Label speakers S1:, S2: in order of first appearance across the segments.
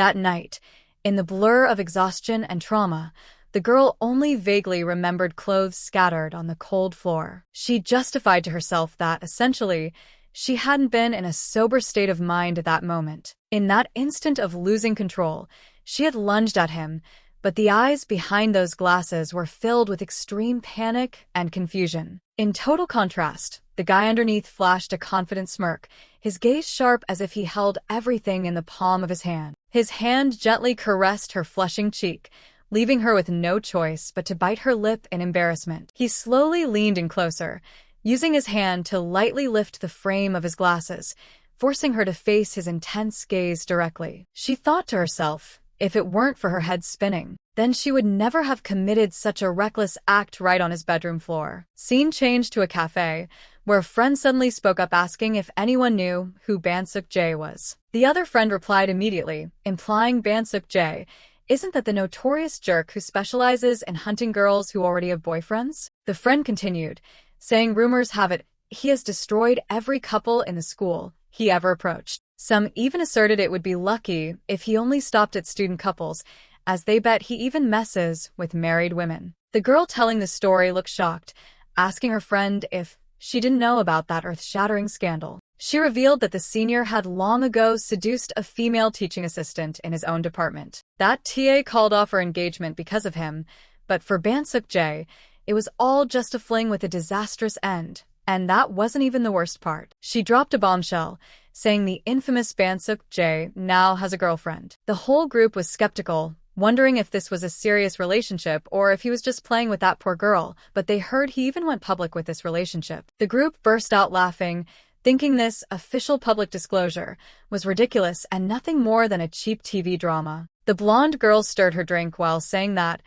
S1: That night, in the blur of exhaustion and trauma, the girl only vaguely remembered clothes scattered on the cold floor. She justified to herself that, essentially, she hadn't been in a sober state of mind at that moment. In that instant of losing control, she had lunged at him, but the eyes behind those glasses were filled with extreme panic and confusion. In total contrast, the guy underneath flashed a confident smirk, his gaze sharp as if he held everything in the palm of his hand. His hand gently caressed her flushing cheek, leaving her with no choice but to bite her lip in embarrassment. He slowly leaned in closer, using his hand to lightly lift the frame of his glasses, forcing her to face his intense gaze directly. She thought to herself, if it weren't for her head spinning, then she would never have committed such a reckless act right on his bedroom floor. Scene changed to a cafe, where a friend suddenly spoke up asking if anyone knew who Bansuk Jae was. The other friend replied immediately, implying Bansuk Jae, isn't that the notorious jerk who specializes in hunting girls who already have boyfriends? The friend continued, saying rumors have it he has destroyed every couple in the school he ever approached. Some even asserted it would be lucky if he only stopped at student couples, as they bet he even messes with married women. The girl telling the story looked shocked, asking her friend if she didn't know about that earth-shattering scandal. She revealed that the senior had long ago seduced a female teaching assistant in his own department. That TA called off her engagement because of him, but for Bansuk Jae, it was all just a fling with a disastrous end. And that wasn't even the worst part. She dropped a bombshell, saying the infamous Bansuk Jae now has a girlfriend. The whole group was skeptical, wondering if this was a serious relationship or if he was just playing with that poor girl, but they heard he even went public with this relationship. The group burst out laughing, thinking this official public disclosure was ridiculous and nothing more than a cheap TV drama. The blonde girl stirred her drink while saying that,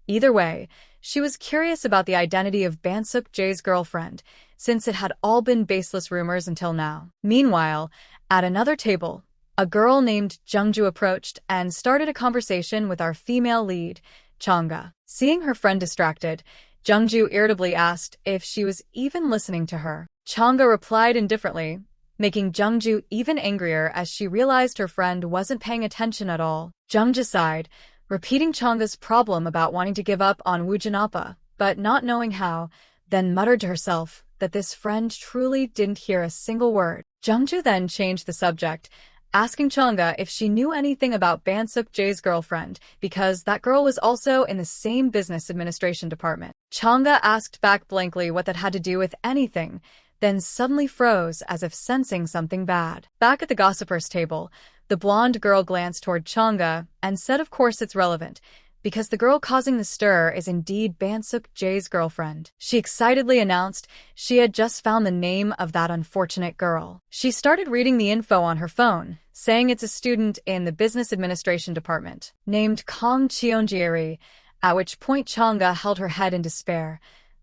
S1: either way, she was curious about the identity of Bansuk Jae's girlfriend, since it had all been baseless rumors until now. Meanwhile, at another table, a girl named Jungju approached and started a conversation with our female lead, Changga. Seeing her friend distracted, Jungju irritably asked if she was even listening to her. Changga replied indifferently, making Jungju even angrier as she realized her friend wasn't paying attention at all. Jungju sighed, repeating Changga's problem about wanting to give up on Woojanapa, but not knowing how, then muttered to herself that this friend truly didn't hear a single word. Jungju then changed the subject, asking Changga if she knew anything about Bansuk Jae's girlfriend, because that girl was also in the same business administration department. Changga asked back blankly what that had to do with anything, then suddenly froze as if sensing something bad. Back at the gossipers' table, the blonde girl glanced toward Changga and said of course it's relevant, because the girl causing the stir is indeed Bansuk Jae's girlfriend. She excitedly announced she had just found the name of that unfortunate girl. She started reading the info on her phone, saying it's a student in the business administration department, named Kang Cheonjieri, at which point Changga held her head in despair,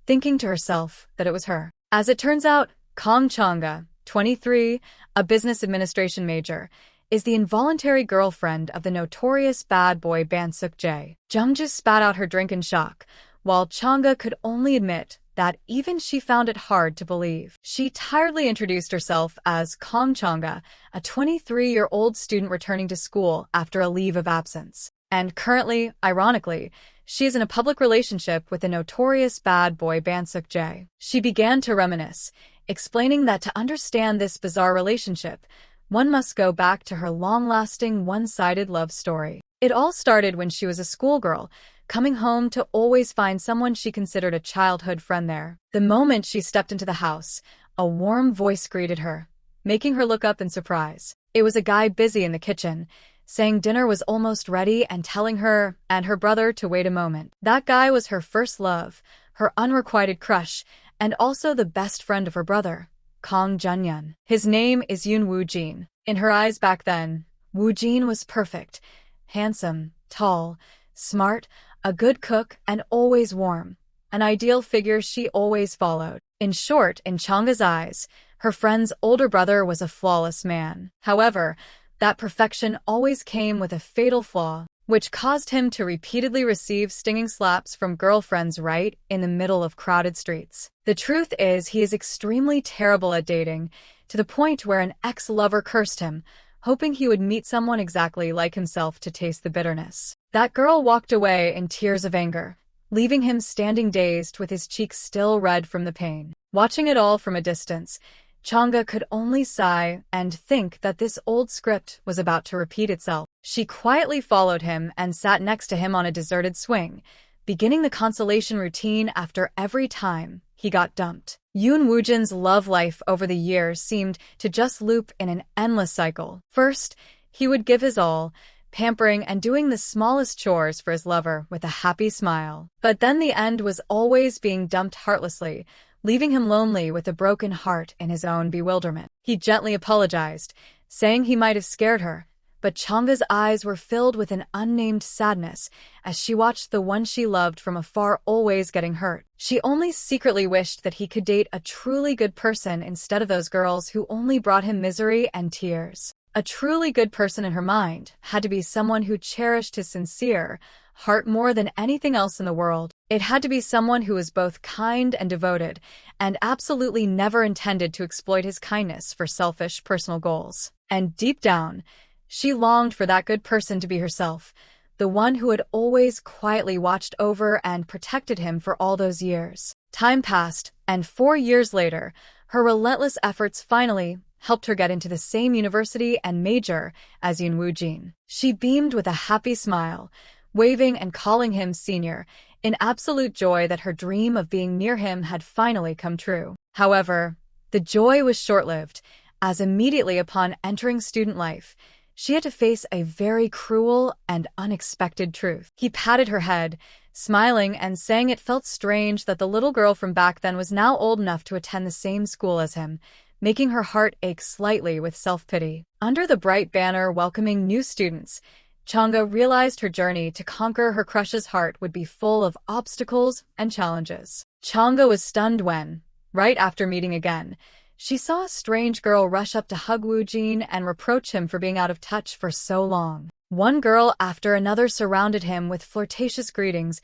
S1: thinking to herself that it was her. As it turns out, Kang Changga, 23, a business administration major, is the involuntary girlfriend of the notorious bad boy Bansuk Jae. Jungju spat out her drink in shock, while Changga could only admit that even she found it hard to believe. She tiredly introduced herself as Kang Changga, a 23-year-old student returning to school after a leave of absence. And currently, ironically, she is in a public relationship with the notorious bad boy Bansuk Jae. She began to reminisce, explaining that to understand this bizarre relationship, one must go back to her long-lasting one-sided love story. It all started when she was a schoolgirl, coming home to always find someone she considered a childhood friend there. The moment she stepped into the house, a warm voice greeted her, making her look up in surprise. It was a guy busy in the kitchen, saying dinner was almost ready and telling her and her brother to wait a moment. That guy was her first love, her unrequited crush, and also the best friend of her brother, Kang Junyeon. His name is Yoon Woo-jin. In her eyes back then, Woo-jin was perfect, handsome, tall, smart, a good cook, and always warm, an ideal figure she always followed. In short, in Changga's eyes, her friend's older brother was a flawless man. However, that perfection always came with a fatal flaw, which caused him to repeatedly receive stinging slaps from girlfriends right in the middle of crowded streets. The truth is he is extremely terrible at dating, to the point where an ex-lover cursed him, hoping he would meet someone exactly like himself to taste the bitterness. That girl walked away in tears of anger, leaving him standing dazed with his cheeks still red from the pain. Watching it all from a distance, Chang'e could only sigh and think that this old script was about to repeat itself. She quietly followed him and sat next to him on a deserted swing, beginning the consolation routine after every time he got dumped. Yoon Woojin's love life over the years seemed to just loop in an endless cycle. First, he would give his all, pampering and doing the smallest chores for his lover with a happy smile. But then the end was always being dumped heartlessly, leaving him lonely with a broken heart in his own bewilderment. He gently apologized, saying he might have scared her, but Chang'e's eyes were filled with an unnamed sadness as she watched the one she loved from afar always getting hurt. She only secretly wished that he could date a truly good person instead of those girls who only brought him misery and tears. A truly good person in her mind had to be someone who cherished his sincere heart more than anything else in the world. It had to be someone who was both kind and devoted, and absolutely never intended to exploit his kindness for selfish personal goals. And deep down, she longed for that good person to be herself, the one who had always quietly watched over and protected him for all those years. Time passed, and 4 years later, her relentless efforts finally helped her get into the same university and major as Yoon Woojin. She beamed with a happy smile, waving and calling him senior, in absolute joy that her dream of being near him had finally come true. However, the joy was short-lived, as immediately upon entering student life, she had to face a very cruel and unexpected truth. He patted her head, smiling and saying it felt strange that the little girl from back then was now old enough to attend the same school as him, making her heart ache slightly with self-pity. Under the bright banner welcoming new students, Chang'e realized her journey to conquer her crush's heart would be full of obstacles and challenges. Chang'e was stunned when, right after meeting again, she saw a strange girl rush up to hug Woojin and reproach him for being out of touch for so long. One girl after another surrounded him with flirtatious greetings,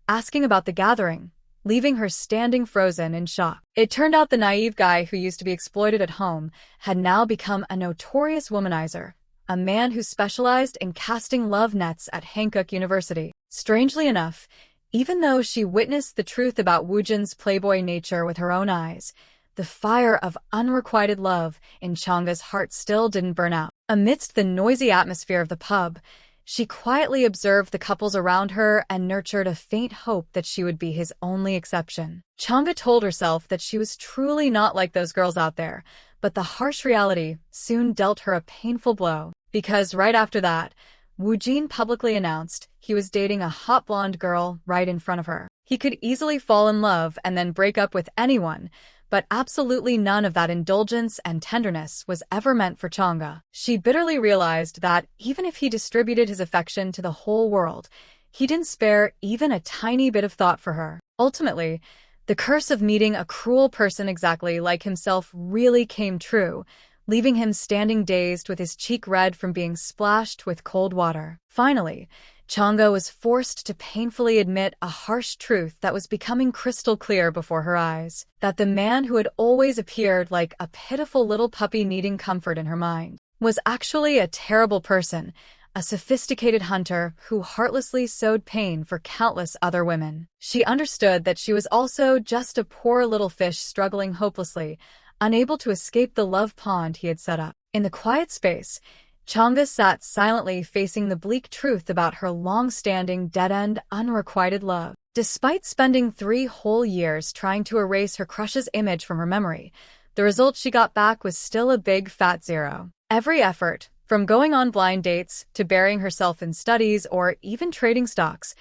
S1: asking about the gathering, leaving her standing frozen in shock. It turned out the naive guy who used to be exploited at home had now become a notorious womanizer, a man who specialized in casting love nets at Hankook University. Strangely enough, even though she witnessed the truth about Woojin's playboy nature with her own eyes, the fire of unrequited love in Chang'e's heart still didn't burn out. Amidst the noisy atmosphere of the pub, she quietly observed the couples around her and nurtured a faint hope that she would be his only exception. Chang'e told herself that she was truly not like those girls out there, but the harsh reality soon dealt her a painful blow, because right after that, Woojin publicly announced he was dating a hot blonde girl right in front of her. He could easily fall in love and then break up with anyone, but absolutely none of that indulgence and tenderness was ever meant for Chang'e. She bitterly realized that even if he distributed his affection to the whole world, he didn't spare even a tiny bit of thought for her. Ultimately, the curse of meeting a cruel person exactly like himself really came true, leaving him standing dazed with his cheek red from being splashed with cold water. Finally, Chang'e was forced to painfully admit a harsh truth that was becoming crystal clear before her eyes, that the man who had always appeared like a pitiful little puppy needing comfort in her mind was actually a terrible person, a sophisticated hunter who heartlessly sowed pain for countless other women. She understood that she was also just a poor little fish struggling hopelessly, unable to escape the love pond he had set up. In the quiet space, Chang'e sat silently facing the bleak truth about her long-standing, dead-end, unrequited love. Despite spending 3 whole years trying to erase her crush's image from her memory, the result she got back was still a big fat 0. Every effort, from going on blind dates to burying herself in studies or even trading stocks,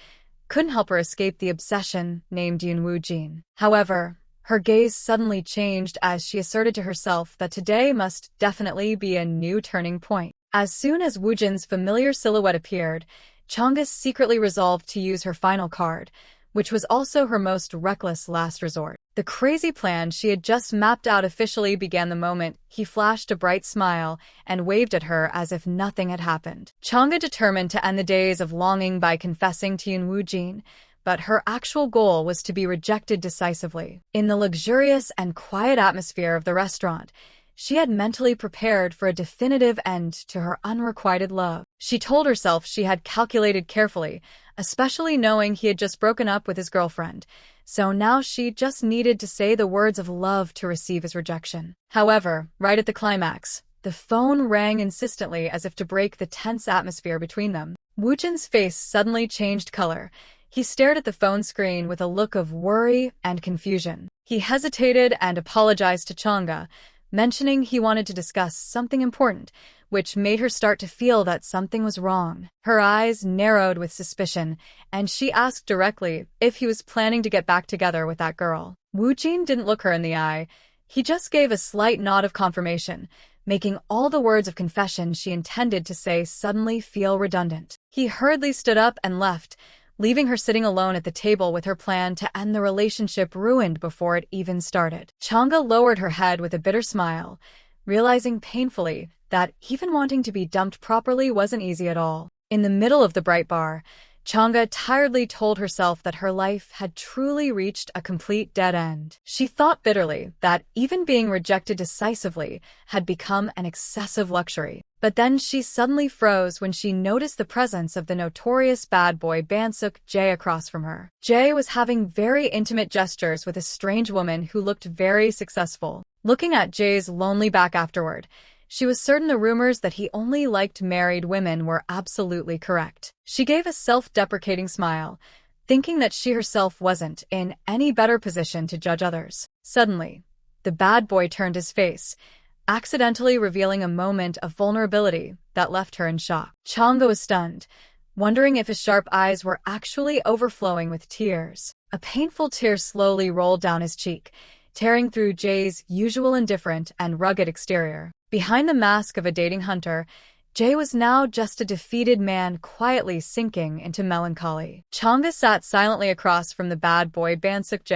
S1: couldn't help her escape the obsession named Yoon Woojin. However, her gaze suddenly changed as she asserted to herself that today must definitely be a new turning point. As soon as Woojin's familiar silhouette appeared, Chang'e secretly resolved to use her final card, which was also her most reckless last resort. The crazy plan she had just mapped out officially began the moment he flashed a bright smile and waved at her as if nothing had happened. Chang'e determined to end the days of longing by confessing to Yoon Woojin, but her actual goal was to be rejected decisively. In the luxurious and quiet atmosphere of the restaurant, she had mentally prepared for a definitive end to her unrequited love. She told herself she had calculated carefully, especially knowing he had just broken up with his girlfriend, so now she just needed to say the words of love to receive his rejection. However, right at the climax, the phone rang insistently as if to break the tense atmosphere between them. Woojin's face suddenly changed color. He stared at the phone screen with a look of worry and confusion. He hesitated and apologized to Chang'e, mentioning he wanted to discuss something important, which made her start to feel that something was wrong. Her eyes narrowed with suspicion, and she asked directly if he was planning to get back together with that girl. Woojin didn't look her in the eye. He just gave a slight nod of confirmation, making all the words of confession she intended to say suddenly feel redundant. He hurriedly stood up and left, leaving her sitting alone at the table with her plan to end the relationship ruined before it even started. Chang'e lowered her head with a bitter smile, realizing painfully that even wanting to be dumped properly wasn't easy at all. In the middle of the bright bar, Chang'e tiredly told herself that her life had truly reached a complete dead end. She thought bitterly that even being rejected decisively had become an excessive luxury. But then she suddenly froze when she noticed the presence of the notorious bad boy Mistook across from her. Jay was having very intimate gestures with a strange woman who looked very successful. Looking at Jay's lonely back afterward, she was certain the rumors that he only liked married women were absolutely correct. She gave a self-deprecating smile, thinking that she herself wasn't in any better position to judge others. Suddenly, the bad boy turned his face, accidentally revealing a moment of vulnerability that left her in shock. Chang'e was stunned, wondering if his sharp eyes were actually overflowing with tears. A painful tear slowly rolled down his cheek, tearing through Jay's usual indifferent and rugged exterior. Behind the mask of a dating hunter, Jay was now just a defeated man quietly sinking into melancholy. Chang'e sat silently across from the bad boy Mistook,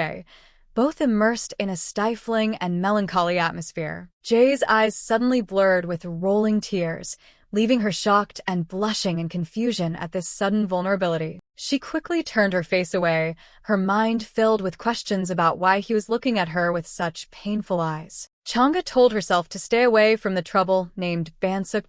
S1: both immersed in a stifling and melancholy atmosphere. Jay's eyes suddenly blurred with rolling tears, leaving her shocked and blushing in confusion at this sudden vulnerability. She quickly turned her face away, her mind filled with questions about why he was looking at her with such painful eyes. Chang'e told herself to stay away from the trouble named Mistook,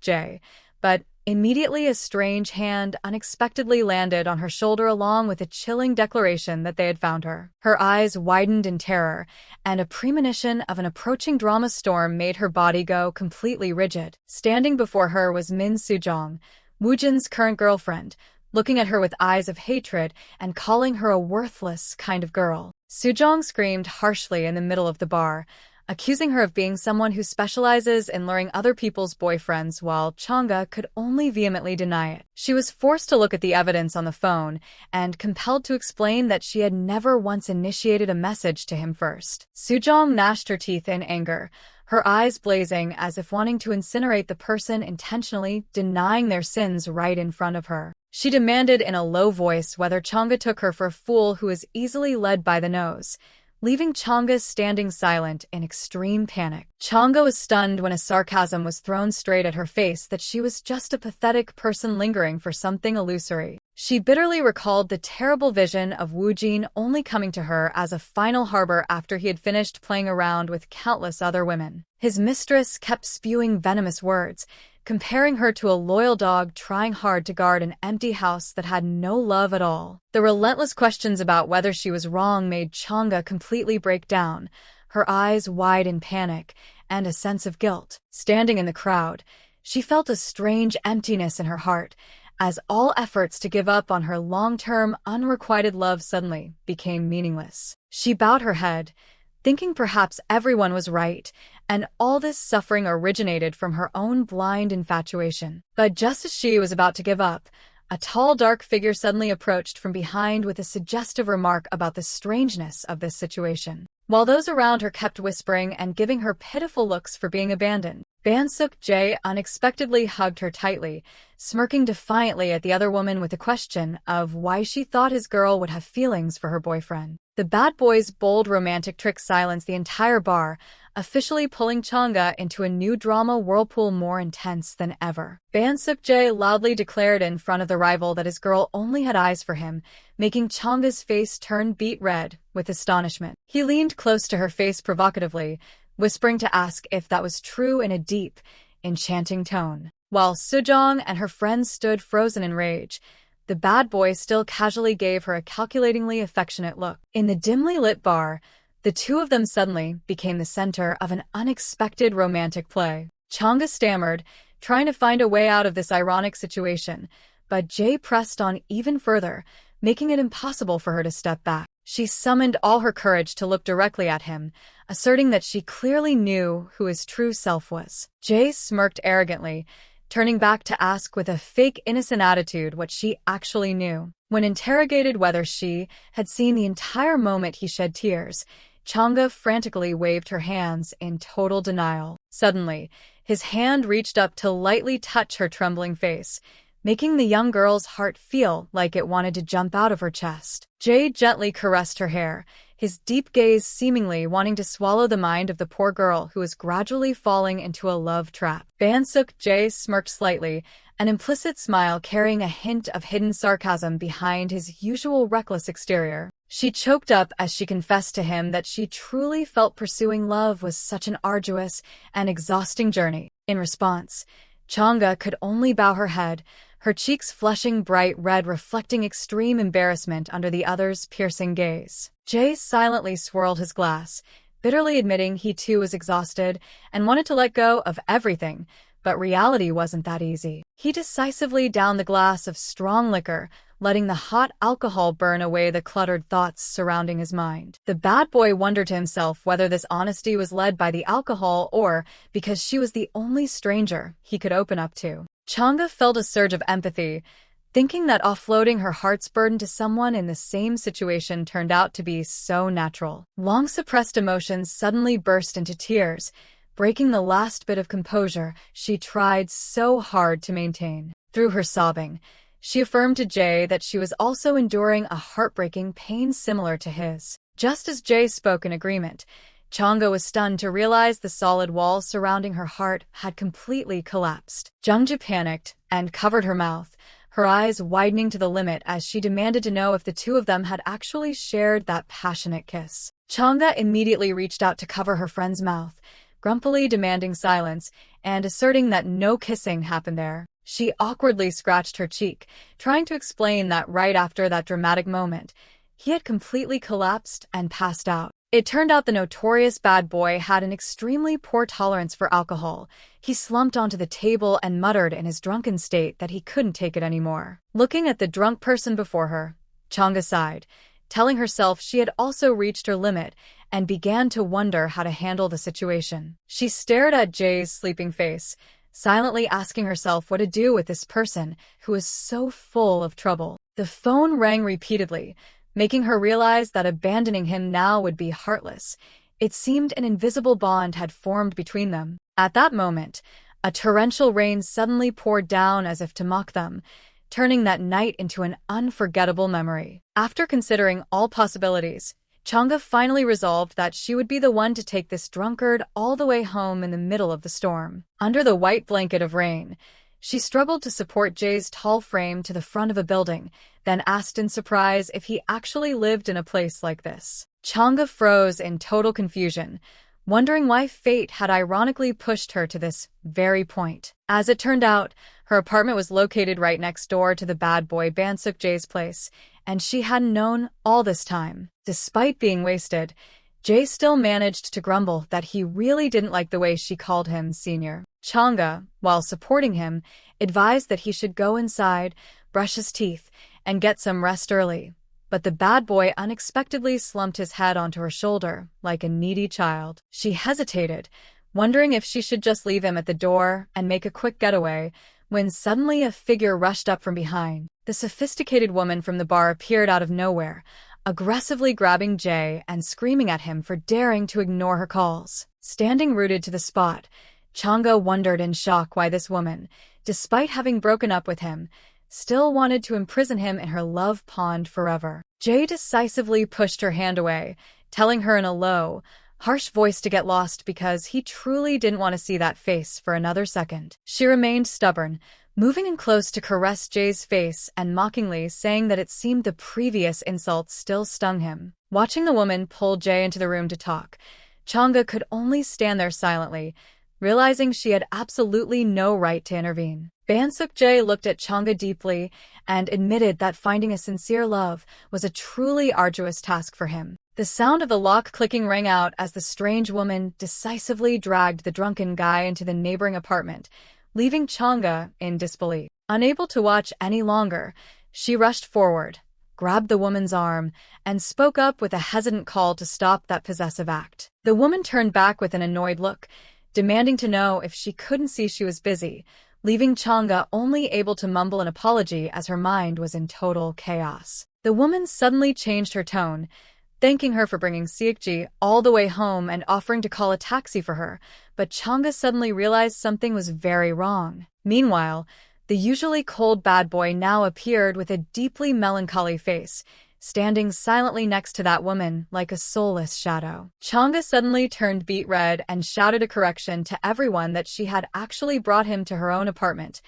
S1: but immediately a strange hand unexpectedly landed on her shoulder along with a chilling declaration that they had found her. Her eyes widened in terror, and a premonition of an approaching drama storm made her body go completely rigid. Standing before her was Min Sujong, Woojin's current girlfriend, looking at her with eyes of hatred and calling her a worthless kind of girl. Sujong screamed harshly in the middle of the bar, accusing her of being someone who specializes in luring other people's boyfriends, while Chang'e could only vehemently deny it. She was forced to look at the evidence on the phone and compelled to explain that she had never once initiated a message to him first. Sujong gnashed her teeth in anger, her eyes blazing as if wanting to incinerate the person intentionally denying their sins right in front of her. She demanded in a low voice whether Chang'e took her for a fool who was easily led by the nose, leaving Chang'e standing silent in extreme panic. Chang'e was stunned when a sarcasm was thrown straight at her face that she was just a pathetic person lingering for something illusory. She bitterly recalled the terrible vision of Woojin only coming to her as a final harbor after he had finished playing around with countless other women. His mistress kept spewing venomous words, comparing her to a loyal dog trying hard to guard an empty house that had no love at all. The relentless questions about whether she was wrong made Chang'e completely break down, her eyes wide in panic and a sense of guilt. Standing in the crowd, she felt a strange emptiness in her heart, as all efforts to give up on her long-term, unrequited love suddenly became meaningless. She bowed her head, thinking perhaps everyone was right, and all this suffering originated from her own blind infatuation. But just as she was about to give up, a tall, dark figure suddenly approached from behind with a suggestive remark about the strangeness of this situation. While those around her kept whispering and giving her pitiful looks for being abandoned, Mistook unexpectedly hugged her tightly, smirking defiantly at the other woman with a question of why she thought his girl would have feelings for her boyfriend. The bad boy's bold romantic trick silenced the entire bar, officially pulling Chang'e into a new drama whirlpool more intense than ever. Mistook loudly declared in front of the rival that his girl only had eyes for him, making Chang'e's face turn beet red with astonishment. He leaned close to her face provocatively, whispering to ask if that was true in a deep, enchanting tone. While Sejong and her friends stood frozen in rage, the bad boy still casually gave her a calculatingly affectionate look. In the dimly lit bar, the two of them suddenly became the center of an unexpected romantic play. Chang'e stammered, trying to find a way out of this ironic situation, but Jae pressed on even further, making it impossible for her to step back. She summoned all her courage to look directly at him, asserting that she clearly knew who his true self was. Jae smirked arrogantly, turning back to ask with a fake innocent attitude what she actually knew. When interrogated whether she had seen the entire moment he shed tears, Chang'e frantically waved her hands in total denial. Suddenly, his hand reached up to lightly touch her trembling face, making the young girl's heart feel like it wanted to jump out of her chest. Jae gently caressed her hair, his deep gaze seemingly wanting to swallow the mind of the poor girl who was gradually falling into a love trap. Bansuk Jae smirked slightly, an implicit smile carrying a hint of hidden sarcasm behind his usual reckless exterior. She choked up as she confessed to him that she truly felt pursuing love was such an arduous and exhausting journey. In response, Chang'e could only bow her head, her cheeks flushing bright red, reflecting extreme embarrassment under the other's piercing gaze. Jae silently swirled his glass, bitterly admitting he too was exhausted and wanted to let go of everything, but reality wasn't that easy. He decisively downed the glass of strong liquor, letting the hot alcohol burn away the cluttered thoughts surrounding his mind. The bad boy wondered to himself whether this honesty was led by the alcohol or because she was the only stranger he could open up to. Chang'e felt a surge of empathy, thinking that offloading her heart's burden to someone in the same situation turned out to be so natural. Long-suppressed emotions suddenly burst into tears, breaking the last bit of composure she tried so hard to maintain. Through her sobbing, she affirmed to Jae that she was also enduring a heartbreaking pain similar to his. Just as Jae spoke in agreement, Chang'e was stunned to realize the solid wall surrounding her heart had completely collapsed. Jungja panicked and covered her mouth, her eyes widening to the limit as she demanded to know if the two of them had actually shared that passionate kiss. Chang'e immediately reached out to cover her friend's mouth, grumpily demanding silence and asserting that no kissing happened there. She awkwardly scratched her cheek, trying to explain that right after that dramatic moment, he had completely collapsed and passed out. It turned out the notorious bad boy had an extremely poor tolerance for alcohol. He slumped onto the table and muttered in his drunken state that he couldn't take it anymore. Looking at the drunk person before her, Chang'e sighed, telling herself she had also reached her limit and began to wonder how to handle the situation. She stared at Jae's sleeping face, silently asking herself what to do with this person who was so full of trouble. The phone rang repeatedly, making her realize that abandoning him now would be heartless. It seemed an invisible bond had formed between them. At that moment, a torrential rain suddenly poured down as if to mock them, turning that night into an unforgettable memory. After considering all possibilities, Chang'e finally resolved that she would be the one to take this drunkard all the way home in the middle of the storm. Under the white blanket of rain, she struggled to support Jae's tall frame to the front of a building, then asked in surprise if he actually lived in a place like this. Chang'e froze in total confusion, wondering why fate had ironically pushed her to this very point. As it turned out, her apartment was located right next door to the bad boy Bansuk Jae's place, and she hadn't known all this time. Despite being wasted, Jae still managed to grumble that he really didn't like the way she called him senior. Chang'e, while supporting him, advised that he should go inside, brush his teeth, and get some rest early. But the bad boy unexpectedly slumped his head onto her shoulder, like a needy child. She hesitated, wondering if she should just leave him at the door and make a quick getaway, when suddenly a figure rushed up from behind. The sophisticated woman from the bar appeared out of nowhere, aggressively grabbing Jae and screaming at him for daring to ignore her calls. Standing rooted to the spot, Chang'e wondered in shock why this woman, despite having broken up with him, still wanted to imprison him in her love pond forever. Jae decisively pushed her hand away, telling her in a low, harsh voice to get lost because he truly didn't want to see that face for another second. She remained stubborn, moving in close to caress Jae's face and mockingly saying that it seemed the previous insults still stung him. Watching the woman pull Jae into the room to talk, Chang'e could only stand there silently, realizing she had absolutely no right to intervene. Bansuk-jae looked at Chang'e deeply and admitted that finding a sincere love was a truly arduous task for him. The sound of the lock clicking rang out as the strange woman decisively dragged the drunken guy into the neighboring apartment, leaving Chang'e in disbelief. Unable to watch any longer, she rushed forward, grabbed the woman's arm, and spoke up with a hesitant call to stop that possessive act. The woman turned back with an annoyed look, demanding to know if she couldn't see she was busy, leaving Chang'e only able to mumble an apology as her mind was in total chaos. The woman suddenly changed her tone, thanking her for bringing Seokji all the way home and offering to call a taxi for her, but Chang'e suddenly realized something was very wrong. Meanwhile, the usually cold bad boy now appeared with a deeply melancholy face, standing silently next to that woman like a soulless shadow. Chang'e suddenly turned beet red and shouted a correction to everyone that she had actually brought him to her own apartment,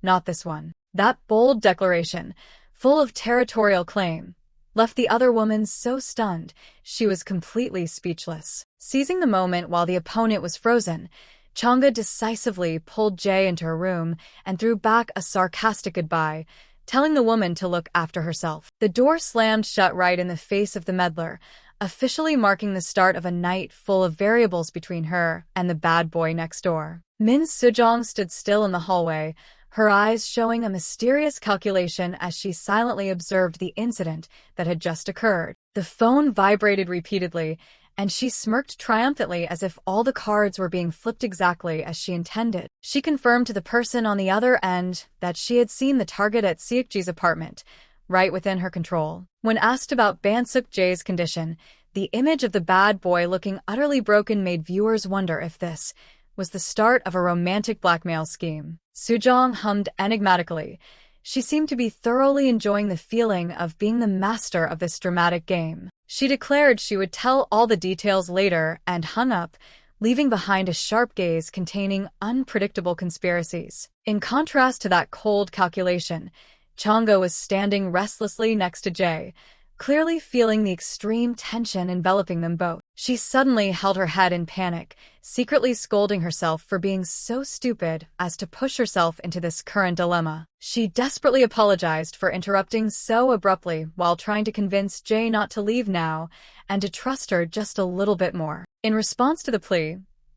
S1: not this one. That bold declaration, full of territorial claim, left the other woman so stunned she was completely speechless. Seizing the moment while the opponent was frozen, Chang'e decisively pulled Jae into her room and threw back a sarcastic goodbye, telling the woman to look after herself. The door slammed shut right in the face of the meddler, officially marking the start of a night full of variables between her and the bad boy next door. Min Sujong stood still in the hallway, her eyes showing a mysterious calculation as she silently observed the incident that had just occurred. The phone vibrated repeatedly, and she smirked triumphantly as if all the cards were being flipped exactly as she intended. She confirmed to the person on the other end that she had seen the target at Seokji's apartment, right within her control. When asked about Bansuk-jae's condition, the image of the bad boy looking utterly broken made viewers wonder if this was the start of a romantic blackmail scheme. Sujong hummed enigmatically. She seemed to be thoroughly enjoying the feeling of being the master of this dramatic game. She declared she would tell all the details later and hung up, leaving behind a sharp gaze containing unpredictable conspiracies. In contrast to that cold calculation, Chang'e was standing restlessly next to Jae, clearly feeling the extreme tension enveloping them both. She suddenly held her head in panic, secretly scolding herself for being so stupid as to push herself into this current dilemma. She desperately apologized for interrupting so abruptly while trying to convince Jae not to leave now and to trust her just a little bit more. In response to the plea,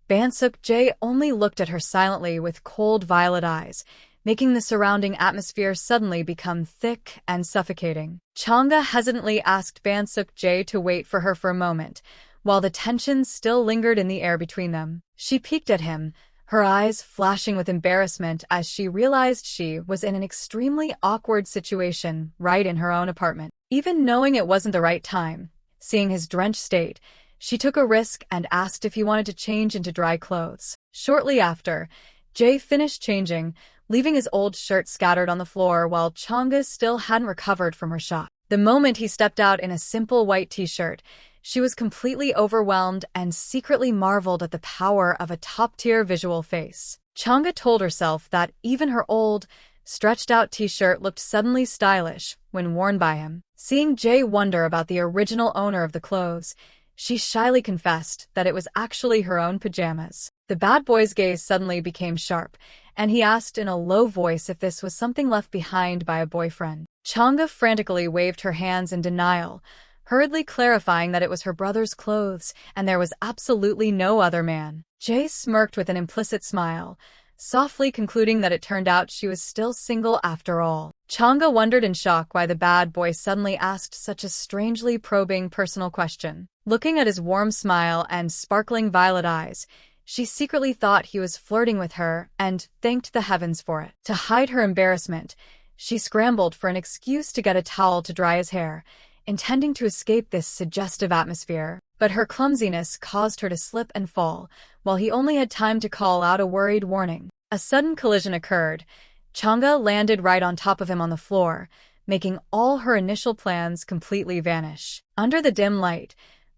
S1: Bansuk-jae only looked at her silently with cold violet eyes, making the surrounding atmosphere suddenly become thick and suffocating. Chang'e hesitantly asked Bansuk-jae to wait for her for a moment, while the tension still lingered in the air between them. She peeked at him, her eyes flashing with embarrassment as she realized she was in an extremely awkward situation right in her own apartment. Even knowing it wasn't the right time, seeing his drenched state, she took a risk and asked if he wanted to change into dry clothes. Shortly after, Jae finished changing, leaving his old shirt scattered on the floor while Chang'e still hadn't recovered from her shock. The moment he stepped out in a simple white t-shirt, she was completely overwhelmed and secretly marveled at the power of a top-tier visual face. Chang'e told herself that even her old, stretched-out t-shirt looked suddenly stylish when worn by him. Seeing Jae wonder about the original owner of the clothes, she shyly confessed that it was actually her own pajamas. The bad boy's gaze suddenly became sharp, and he asked in a low voice if this was something left behind by a boyfriend. Chang'e frantically waved her hands in denial, hurriedly clarifying that it was her brother's clothes and there was absolutely no other man. Jae smirked with an implicit smile, softly concluding that it turned out she was still single after all. Chang'e wondered in shock why the bad boy suddenly asked such a strangely probing personal question. Looking at his warm smile and sparkling violet eyes, she secretly thought he was flirting with her and thanked the heavens for it. To hide her embarrassment, she scrambled for an excuse to get a towel to dry his hair, intending to escape this suggestive atmosphere. But her clumsiness caused her to slip and fall, while he only had time to call out a worried warning. A sudden collision occurred. Chang'e landed right on top of him on the floor, making all her initial plans completely vanish. Under the dim light,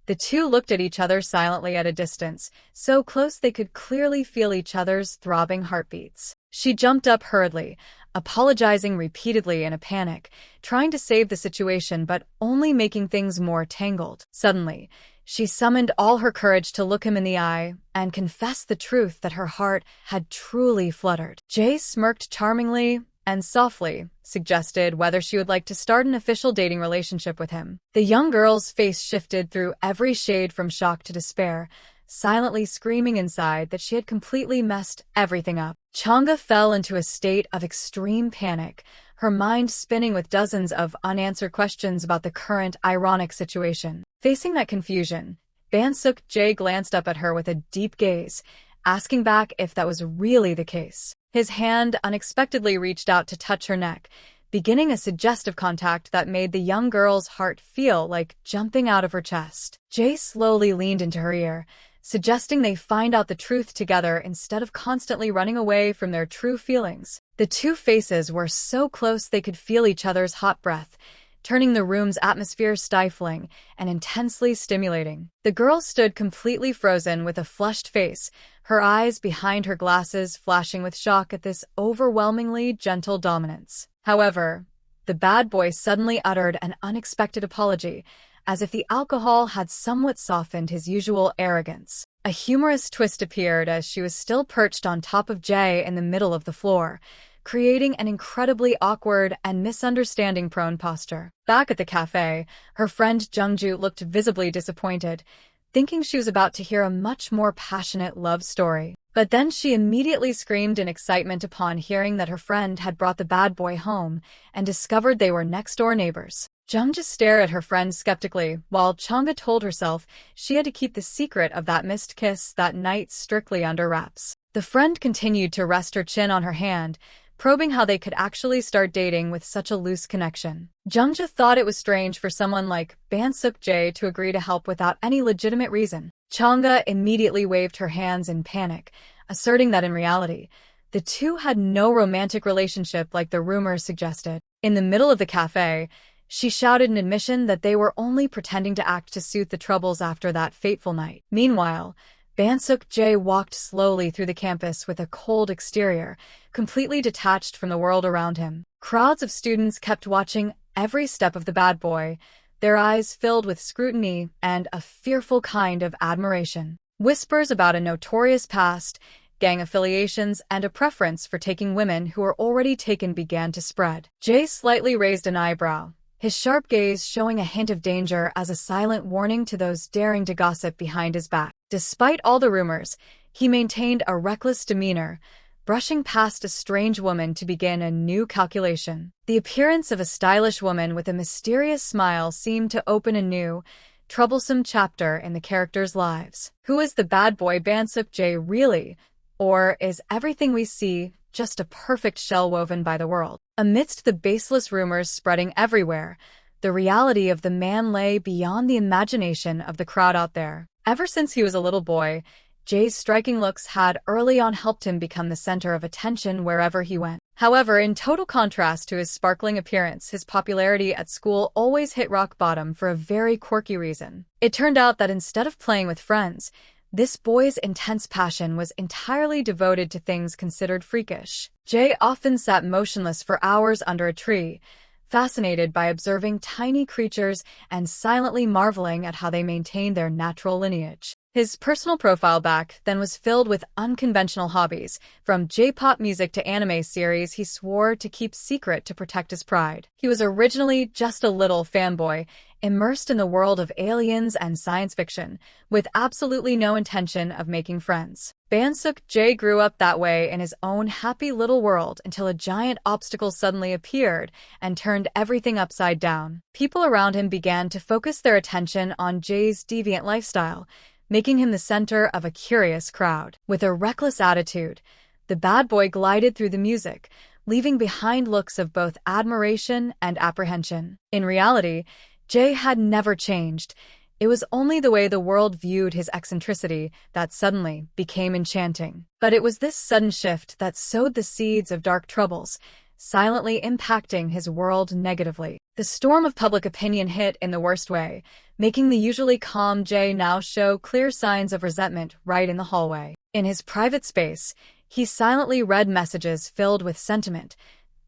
S1: the two looked at each other silently at a distance, so close they could clearly feel each other's throbbing heartbeats. She jumped up hurriedly, apologizing repeatedly in a panic, trying to save the situation but only making things more tangled. Suddenly, She summoned all her courage to look him in the eye and confess the truth that her heart had truly fluttered. Jae smirked charmingly and softly suggested whether she would like to start an official dating relationship with him. The young girl's face shifted through every shade from shock to despair, silently screaming inside that she had completely messed everything up. Chang'e fell into a state of extreme panic, her mind spinning with dozens of unanswered questions about the current ironic situation. Facing that confusion, Bansuk Jae glanced up at her with a deep gaze, asking back if that was really the case. His hand unexpectedly reached out to touch her neck, beginning a suggestive contact that made the young girl's heart feel like jumping out of her chest. Jae slowly leaned into her ear, suggesting they find out the truth together instead of constantly running away from their true feelings. The two faces were so close they could feel each other's hot breath, turning the room's atmosphere stifling and intensely stimulating. The girl stood completely frozen with a flushed face, her eyes behind her glasses flashing with shock at this overwhelmingly gentle dominance. However, the bad boy suddenly uttered an unexpected apology, as if the alcohol had somewhat softened his usual arrogance. A humorous twist appeared as she was still perched on top of Jae in the middle of the floor, creating an incredibly awkward and misunderstanding-prone posture. Back at the cafe, her friend Jungju looked visibly disappointed, thinking she was about to hear a much more passionate love story. But then she immediately screamed in excitement upon hearing that her friend had brought the bad boy home and discovered they were next-door neighbors. Jungju stared at her friend skeptically, while Chang'e told herself she had to keep the secret of that missed kiss that night strictly under wraps. The friend continued to rest her chin on her hand, probing how they could actually start dating with such a loose connection. Jungja thought it was strange for someone like Bansuk Jae to agree to help without any legitimate reason. Chang'e immediately waved her hands in panic, asserting that in reality, the two had no romantic relationship like the rumors suggested. In the middle of the cafe, she shouted an admission that they were only pretending to act to soothe the troubles after that fateful night. Meanwhile, Bansuk Jae walked slowly through the campus with a cold exterior, completely detached from the world around him. Crowds of students kept watching every step of the bad boy, their eyes filled with scrutiny and a fearful kind of admiration. Whispers about a notorious past, gang affiliations, and a preference for taking women who were already taken began to spread. Jae slightly raised an eyebrow, his sharp gaze showing a hint of danger as a silent warning to those daring to gossip behind his back. Despite all the rumors, he maintained a reckless demeanor, brushing past a strange woman to begin a new calculation. The appearance of a stylish woman with a mysterious smile seemed to open a new, troublesome chapter in the characters' lives. Who is the bad boy Bansuk Jae really? Or is everything we see just a perfect shell woven by the world? Amidst the baseless rumors spreading everywhere, the reality of the man lay beyond the imagination of the crowd out there. Ever since he was a little boy, Jae's striking looks had early on helped him become the center of attention wherever he went. However, in total contrast to his sparkling appearance, his popularity at school always hit rock bottom for a very quirky reason. It turned out that instead of playing with friends, this boy's intense passion was entirely devoted to things considered freakish. Jae often sat motionless for hours under a tree, fascinated by observing tiny creatures and silently marveling at how they maintained their natural lineage. His personal profile back then was filled with unconventional hobbies, from J-pop music to anime series he swore to keep secret to protect his pride. He was originally just a little fanboy, immersed in the world of aliens and science fiction, with absolutely no intention of making friends. Bansuk Jae grew up that way in his own happy little world until a giant obstacle suddenly appeared and turned everything upside down. People around him began to focus their attention on Jae's deviant lifestyle, making him the center of a curious crowd. With a reckless attitude, the bad boy glided through the music, leaving behind looks of both admiration and apprehension. In reality, Jae had never changed. It was only the way the world viewed his eccentricity that suddenly became enchanting. But it was this sudden shift that sowed the seeds of dark troubles, silently impacting his world negatively. The storm of public opinion hit in the worst way, making the usually calm Jae now show clear signs of resentment right in the hallway. In his private space, he silently read messages filled with sentiment,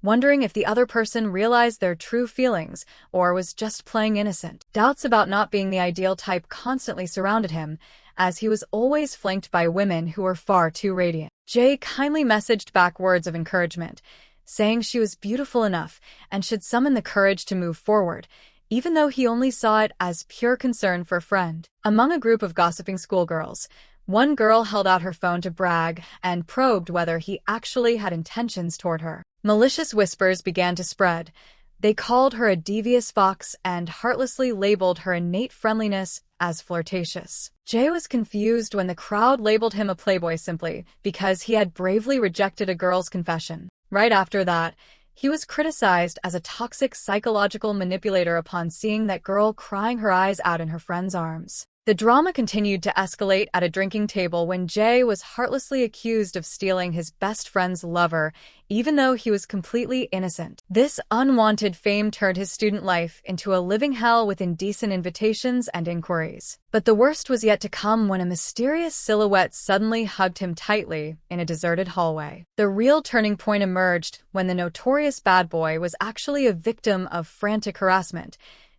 S1: wondering if the other person realized their true feelings or was just playing innocent. Doubts about not being the ideal type constantly surrounded him, as he was always flanked by women who were far too radiant. Jae kindly messaged back words of encouragement, saying she was beautiful enough and should summon the courage to move forward, even though he only saw it as pure concern for a friend. Among a group of gossiping schoolgirls, one girl held out her phone to brag and probed whether he actually had intentions toward her. Malicious whispers began to spread. They called her a devious fox and heartlessly labeled her innate friendliness as flirtatious. Jae was confused when the crowd labeled him a playboy simply because he had bravely rejected a girl's confession. Right after that, he was criticized as a toxic psychological manipulator upon seeing that girl crying her eyes out in her friend's arms. The drama continued to escalate at a drinking table when Jae was heartlessly accused of stealing his best friend's lover, even though he was completely innocent. This unwanted fame turned his student life into a living hell with indecent invitations and inquiries. But the worst was yet to come when a mysterious silhouette suddenly hugged him tightly in a deserted hallway. The real turning point emerged when the notorious bad boy was actually a victim of frantic harassment,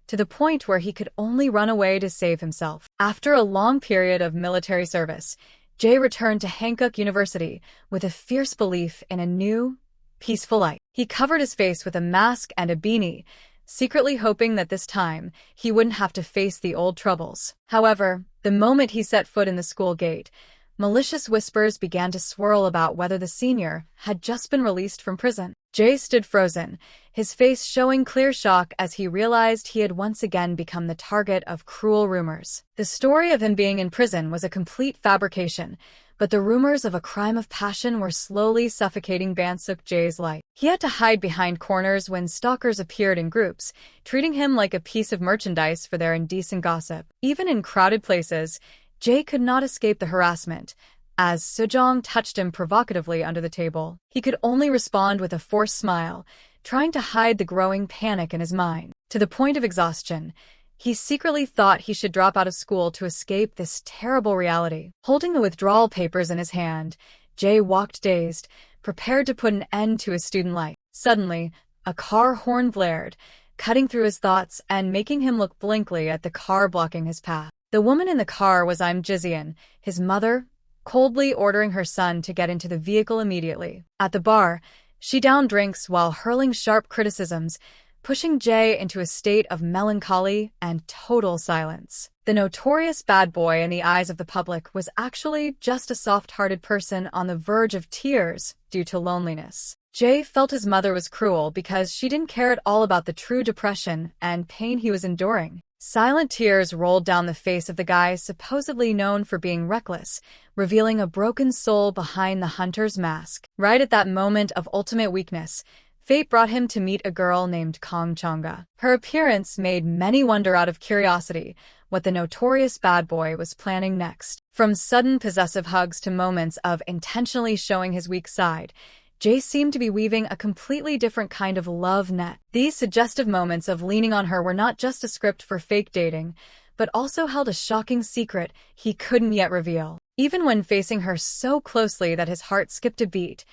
S1: to the point where he could only run away to save himself. After a long period of military service, Jae returned to Hankook University with a fierce belief in a new, peaceful life. He covered his face with a mask and a beanie, secretly hoping that this time he wouldn't have to face the old troubles. However, the moment he set foot in the school gate, malicious whispers began to swirl about whether the senior had just been released from prison. Jae stood frozen, his face showing clear shock as he realized he had once again become the target of cruel rumors. The story of him being in prison was a complete fabrication, but the rumors of a crime of passion were slowly suffocating Bansuk Jae's life. He had to hide behind corners when stalkers appeared in groups, treating him like a piece of merchandise for their indecent gossip. Even in crowded places, Jae could not escape the harassment. As Sejong touched him provocatively under the table, he could only respond with a forced smile, trying to hide the growing panic in his mind. To the point of exhaustion, he secretly thought he should drop out of school to escape this terrible reality. Holding the withdrawal papers in his hand, Jae walked dazed, prepared to put an end to his student life. Suddenly, a car horn blared, cutting through his thoughts and making him look blankly at the car blocking his path. The woman in the car was Im Jizeon, his mother, coldly ordering her son to get into the vehicle immediately. At the bar, she downed drinks while hurling sharp criticisms, pushing Jae into a state of melancholy and total silence. The notorious bad boy in the eyes of the public was actually just a soft-hearted person on the verge of tears due to loneliness. Jae felt his mother was cruel because she didn't care at all about the true depression and pain he was enduring. Silent tears rolled down the face of the guy supposedly known for being reckless, revealing a broken soul behind the hunter's mask. Right at that moment of ultimate weakness, fate brought him to meet a girl named Kang Changa. Her appearance made many wonder out of curiosity what the notorious bad boy was planning next. From sudden possessive hugs to moments of intentionally showing his weak side, Jae seemed to be weaving a completely different kind of love net. These suggestive moments of leaning on her were not just a script for fake dating, but also held a shocking secret he couldn't yet reveal. Even when facing her so closely that his heart skipped a beat,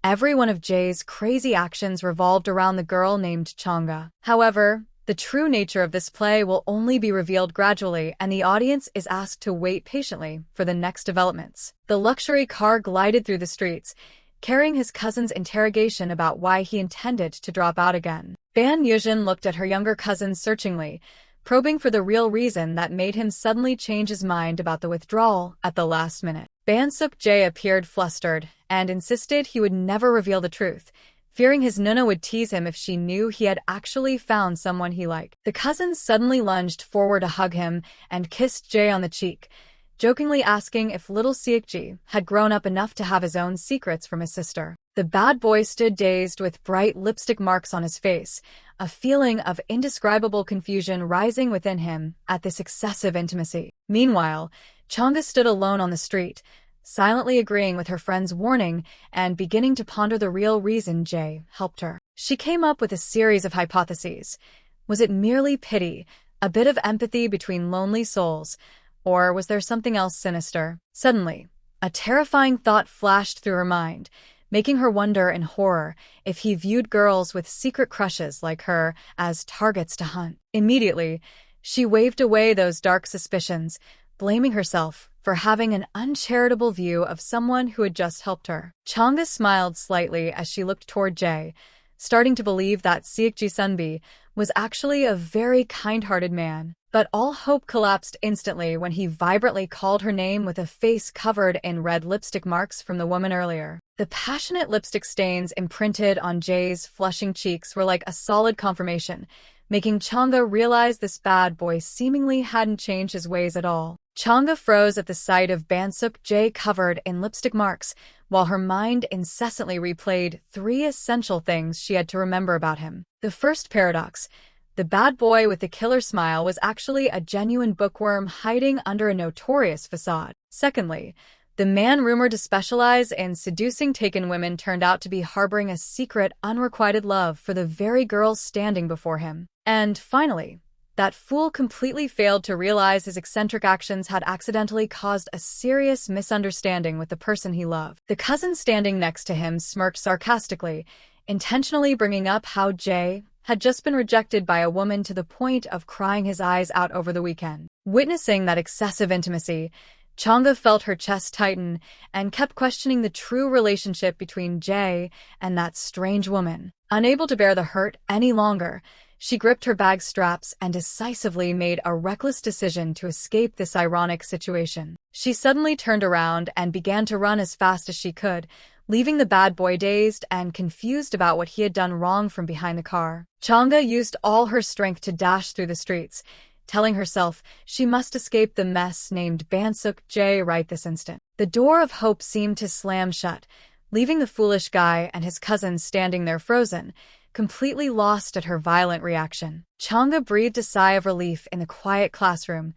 S1: every one of Jae's crazy actions revolved around the girl named Changa. However, the true nature of this play will only be revealed gradually, and the audience is asked to wait patiently for the next developments. The luxury car glided through the streets, carrying his cousin's interrogation about why he intended to drop out again. Ban Yuzhin looked at her younger cousin searchingly, probing for the real reason that made him suddenly change his mind about the withdrawal at the last minute. Bansuk Jae appeared flustered and insisted he would never reveal the truth, fearing his Nuna would tease him if she knew he had actually found someone he liked. The cousin suddenly lunged forward to hug him and kissed Jae on the cheek, jokingly asking if little Seokji had grown up enough to have his own secrets from his sister. The bad boy stood dazed with bright lipstick marks on his face, a feeling of indescribable confusion rising within him at this excessive intimacy. Meanwhile, Changa stood alone on the street, silently agreeing with her friend's warning and beginning to ponder the real reason Jae helped her. She came up with a series of hypotheses. Was it merely pity, a bit of empathy between lonely souls, or was there something else sinister? Suddenly, a terrifying thought flashed through her mind, making her wonder in horror if he viewed girls with secret crushes like her as targets to hunt. Immediately, she waved away those dark suspicions, blaming herself for having an uncharitable view of someone who had just helped her. Chang'e smiled slightly as she looked toward Jae, starting to believe that Seokji Sunbi was actually a very kind-hearted man. But all hope collapsed instantly when he vibrantly called her name with a face covered in red lipstick marks from the woman earlier. The passionate lipstick stains imprinted on Jae's flushing cheeks were like a solid confirmation, making Chang'e realize this bad boy seemingly hadn't changed his ways at all. Chang'e froze at the sight of Bansuk Jae covered in lipstick marks, while her mind incessantly replayed 3 essential things she had to remember about him. The first paradox: the bad boy with the killer smile was actually a genuine bookworm hiding under a notorious facade. Secondly, the man rumored to specialize in seducing taken women turned out to be harboring a secret, unrequited love for the very girls standing before him. And finally, that fool completely failed to realize his eccentric actions had accidentally caused a serious misunderstanding with the person he loved. The cousin standing next to him smirked sarcastically, intentionally bringing up how Jae had just been rejected by a woman to the point of crying his eyes out over the weekend. Witnessing that excessive intimacy, Chang'e felt her chest tighten and kept questioning the true relationship between Jae and that strange woman. Unable to bear the hurt any longer, she gripped her bag straps and decisively made a reckless decision to escape this ironic situation. She suddenly turned around and began to run as fast as she could, leaving the bad boy dazed and confused about what he had done wrong from behind the car. Chang'e used all her strength to dash through the streets, telling herself she must escape the mess named Bansuk Jae right this instant. The door of hope seemed to slam shut, leaving the foolish guy and his cousin standing there frozen, completely lost at her violent reaction. Chang'e breathed a sigh of relief in the quiet classroom,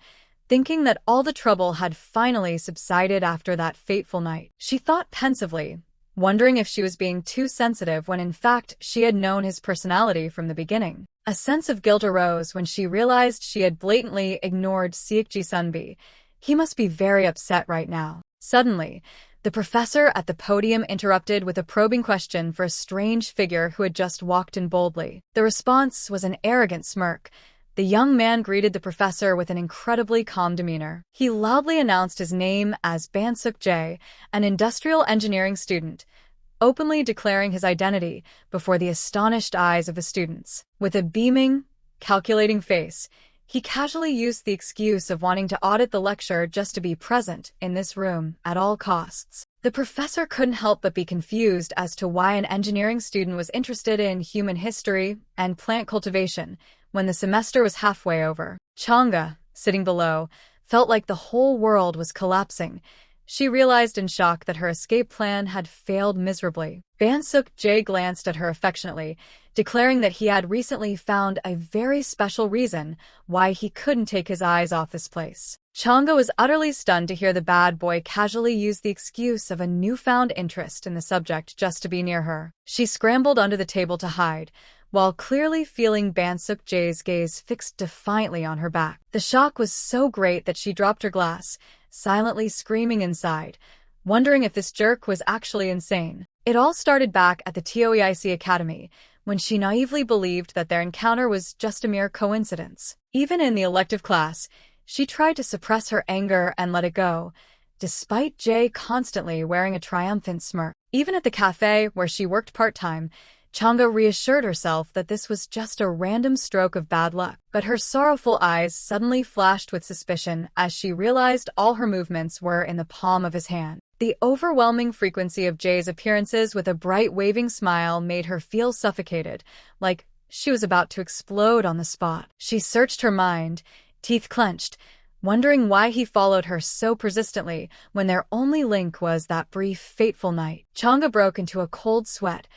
S1: thinking that all the trouble had finally subsided after that fateful night. She thought pensively, wondering if she was being too sensitive when in fact she had known his personality from the beginning. A sense of guilt arose when she realized she had blatantly ignored Seokji Sunbi. He must be very upset right now. Suddenly, the professor at the podium interrupted with a probing question for a strange figure who had just walked in boldly. The response was an arrogant smirk. The young man greeted the professor with an incredibly calm demeanor. He loudly announced his name as Bansuk Jae, an industrial engineering student, openly declaring his identity before the astonished eyes of the students. With a beaming, calculating face, he casually used the excuse of wanting to audit the lecture just to be present in this room at all costs. The professor couldn't help but be confused as to why an engineering student was interested in human history and plant cultivation when the semester was halfway over. Chang'e, sitting below, felt like the whole world was collapsing. She realized in shock that her escape plan had failed miserably. Bansuk Jae glanced at her affectionately, declaring that he had recently found a very special reason why he couldn't take his eyes off this place. Chang'e was utterly stunned to hear the bad boy casually use the excuse of a newfound interest in the subject just to be near her. She scrambled under the table to hide, while clearly feeling Bansuk Jae's gaze fixed defiantly on her back. The shock was so great that she dropped her glass, silently screaming inside, wondering if this jerk was actually insane. It all started back at the TOEIC Academy, when she naively believed that their encounter was just a mere coincidence. Even in the elective class, she tried to suppress her anger and let it go, despite Jae constantly wearing a triumphant smirk. Even at the cafe where she worked part-time, Chang'e reassured herself that this was just a random stroke of bad luck. But her sorrowful eyes suddenly flashed with suspicion as she realized all her movements were in the palm of his hand. The overwhelming frequency of Jae's appearances with a bright waving smile made her feel suffocated, like she was about to explode on the spot. She searched her mind, teeth clenched, wondering why he followed her so persistently when their only link was that brief, fateful night. Chang'e broke into a cold sweat,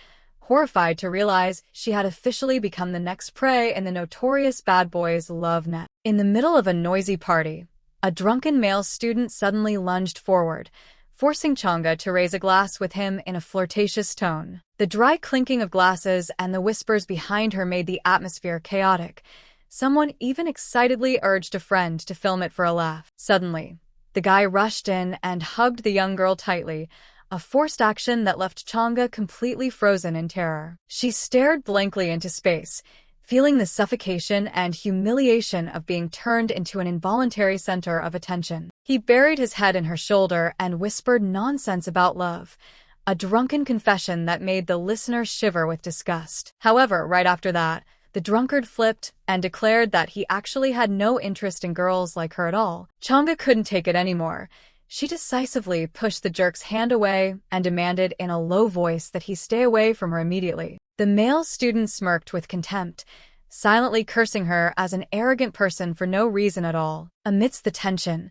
S1: horrified to realize she had officially become the next prey in the notorious bad boy's love net. In the middle of a noisy party, a drunken male student suddenly lunged forward, forcing Chang'e to raise a glass with him in a flirtatious tone. The dry clinking of glasses and the whispers behind her made the atmosphere chaotic. Someone even excitedly urged a friend to film it for a laugh. Suddenly, the guy rushed in and hugged the young girl tightly, a forced action that left Chang'e completely frozen in terror. She stared blankly into space, feeling the suffocation and humiliation of being turned into an involuntary center of attention. He buried his head in her shoulder and whispered nonsense about love, a drunken confession that made the listener shiver with disgust. However, right after that, the drunkard flipped and declared that he actually had no interest in girls like her at all. Chang'e couldn't take it anymore. She decisively pushed the jerk's hand away and demanded in a low voice that he stay away from her immediately. The male student smirked with contempt, silently cursing her as an arrogant person for no reason at all. Amidst the tension,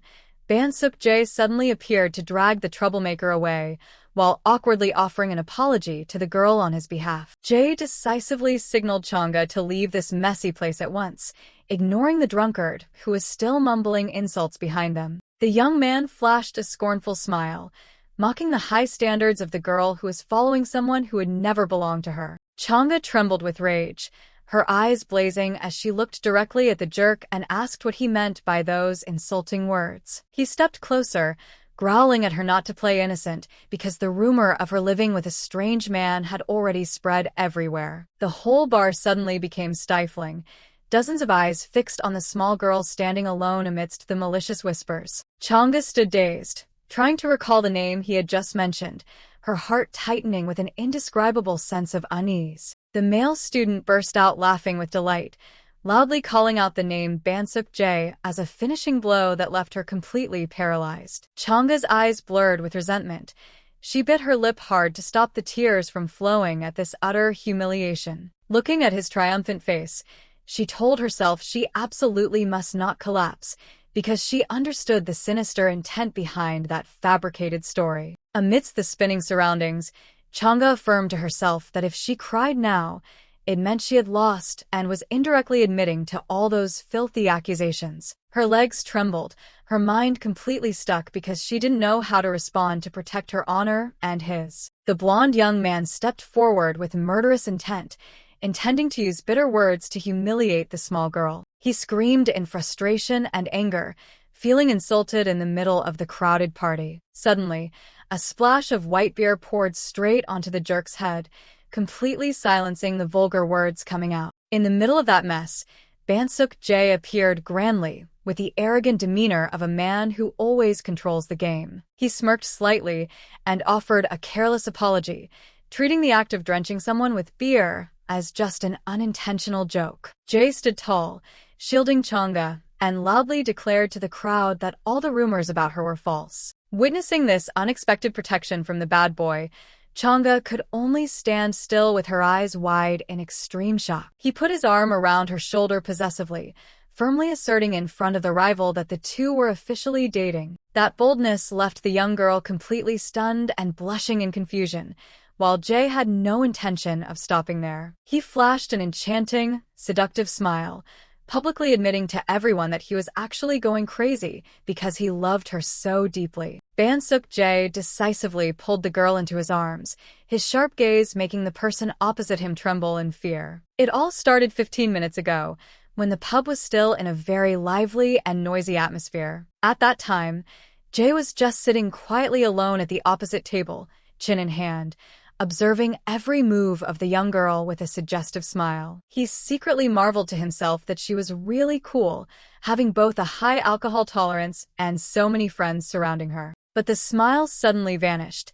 S1: Mistook suddenly appeared to drag the troublemaker away, while awkwardly offering an apology to the girl on his behalf. Jae decisively signaled Chang'e to leave this messy place at once, ignoring the drunkard, who was still mumbling insults behind them. The young man flashed a scornful smile, mocking the high standards of the girl who was following someone who had never belonged to her. Chang'e trembled with rage, her eyes blazing as she looked directly at the jerk and asked what he meant by those insulting words. He stepped closer, growling at her not to play innocent because the rumor of her living with a strange man had already spread everywhere. The whole bar suddenly became stifling, dozens of eyes fixed on the small girl standing alone amidst the malicious whispers. Chang'e stood dazed, trying to recall the name he had just mentioned, her heart tightening with an indescribable sense of unease. The male student burst out laughing with delight, loudly calling out the name Mistook as a finishing blow that left her completely paralyzed. Chang'e's eyes blurred with resentment. She bit her lip hard to stop the tears from flowing at this utter humiliation. Looking at his triumphant face, she told herself she absolutely must not collapse, because she understood the sinister intent behind that fabricated story. Amidst the spinning surroundings, Chang'e affirmed to herself that if she cried now, it meant she had lost and was indirectly admitting to all those filthy accusations. Her legs trembled, her mind completely stuck because she didn't know how to respond to protect her honor and his. The blonde young man stepped forward with murderous intent, intending to use bitter words to humiliate the small girl. He screamed in frustration and anger, feeling insulted in the middle of the crowded party. Suddenly, a splash of white beer poured straight onto the jerk's head, completely silencing the vulgar words coming out. In the middle of that mess, Mistook appeared grandly, with the arrogant demeanor of a man who always controls the game. He smirked slightly and offered a careless apology, treating the act of drenching someone with beer as just an unintentional joke. Jae stood tall, shielding Chang'e, and loudly declared to the crowd that all the rumors about her were false. Witnessing this unexpected protection from the bad boy, Chang'e could only stand still with her eyes wide in extreme shock. He put his arm around her shoulder possessively, firmly asserting in front of the rival that the two were officially dating. That boldness left the young girl completely stunned and blushing in confusion, while Jae had no intention of stopping there. He flashed an enchanting, seductive smile, publicly admitting to everyone that he was actually going crazy because he loved her so deeply. Mistook decisively pulled the girl into his arms, his sharp gaze making the person opposite him tremble in fear. It all started 15 minutes ago, when the pub was still in a very lively and noisy atmosphere. At that time, Jae was just sitting quietly alone at the opposite table, chin in hand, observing every move of the young girl with a suggestive smile. He secretly marveled to himself that she was really cool, having both a high alcohol tolerance and so many friends surrounding her. But the smile suddenly vanished.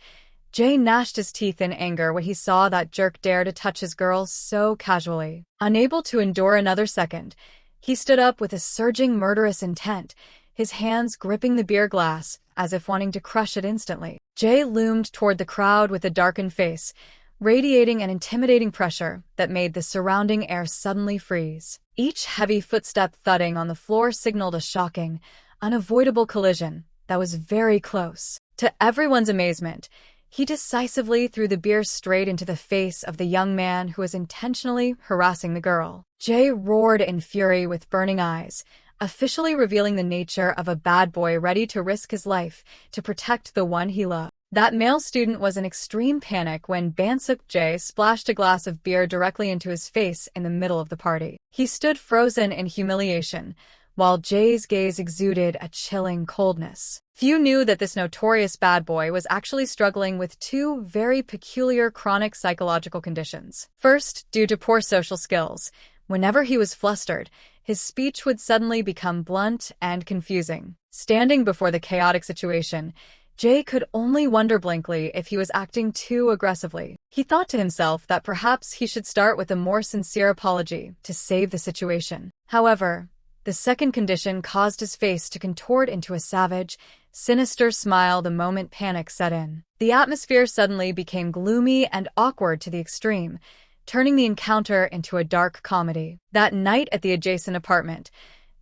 S1: Jae gnashed his teeth in anger when he saw that jerk dare to touch his girl so casually. Unable to endure another second, he stood up with a surging murderous intent, his hands gripping the beer glass, as if wanting to crush it instantly. Jae loomed toward the crowd with a darkened face, radiating an intimidating pressure that made the surrounding air suddenly freeze. Each heavy footstep thudding on the floor signaled a shocking, unavoidable collision that was very close. To everyone's amazement, he decisively threw the beer straight into the face of the young man who was intentionally harassing the girl. Jae roared in fury with burning eyes, officially revealing the nature of a bad boy ready to risk his life to protect the one he loved. That male student was in extreme panic when Mistook splashed a glass of beer directly into his face in the middle of the party. He stood frozen in humiliation, while Jay's gaze exuded a chilling coldness. Few knew that this notorious bad boy was actually struggling with two very peculiar chronic psychological conditions. First, due to poor social skills, whenever he was flustered, his speech would suddenly become blunt and confusing. Standing before the chaotic situation, Jay could only wonder blankly if he was acting too aggressively. He thought to himself that perhaps he should start with a more sincere apology to save the situation. However, the second condition caused his face to contort into a savage, sinister smile the moment panic set in. The atmosphere suddenly became gloomy and awkward to the extreme, turning the encounter into a dark comedy. That night at the adjacent apartment,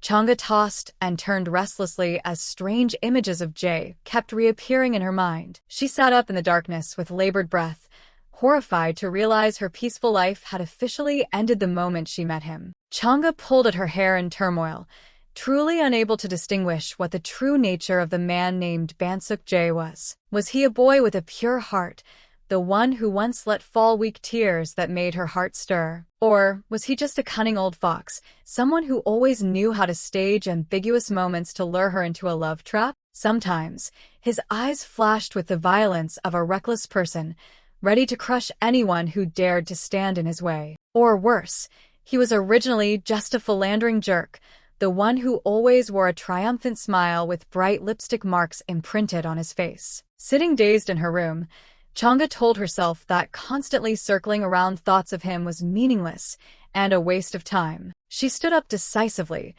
S1: Chang'e tossed and turned restlessly as strange images of Jay kept reappearing in her mind. She sat up in the darkness with labored breath, horrified to realize her peaceful life had officially ended the moment she met him. Chang'e pulled at her hair in turmoil, truly unable to distinguish what the true nature of the man named Mistook Jay was. Was he a boy with a pure heart, the one who once let fall weak tears that made her heart stir? Or was he just a cunning old fox, someone who always knew how to stage ambiguous moments to lure her into a love trap? Sometimes, his eyes flashed with the violence of a reckless person, ready to crush anyone who dared to stand in his way. Or worse, he was originally just a philandering jerk, the one who always wore a triumphant smile with bright lipstick marks imprinted on his face. Sitting dazed in her room, Chang'e told herself that constantly circling around thoughts of him was meaningless and a waste of time. She stood up decisively,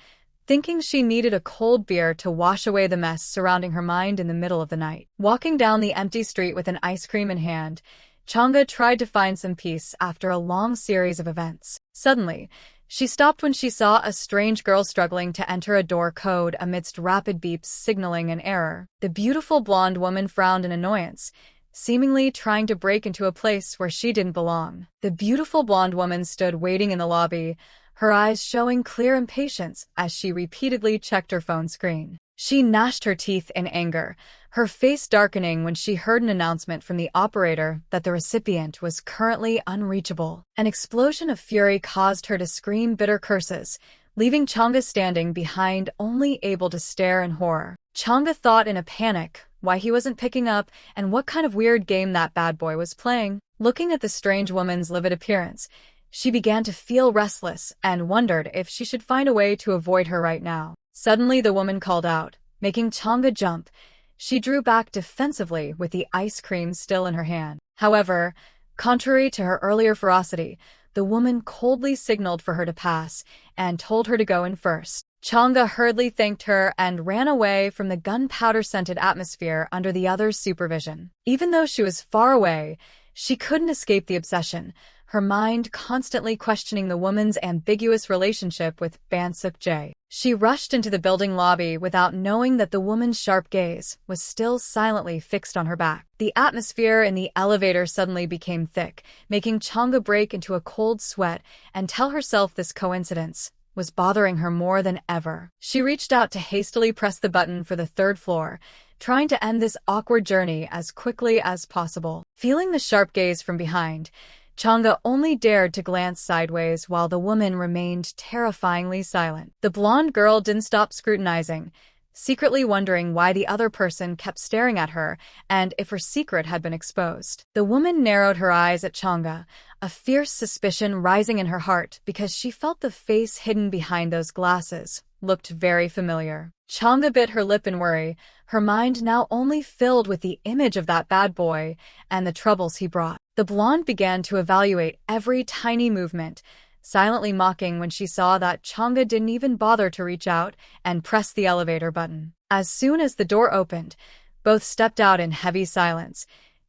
S1: thinking she needed a cold beer to wash away the mess surrounding her mind in the middle of the night. Walking down the empty street with an ice cream in hand, Chang'e tried to find some peace after a long series of events. Suddenly, she stopped when she saw a strange girl struggling to enter a door code amidst rapid beeps signaling an error. The beautiful blonde woman frowned in annoyance, seemingly trying to break into a place where she didn't belong. The beautiful blonde woman stood waiting in the lobby, her eyes showing clear impatience as she repeatedly checked her phone screen. She gnashed her teeth in anger, her face darkening when she heard an announcement from the operator that the recipient was currently unreachable. An explosion of fury caused her to scream bitter curses, leaving Chang'e standing behind, only able to stare in horror. Chang'e thought in a panic why he wasn't picking up and what kind of weird game that bad boy was playing. Looking at the strange woman's livid appearance, she began to feel restless and wondered if she should find a way to avoid her right now. Suddenly the woman called out, making Chang'e jump. She drew back defensively with the ice cream still in her hand. However, contrary to her earlier ferocity, the woman coldly signaled for her to pass and told her to go in first. Chang'e hurriedly thanked her and ran away from the gunpowder-scented atmosphere under the other's supervision. Even though she was far away, she couldn't escape the obsession, her mind constantly questioning the woman's ambiguous relationship with Mistook Jay. She rushed into the building lobby without knowing that the woman's sharp gaze was still silently fixed on her back. The atmosphere in the elevator suddenly became thick, making Chang'e break into a cold sweat and tell herself this coincidence was bothering her more than ever. She reached out to hastily press the button for the third floor, trying to end this awkward journey as quickly as possible. Feeling the sharp gaze from behind, Chang'e only dared to glance sideways while the woman remained terrifyingly silent. The blonde girl didn't stop scrutinizing, secretly wondering why the other person kept staring at her and if her secret had been exposed. The woman narrowed her eyes at Chang'e, a fierce suspicion rising in her heart because she felt the face hidden behind those glasses looked very familiar. Chang'e bit her lip in worry, her mind now only filled with the image of that bad boy and the troubles he brought. The blonde began to evaluate every tiny movement, silently mocking when she saw that Chang'e didn't even bother to reach out and press the elevator button. As soon as the door opened, both stepped out in heavy silence,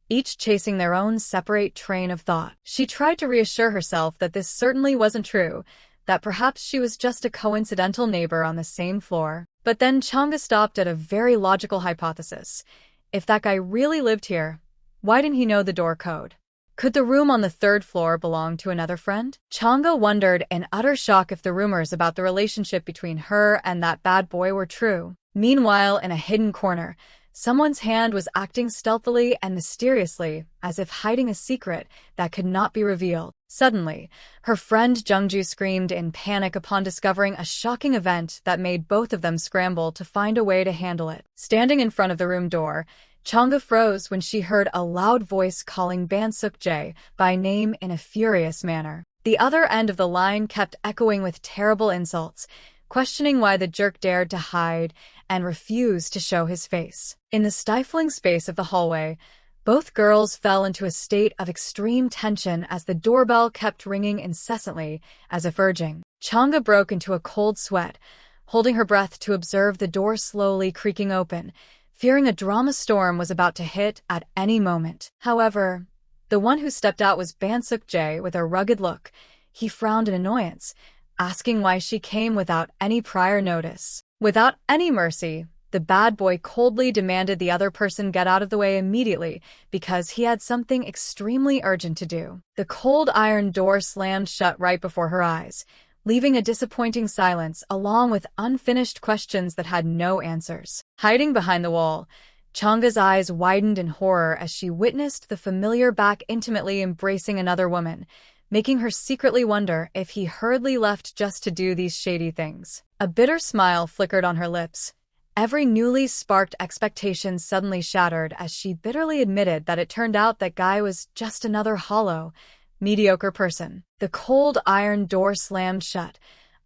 S1: each chasing their own separate train of thought. She tried to reassure herself that this certainly wasn't true, that perhaps she was just a coincidental neighbor on the same floor. But then Chang'e stopped at a very logical hypothesis. If that guy really lived here, why didn't he know the door code? Could the room on the third floor belong to another friend? Chang'e wondered in utter shock if the rumors about the relationship between her and that bad boy were true. Meanwhile, in a hidden corner, Someone's hand was acting stealthily and mysteriously, as if hiding a secret that could not be revealed. Suddenly, her friend Jungju screamed in panic upon discovering a shocking event that made both of them scramble to find a way to handle it. Standing in front of the room door, Changga froze when she heard a loud voice calling Bansuk-jae by name in a furious manner. The other end of the line kept echoing with terrible insults, questioning why the jerk dared to hide and refused to show his face. In the stifling space of the hallway, both girls fell into a state of extreme tension as the doorbell kept ringing incessantly, as if urging. Changga broke into a cold sweat, holding her breath to observe the door slowly creaking open, fearing a drama storm was about to hit at any moment. However, the one who stepped out was Bansuk-jae with a rugged look. He frowned in annoyance, asking why she came without any prior notice. Without any mercy, the bad boy coldly demanded the other person get out of the way immediately because he had something extremely urgent to do. The cold iron door slammed shut right before her eyes, leaving a disappointing silence along with unfinished questions that had no answers. Hiding behind the wall, Changga's eyes widened in horror as she witnessed the familiar back intimately embracing another woman, making her secretly wonder if he hurriedly left just to do these shady things. A bitter smile flickered on her lips. Every newly sparked expectation suddenly shattered as she bitterly admitted that it turned out that guy was just another hollow, mediocre person. The cold iron door slammed shut,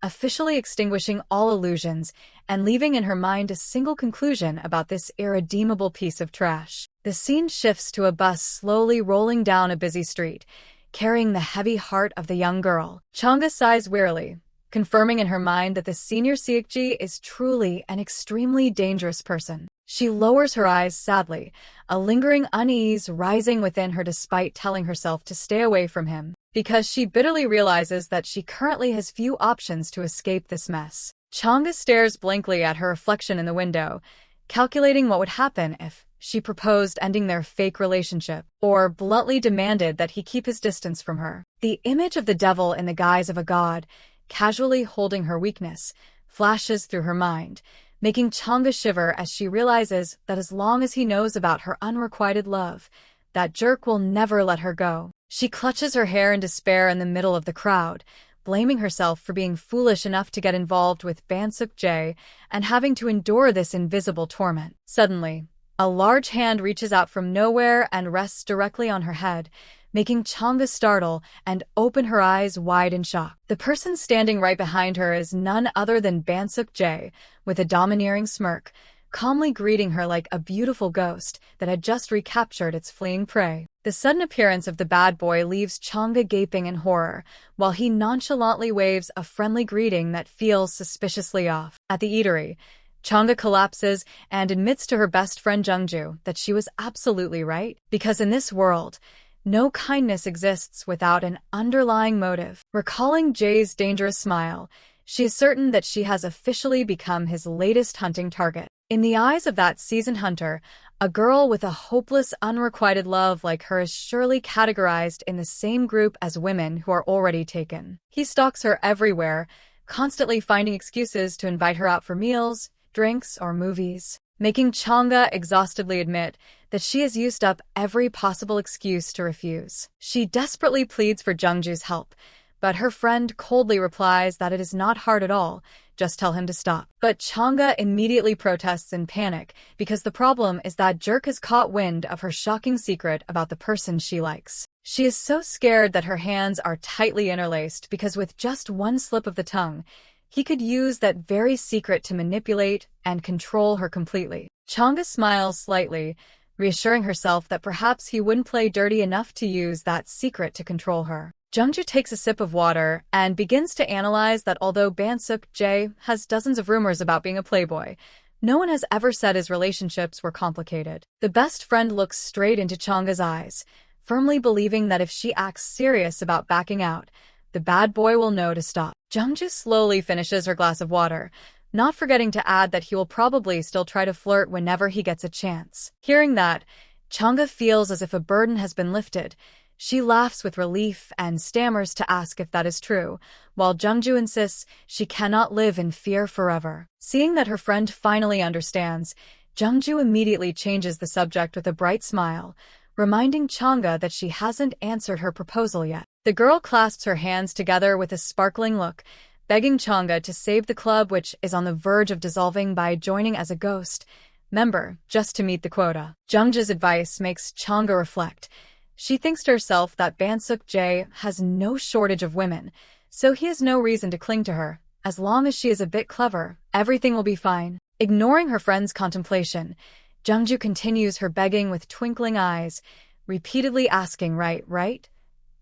S1: officially extinguishing all illusions and leaving in her mind a single conclusion about this irredeemable piece of trash. The scene shifts to a bus slowly rolling down a busy street, carrying the heavy heart of the young girl. Changga sighs wearily, confirming in her mind that the senior Siekji is truly an extremely dangerous person. She lowers her eyes sadly, a lingering unease rising within her despite telling herself to stay away from him, because she bitterly realizes that she currently has few options to escape this mess. Changga stares blankly at her reflection in the window, calculating what would happen if she proposed ending their fake relationship, or bluntly demanded that he keep his distance from her. The image of the devil in the guise of a god, casually holding her weakness, flashes through her mind, making Changga shiver as she realizes that as long as he knows about her unrequited love, that jerk will never let her go. She clutches her hair in despair in the middle of the crowd, blaming herself for being foolish enough to get involved with Bansuk-jae and having to endure this invisible torment. Suddenly, a large hand reaches out from nowhere and rests directly on her head, making Changga startle and open her eyes wide in shock. The person standing right behind her is none other than Bansuk-jae, with a domineering smirk, calmly greeting her like a beautiful ghost that had just recaptured its fleeing prey. The sudden appearance of the bad boy leaves Changga gaping in horror, while he nonchalantly waves a friendly greeting that feels suspiciously off. At the eatery, Changga collapses and admits to her best friend Jungju that she was absolutely right, because in this world, no kindness exists without an underlying motive. Recalling Jay's dangerous smile, she is certain that she has officially become his latest hunting target. In the eyes of that seasoned hunter, a girl with a hopeless, unrequited love like her is surely categorized in the same group as women who are already taken. He stalks her everywhere, constantly finding excuses to invite her out for meals, drinks, or movies, making Changga exhaustedly admit that she has used up every possible excuse to refuse. She desperately pleads for Jungju's help, but her friend coldly replies that it is not hard at all, just tell him to stop. But Changga immediately protests in panic because the problem is that jerk has caught wind of her shocking secret about the person she likes. She is so scared that her hands are tightly interlaced because with just one slip of the tongue, he could use that very secret to manipulate and control her completely. Changga smiles slightly, reassuring herself that perhaps he wouldn't play dirty enough to use that secret to control her. Jungju takes a sip of water and begins to analyze that although Bansuk-jae has dozens of rumors about being a playboy, no one has ever said his relationships were complicated. The best friend looks straight into Changga's eyes, firmly believing that if she acts serious about backing out, the bad boy will know to stop. Jungju slowly finishes her glass of water, not forgetting to add that he will probably still try to flirt whenever he gets a chance. Hearing that, Changga feels as if a burden has been lifted. She laughs with relief and stammers to ask if that is true, while Jungju insists she cannot live in fear forever. Seeing that her friend finally understands, Jungju immediately changes the subject with a bright smile, reminding Chang'e that she hasn't answered her proposal yet. The girl clasps her hands together with a sparkling look, begging Chang'e to save the club, which is on the verge of dissolving, by joining as a ghost member just to meet the quota. Jungju's advice makes Chang'e reflect. She thinks to herself that Bansuk Jae has no shortage of women, so he has no reason to cling to her. As long as she is a bit clever, everything will be fine. Ignoring her friend's contemplation, Jungju continues her begging with twinkling eyes, repeatedly asking right,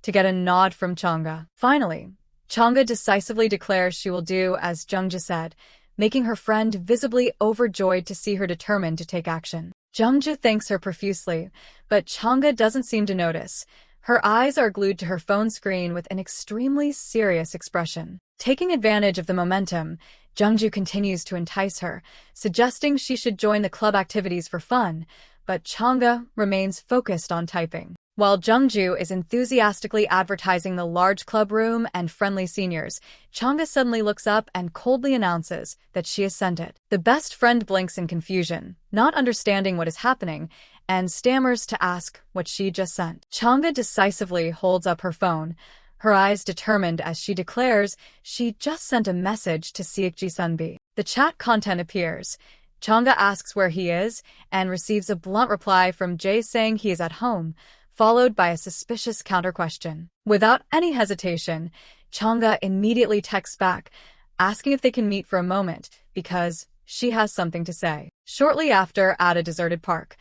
S1: to get a nod from Chang'e. Finally, Chang'e decisively declares she will do as Jungju said, making her friend visibly overjoyed to see her determined to take action. Jungju thanks her profusely, but Chang'e doesn't seem to notice. Her eyes are glued to her phone screen with an extremely serious expression. Taking advantage of the momentum, Jungju continues to entice her, suggesting she should join the club activities for fun, but Chang'e remains focused on typing. While Jungju is enthusiastically advertising the large club room and friendly seniors, Chang'e suddenly looks up and coldly announces that she has sent it. The best friend blinks in confusion, not understanding what is happening, and stammers to ask what she just sent. Chang'e decisively holds up her phone, her eyes determined as she declares she just sent a message to Seokji Sunbi. The chat content appears. Chang'e asks where he is and receives a blunt reply from Jae saying he is at home, followed by a suspicious counter-question. Without any hesitation, Chang'e immediately texts back, asking if they can meet for a moment, because she has something to say. Shortly after, at a deserted park,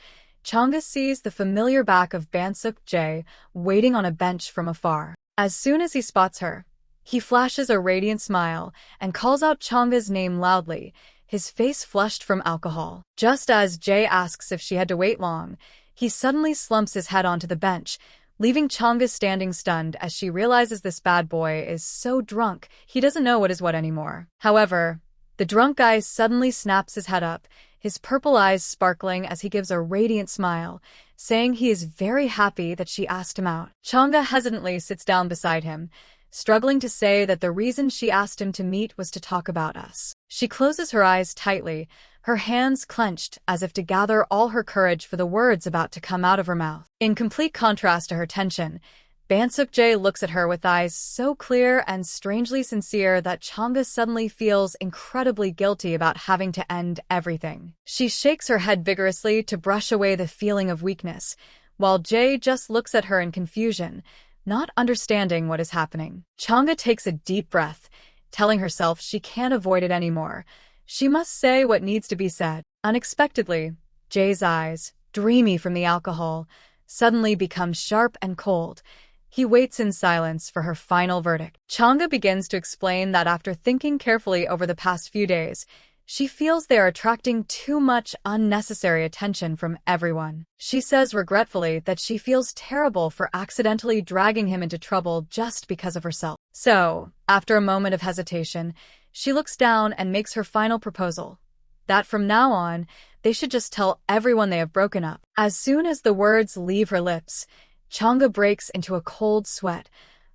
S1: Chang'e sees the familiar back of Bansuk Jae waiting on a bench from afar. As soon as he spots her, he flashes a radiant smile and calls out Chang'e's name loudly, his face flushed from alcohol. Just as Jae asks if she had to wait long, he suddenly slumps his head onto the bench, leaving Chang'e standing stunned as she realizes this bad boy is so drunk he doesn't know what is what anymore. However, the drunk guy suddenly snaps his head up, his purple eyes sparkling as he gives a radiant smile, saying he is very happy that she asked him out. Chang'e hesitantly sits down beside him, struggling to say that the reason she asked him to meet was to talk about us. She closes her eyes tightly, her hands clenched as if to gather all her courage for the words about to come out of her mouth. In complete contrast to her tension, Bansuk Jae looks at her with eyes so clear and strangely sincere that Chang'e suddenly feels incredibly guilty about having to end everything. She shakes her head vigorously to brush away the feeling of weakness, while Jae just looks at her in confusion, not understanding what is happening. Chang'e takes a deep breath, telling herself she can't avoid it anymore. She must say what needs to be said. Unexpectedly, Jae's eyes, dreamy from the alcohol, suddenly become sharp and cold. He waits in silence for her final verdict. Chang'e begins to explain that after thinking carefully over the past few days, she feels they are attracting too much unnecessary attention from everyone. She says regretfully that she feels terrible for accidentally dragging him into trouble just because of herself. So, after a moment of hesitation, she looks down and makes her final proposal, that from now on, they should just tell everyone they have broken up. As soon as the words leave her lips, Chang'e breaks into a cold sweat,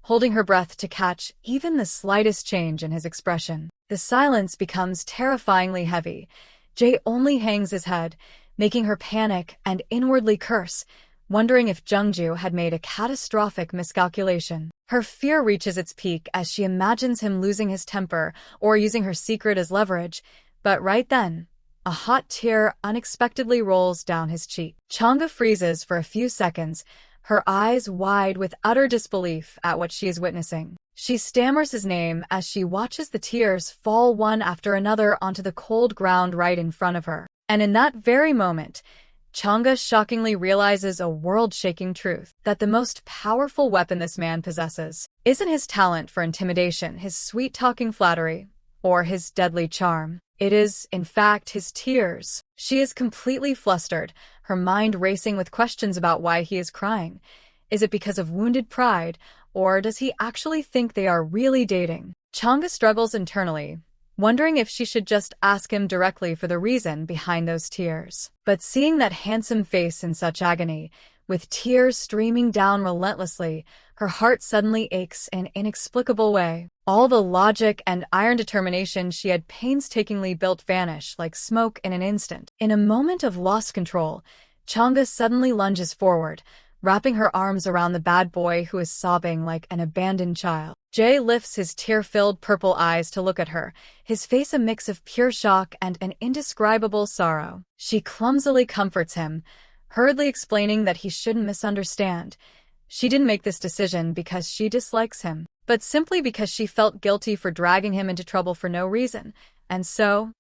S1: holding her breath to catch even the slightest change in his expression. The silence becomes terrifyingly heavy. Jae only hangs his head, making her panic and inwardly curse, wondering if Jungju had made a catastrophic miscalculation. Her fear reaches its peak as she imagines him losing his temper or using her secret as leverage, but right then, a hot tear unexpectedly rolls down his cheek. Chang'e freezes for a few seconds, her eyes wide with utter disbelief at what she is witnessing. She stammers his name as she watches the tears fall one after another onto the cold ground right in front of her. And in that very moment, Chang'e shockingly realizes a world-shaking truth, that the most powerful weapon this man possesses isn't his talent for intimidation, his sweet-talking flattery, or his deadly charm. It is, in fact, his tears. She is completely flustered, her mind racing with questions about why he is crying. Is it because of wounded pride, or does he actually think they are really dating? Chang'e struggles internally, wondering if she should just ask him directly for the reason behind those tears. But seeing that handsome face in such agony, with tears streaming down relentlessly, her heart suddenly aches in an inexplicable way. All the logic and iron determination she had painstakingly built vanish like smoke in an instant. In a moment of lost control, Chang'e suddenly lunges forward, wrapping her arms around the bad boy who is sobbing like an abandoned child. Jay lifts his tear-filled purple eyes to look at her, his face a mix of pure shock and an indescribable sorrow. She clumsily comforts him, hurriedly explaining that he shouldn't misunderstand. She didn't make this decision because she dislikes him, but simply because she felt guilty for dragging him into trouble for no reason.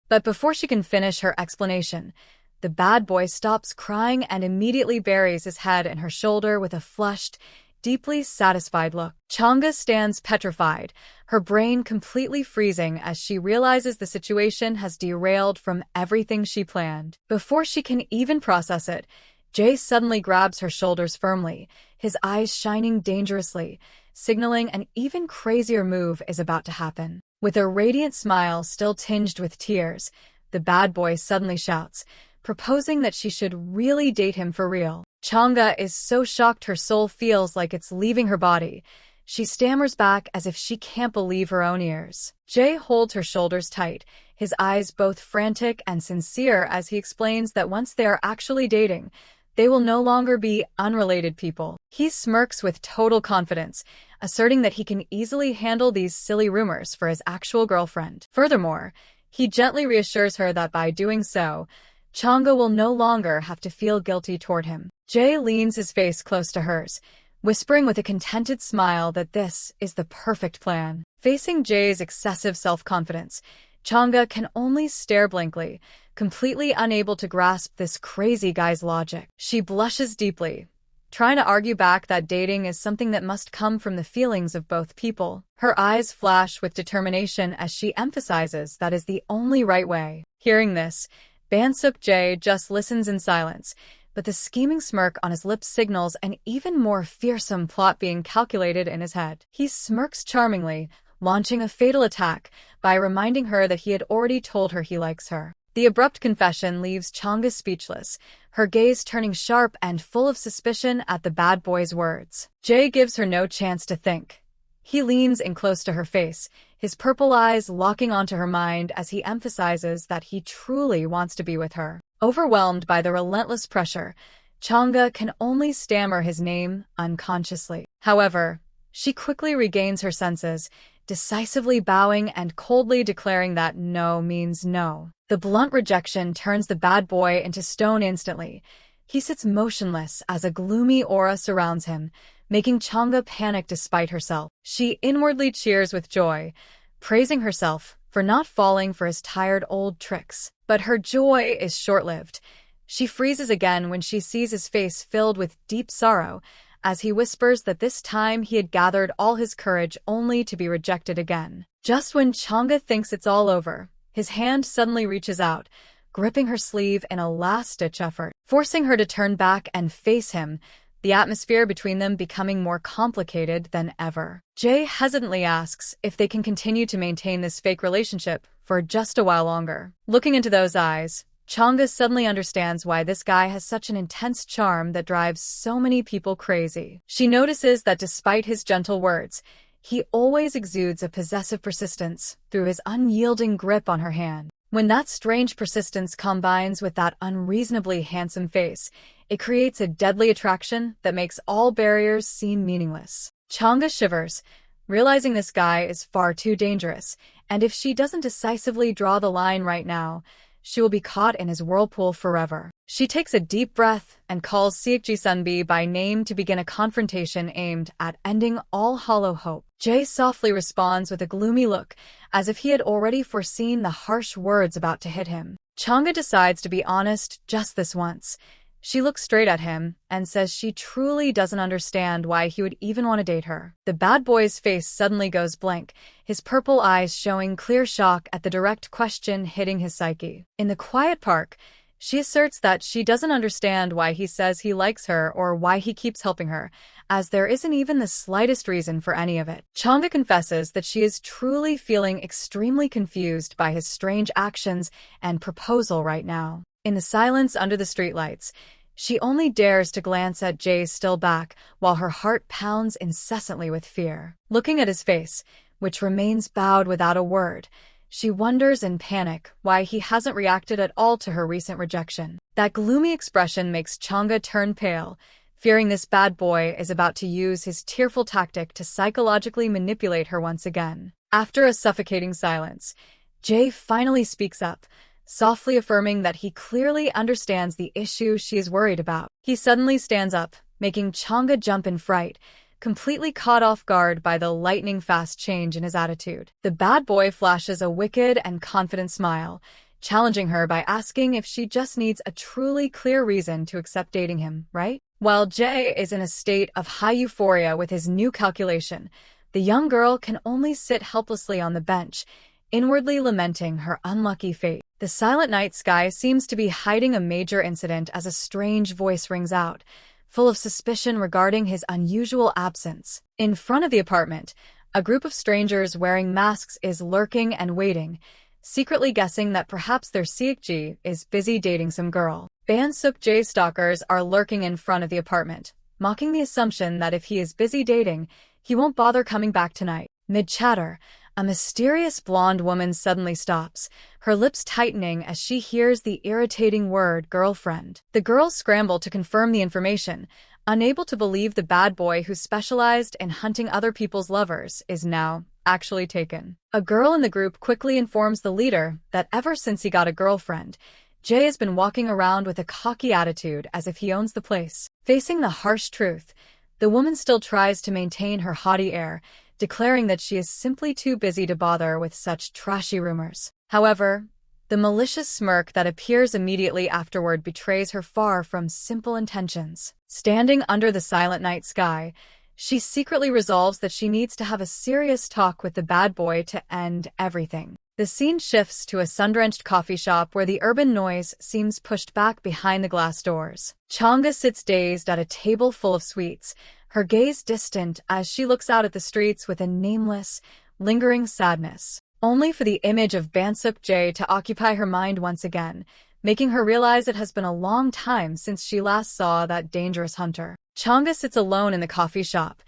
S1: But before she can finish her explanation, the bad boy stops crying and immediately buries his head in her shoulder with a flushed, deeply satisfied look. Chang'e stands petrified, her brain completely freezing as she realizes the situation has derailed from everything she planned. Before she can even process it, Jay suddenly grabs her shoulders firmly, his eyes shining dangerously, signaling an even crazier move is about to happen. With a radiant smile still tinged with tears, the bad boy suddenly shouts, proposing that she should really date him for real. Chang'e is so shocked her soul feels like it's leaving her body. She stammers back as if she can't believe her own ears. Jay holds her shoulders tight, his eyes both frantic and sincere as he explains that once they are actually dating, they will no longer be unrelated people. He smirks with total confidence, asserting that he can easily handle these silly rumors for his actual girlfriend. Furthermore, he gently reassures her that by doing so, Chang'e will no longer have to feel guilty toward him. Jay leans his face close to hers, whispering with a contented smile that this is the perfect plan. Facing Jay's excessive self-confidence, Chang'e can only stare blankly, completely unable to grasp this crazy guy's logic. She blushes deeply, trying to argue back that dating is something that must come from the feelings of both people. Her eyes flash with determination as she emphasizes that is the only right way. Hearing this, Mistook Jay just listens in silence, but the scheming smirk on his lips signals an even more fearsome plot being calculated in his head. He smirks charmingly, launching a fatal attack by reminding her that he had already told her he likes her. The abrupt confession leaves Chang'e speechless, her gaze turning sharp and full of suspicion at the bad boy's words. Jay gives her no chance to think. He leans in close to her face, his purple eyes locking onto her mind as he emphasizes that he truly wants to be with her. Overwhelmed by the relentless pressure, Chang'e can only stammer his name unconsciously. However, she quickly regains her senses, decisively bowing and coldly declaring that no means no. The blunt rejection turns the bad boy into stone instantly. He sits motionless as a gloomy aura surrounds him, making Chang'e panic despite herself. She inwardly cheers with joy, praising herself for not falling for his tired old tricks. But her joy is short-lived. She freezes again when she sees his face filled with deep sorrow, as he whispers that this time he had gathered all his courage only to be rejected again. Just when Chang'e thinks it's all over, his hand suddenly reaches out, gripping her sleeve in a last-ditch effort, forcing her to turn back and face him, the atmosphere between them becoming more complicated than ever. Jay hesitantly asks if they can continue to maintain this fake relationship for just a while longer. Looking into those eyes, Chang'e suddenly understands why this guy has such an intense charm that drives so many people crazy. She notices that despite his gentle words, he always exudes a possessive persistence through his unyielding grip on her hand. When that strange persistence combines with that unreasonably handsome face, it creates a deadly attraction that makes all barriers seem meaningless. Chang'e shivers, realizing this guy is far too dangerous, and if she doesn't decisively draw the line right now, she will be caught in his whirlpool forever. She takes a deep breath and calls Seokji Sunbi by name to begin a confrontation aimed at ending all hollow hope. Jay softly responds with a gloomy look, as if he had already foreseen the harsh words about to hit him. Chang'e decides to be honest just this once. She looks straight at him and says she truly doesn't understand why he would even want to date her. The bad boy's face suddenly goes blank, his purple eyes showing clear shock at the direct question hitting his psyche. In the quiet park, she asserts that she doesn't understand why he says he likes her or why he keeps helping her, as there isn't even the slightest reason for any of it. Chang'e confesses that she is truly feeling extremely confused by his strange actions and proposal right now. In the silence under the streetlights, she only dares to glance at Jay's still back while her heart pounds incessantly with fear. Looking at his face, which remains bowed without a word. She wonders in panic why he hasn't reacted at all to her recent rejection. That gloomy expression makes Chang'e turn pale, fearing this bad boy is about to use his tearful tactic to psychologically manipulate her once again. After a suffocating silence, Jae finally speaks up, softly affirming that he clearly understands the issue she is worried about. He suddenly stands up, making Chang'e jump in fright, completely caught off guard by the lightning-fast change in his attitude. The bad boy flashes a wicked and confident smile, challenging her by asking if she just needs a truly clear reason to accept dating him, right? While Jae is in a state of high euphoria with his new calculation, the young girl can only sit helplessly on the bench, inwardly lamenting her unlucky fate. The silent night sky seems to be hiding a major incident as a strange voice rings out, full of suspicion regarding his unusual absence. In front of the apartment, a group of strangers wearing masks is lurking and waiting, secretly guessing that perhaps their Seokji is busy dating some girl. Bansuk Jae's stalkers are lurking in front of the apartment, mocking the assumption that if he is busy dating, he won't bother coming back tonight. Mid-chatter, a mysterious blonde woman suddenly stops, her lips tightening as she hears the irritating word girlfriend. The girls scramble to confirm the information, unable to believe the bad boy who specialized in hunting other people's lovers is now actually taken. A girl in the group quickly informs the leader that ever since he got a girlfriend, Jae has been walking around with a cocky attitude as if he owns the place. Facing the harsh truth, the woman still tries to maintain her haughty air, declaring that she is simply too busy to bother with such trashy rumors. However, the malicious smirk that appears immediately afterward betrays her far from simple intentions. Standing under the silent night sky, she secretly resolves that she needs to have a serious talk with the bad boy to end everything. The scene shifts to a sun-drenched coffee shop where the urban noise seems pushed back behind the glass doors. Chang'e sits dazed at a table full of sweets, her gaze distant as she looks out at the streets with a nameless, lingering sadness, only for the image of Bansuk Jae to occupy her mind once again, making her realize it has been a long time since she last saw that dangerous hunter. Chang'e sits alone in the coffee shop,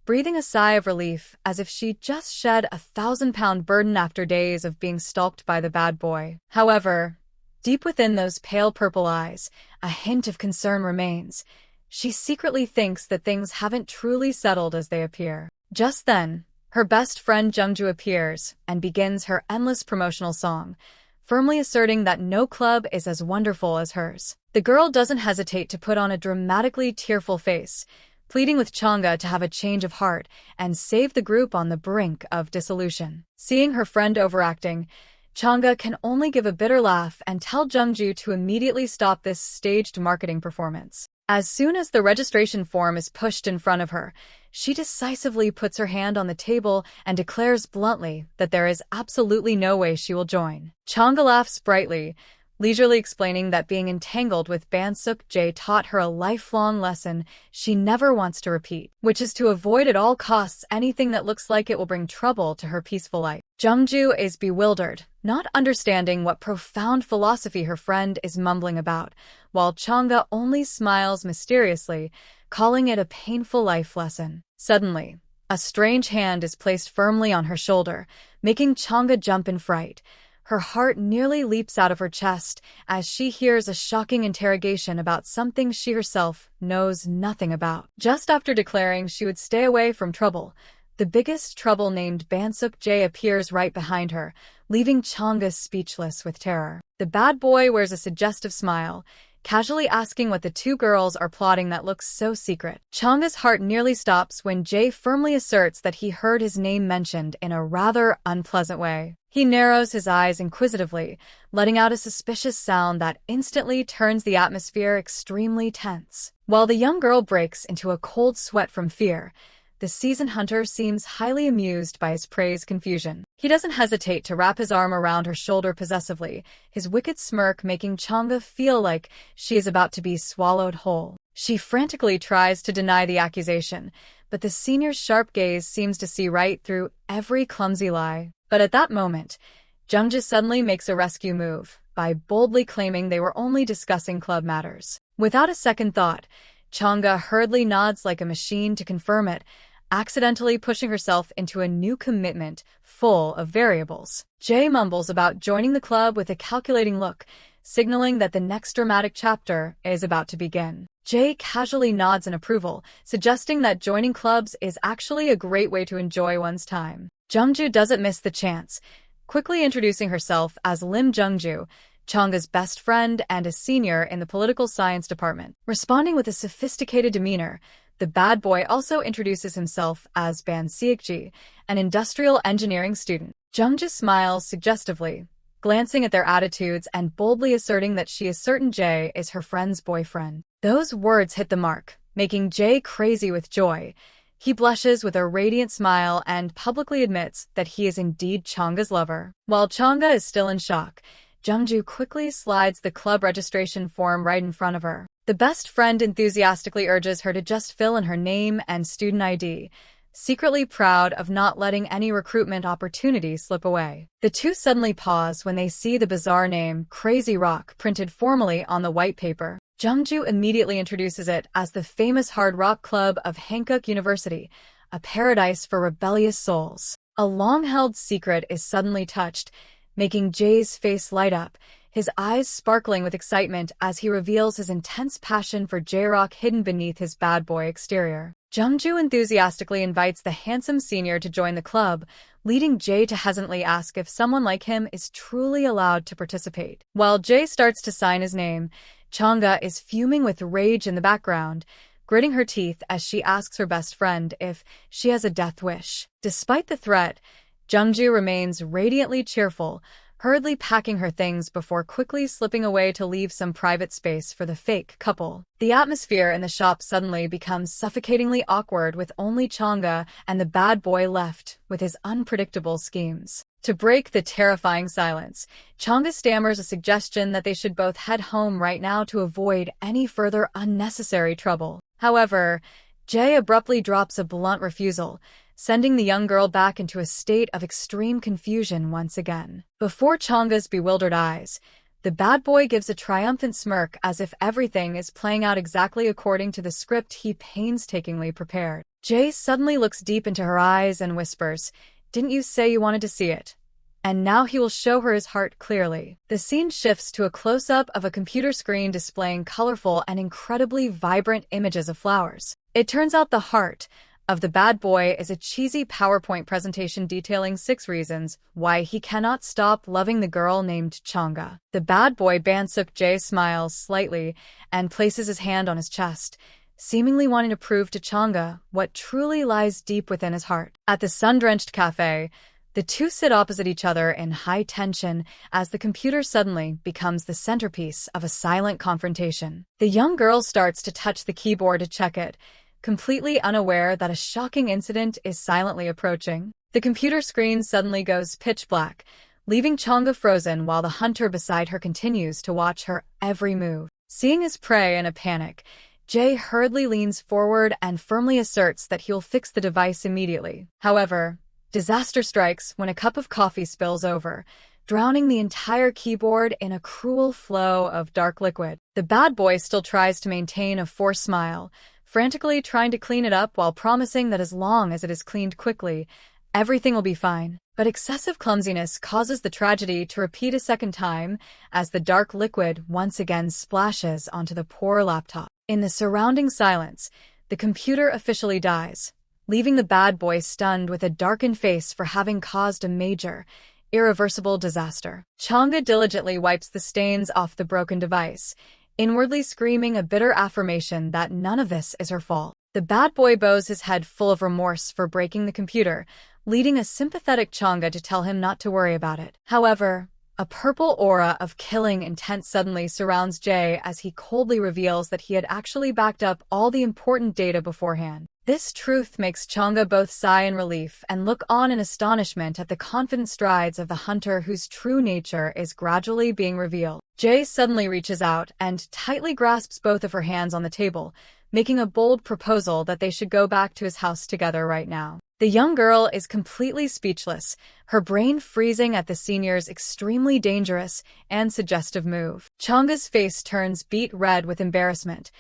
S1: breathing a sigh of relief as if she just shed a 1,000-pound burden after days of being stalked by the bad boy. However, deep within those pale purple eyes, a hint of concern remains. She secretly thinks that things haven't truly settled as they appear. Just then, her best friend Jungju appears and begins her endless promotional song, firmly asserting that no club is as wonderful as hers. The girl doesn't hesitate to put on a dramatically tearful face, pleading with Chang'e to have a change of heart and save the group on the brink of dissolution. Seeing her friend overacting, Chang'e can only give a bitter laugh and tell Jungju to immediately stop this staged marketing performance. As soon as the registration form is pushed in front of her, she decisively puts her hand on the table and declares bluntly that there is absolutely no way she will join. Chang'e laughs brightly, leisurely explaining that being entangled with Bansuk Jae taught her a lifelong lesson she never wants to repeat, which is to avoid at all costs anything that looks like it will bring trouble to her peaceful life. Jungju is bewildered, not understanding what profound philosophy her friend is mumbling about, while Chang'e only smiles mysteriously, calling it a painful life lesson. Suddenly, a strange hand is placed firmly on her shoulder, making Chang'e jump in fright. Her heart nearly leaps out of her chest as she hears a shocking interrogation about something she herself knows nothing about. Just after declaring she would stay away from trouble, the biggest trouble named Bansuk Jae appears right behind her, leaving Chang'e speechless with terror. The bad boy wears a suggestive smile, casually asking what the two girls are plotting that looks so secret. Chang'e's heart nearly stops when Jae firmly asserts that he heard his name mentioned in a rather unpleasant way. He narrows his eyes inquisitively, letting out a suspicious sound that instantly turns the atmosphere extremely tense. While the young girl breaks into a cold sweat from fear, the seasoned hunter seems highly amused by his prey's confusion. He doesn't hesitate to wrap his arm around her shoulder possessively, his wicked smirk making Chang'e feel like she is about to be swallowed whole. She frantically tries to deny the accusation, but the senior's sharp gaze seems to see right through every clumsy lie. But at that moment, Jungju suddenly makes a rescue move by boldly claiming they were only discussing club matters. Without a second thought, Chang'e hurriedly nods like a machine to confirm it, accidentally pushing herself into a new commitment full of variables. Jae mumbles about joining the club with a calculating look, signaling that the next dramatic chapter is about to begin. Jae casually nods in approval, suggesting that joining clubs is actually a great way to enjoy one's time. Jungju doesn't miss the chance, quickly introducing herself as Lim Jungju, Changa's best friend and a senior in the political science department. Responding with a sophisticated demeanor, the bad boy also introduces himself as Ban Seokji, an industrial engineering student. Jungju smiles suggestively, glancing at their attitudes and boldly asserting that she is certain Jae is her friend's boyfriend. Those words hit the mark, making Jae crazy with joy. He blushes with a radiant smile and publicly admits that he is indeed Changa's lover. While Changa is still in shock, Jungju quickly slides the club registration form right in front of her. The best friend enthusiastically urges her to just fill in her name and student ID, secretly proud of not letting any recruitment opportunity slip away. The two suddenly pause when they see the bizarre name Crazy Rock printed formally on the white paper. Jungju immediately introduces it as the famous hard rock club of Hankook University, a paradise for rebellious souls. A long-held secret is suddenly touched, making Jae's face light up, his eyes sparkling with excitement as he reveals his intense passion for J-Rock hidden beneath his bad boy exterior. Jungju enthusiastically invites the handsome senior to join the club, leading Jae to hesitantly ask if someone like him is truly allowed to participate. While Jae starts to sign his name, Changa is fuming with rage in the background, gritting her teeth as she asks her best friend if she has a death wish. Despite the threat, Jungju remains radiantly cheerful, hurriedly packing her things before quickly slipping away to leave some private space for the fake couple. The atmosphere in the shop suddenly becomes suffocatingly awkward with only Changa and the bad boy left with his unpredictable schemes. To break the terrifying silence, Changa stammers a suggestion that they should both head home right now to avoid any further unnecessary trouble. However, Jae abruptly drops a blunt refusal, sending the young girl back into a state of extreme confusion once again. Before Changa's bewildered eyes, the bad boy gives a triumphant smirk as if everything is playing out exactly according to the script he painstakingly prepared. Jae suddenly looks deep into her eyes and whispers, "Didn't you say you wanted to see it?" And now he will show her his heart clearly. The scene shifts to a close-up of a computer screen displaying colorful and incredibly vibrant images of flowers. It turns out the heart of the bad boy is a cheesy PowerPoint presentation detailing 6 reasons why he cannot stop loving the girl named Changa. The bad boy Ban Seokji smiles slightly and places his hand on his chest, seemingly wanting to prove to Changa what truly lies deep within his heart. At the sun-drenched cafe, the two sit opposite each other in high tension as the computer suddenly becomes the centerpiece of a silent confrontation. The young girl starts to touch the keyboard to check it, completely unaware that a shocking incident is silently approaching. The computer screen suddenly goes pitch black, leaving Changa frozen while the hunter beside her continues to watch her every move. Seeing his prey in a panic, Jae hurriedly leans forward and firmly asserts that he'll fix the device immediately. However, disaster strikes when a cup of coffee spills over, drowning the entire keyboard in a cruel flow of dark liquid. The bad boy still tries to maintain a forced smile, frantically trying to clean it up while promising that as long as it is cleaned quickly, everything will be fine. But excessive clumsiness causes the tragedy to repeat a second time as the dark liquid once again splashes onto the poor laptop. In the surrounding silence, the computer officially dies, leaving the bad boy stunned with a darkened face for having caused a major, irreversible disaster. Changa diligently wipes the stains off the broken device, inwardly screaming a bitter affirmation that none of this is her fault. The bad boy bows his head full of remorse for breaking the computer, leading a sympathetic Changa to tell him not to worry about it. However, a purple aura of killing intent suddenly surrounds Jae as he coldly reveals that he had actually backed up all the important data beforehand. This truth makes Changa both sigh in relief and look on in astonishment at the confident strides of the hunter whose true nature is gradually being revealed. Jae suddenly reaches out and tightly grasps both of her hands on the table, making a bold proposal that they should go back to his house together right now. The young girl is completely speechless, her brain freezing at the senior's extremely dangerous and suggestive move. Changa's face turns beet red with embarrassment.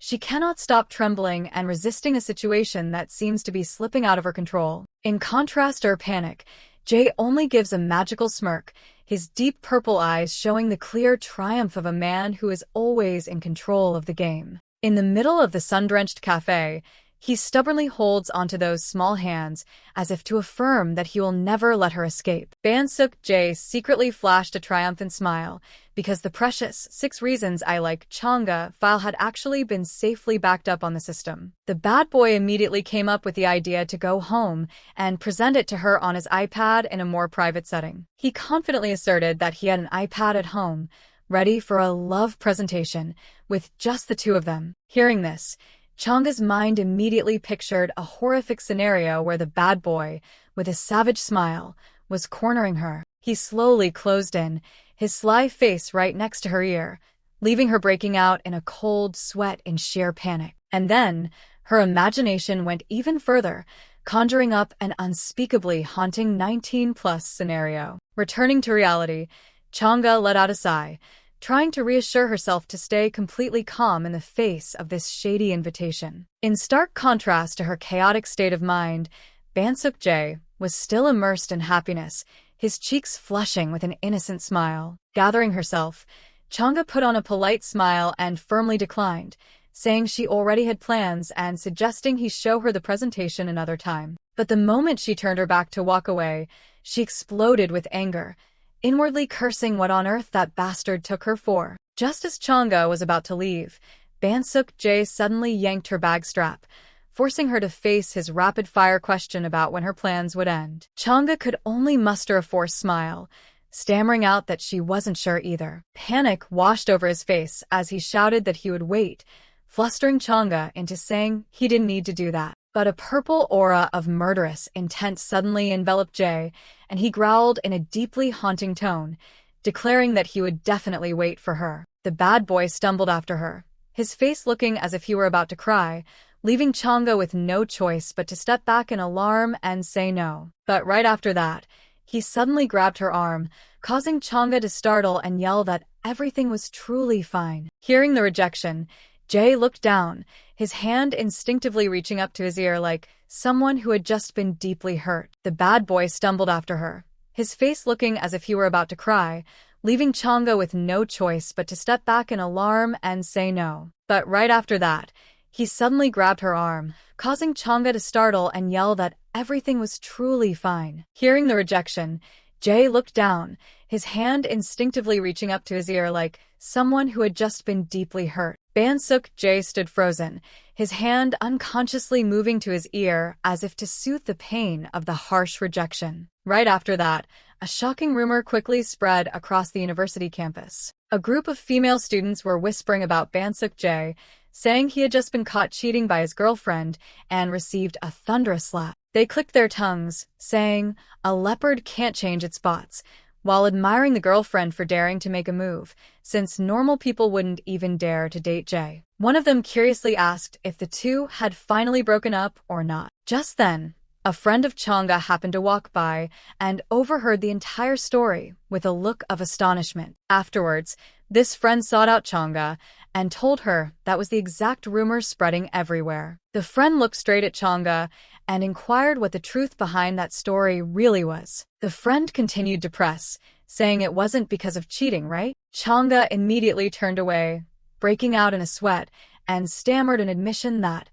S1: She cannot stop trembling and resisting a situation that seems to be slipping out of her control. In contrast to her panic, Jay only gives a magical smirk, his deep purple eyes showing the clear triumph of a man who is always in control of the game. In the middle of the sun-drenched cafe, he stubbornly holds onto those small hands as if to affirm that he will never let her escape. Bansuk Jae secretly flashed a triumphant smile because the precious 6 Reasons I Like Changga file had actually been safely backed up on the system. The bad boy immediately came up with the idea to go home and present it to her on his iPad in a more private setting. He confidently asserted that he had an iPad at home, ready for a love presentation with just the two of them. Hearing this, Changga's mind immediately pictured a horrific scenario where the bad boy, with a savage smile, was cornering her. He slowly closed in, his sly face right next to her ear, leaving her breaking out in a cold sweat in sheer panic. And then, her imagination went even further, conjuring up an unspeakably haunting 19-plus scenario. Returning to reality, Changga let out a sigh, trying to reassure herself to stay completely calm in the face of this shady invitation. In stark contrast to her chaotic state of mind, Bansuk Jae was still immersed in happiness, his cheeks flushing with an innocent smile. Gathering herself, Changga put on a polite smile and firmly declined, saying she already had plans and suggesting he show her the presentation another time. But the moment she turned her back to walk away, she exploded with anger, inwardly cursing what on earth that bastard took her for. Just as Changga was about to leave, Bansuk Jae suddenly yanked her bag strap, forcing her to face his rapid-fire question about when her plans would end. Changga could only muster a forced smile, stammering out that she wasn't sure either. Panic washed over his face as he shouted that he would wait, flustering Changga into saying he didn't need to do that. But a purple aura of murderous intent suddenly enveloped Jay, and he growled in a deeply haunting tone, declaring that he would definitely wait for her. The bad boy stumbled after her, his face looking as if he were about to cry, leaving Changga with no choice but to step back in alarm and say no. But right after that, he suddenly grabbed her arm, causing Changga to startle and yell that everything was truly fine. Hearing the rejection, Jay looked down, his hand instinctively reaching up to his ear like someone who had just been deeply hurt. The bad boy stumbled after her, his face looking as if he were about to cry, leaving Changga with no choice but to step back in alarm and say no. But right after that, he suddenly grabbed her arm, causing Changga to startle and yell that everything was truly fine. Hearing the rejection, Jay looked down, his hand instinctively reaching up to his ear like someone who had just been deeply hurt. Bansuk Jay stood frozen, his hand unconsciously moving to his ear as if to soothe the pain of the harsh rejection. Right after that, a shocking rumor quickly spread across the university campus. A group of female students were whispering about Bansuk Jay, saying he had just been caught cheating by his girlfriend and received a thunderous slap. They clicked their tongues, saying, "A leopard can't change its spots," while admiring the girlfriend for daring to make a move, since normal people wouldn't even dare to date Jay. One of them curiously asked if the two had finally broken up or not. Just then, a friend of Changga happened to walk by and overheard the entire story with a look of astonishment. Afterwards, this friend sought out Changga and told her that was the exact rumor spreading everywhere. The friend looked straight at Changga and inquired what the truth behind that story really was. The friend continued to press, saying it wasn't because of cheating, right? Changga immediately turned away, breaking out in a sweat, and stammered an admission that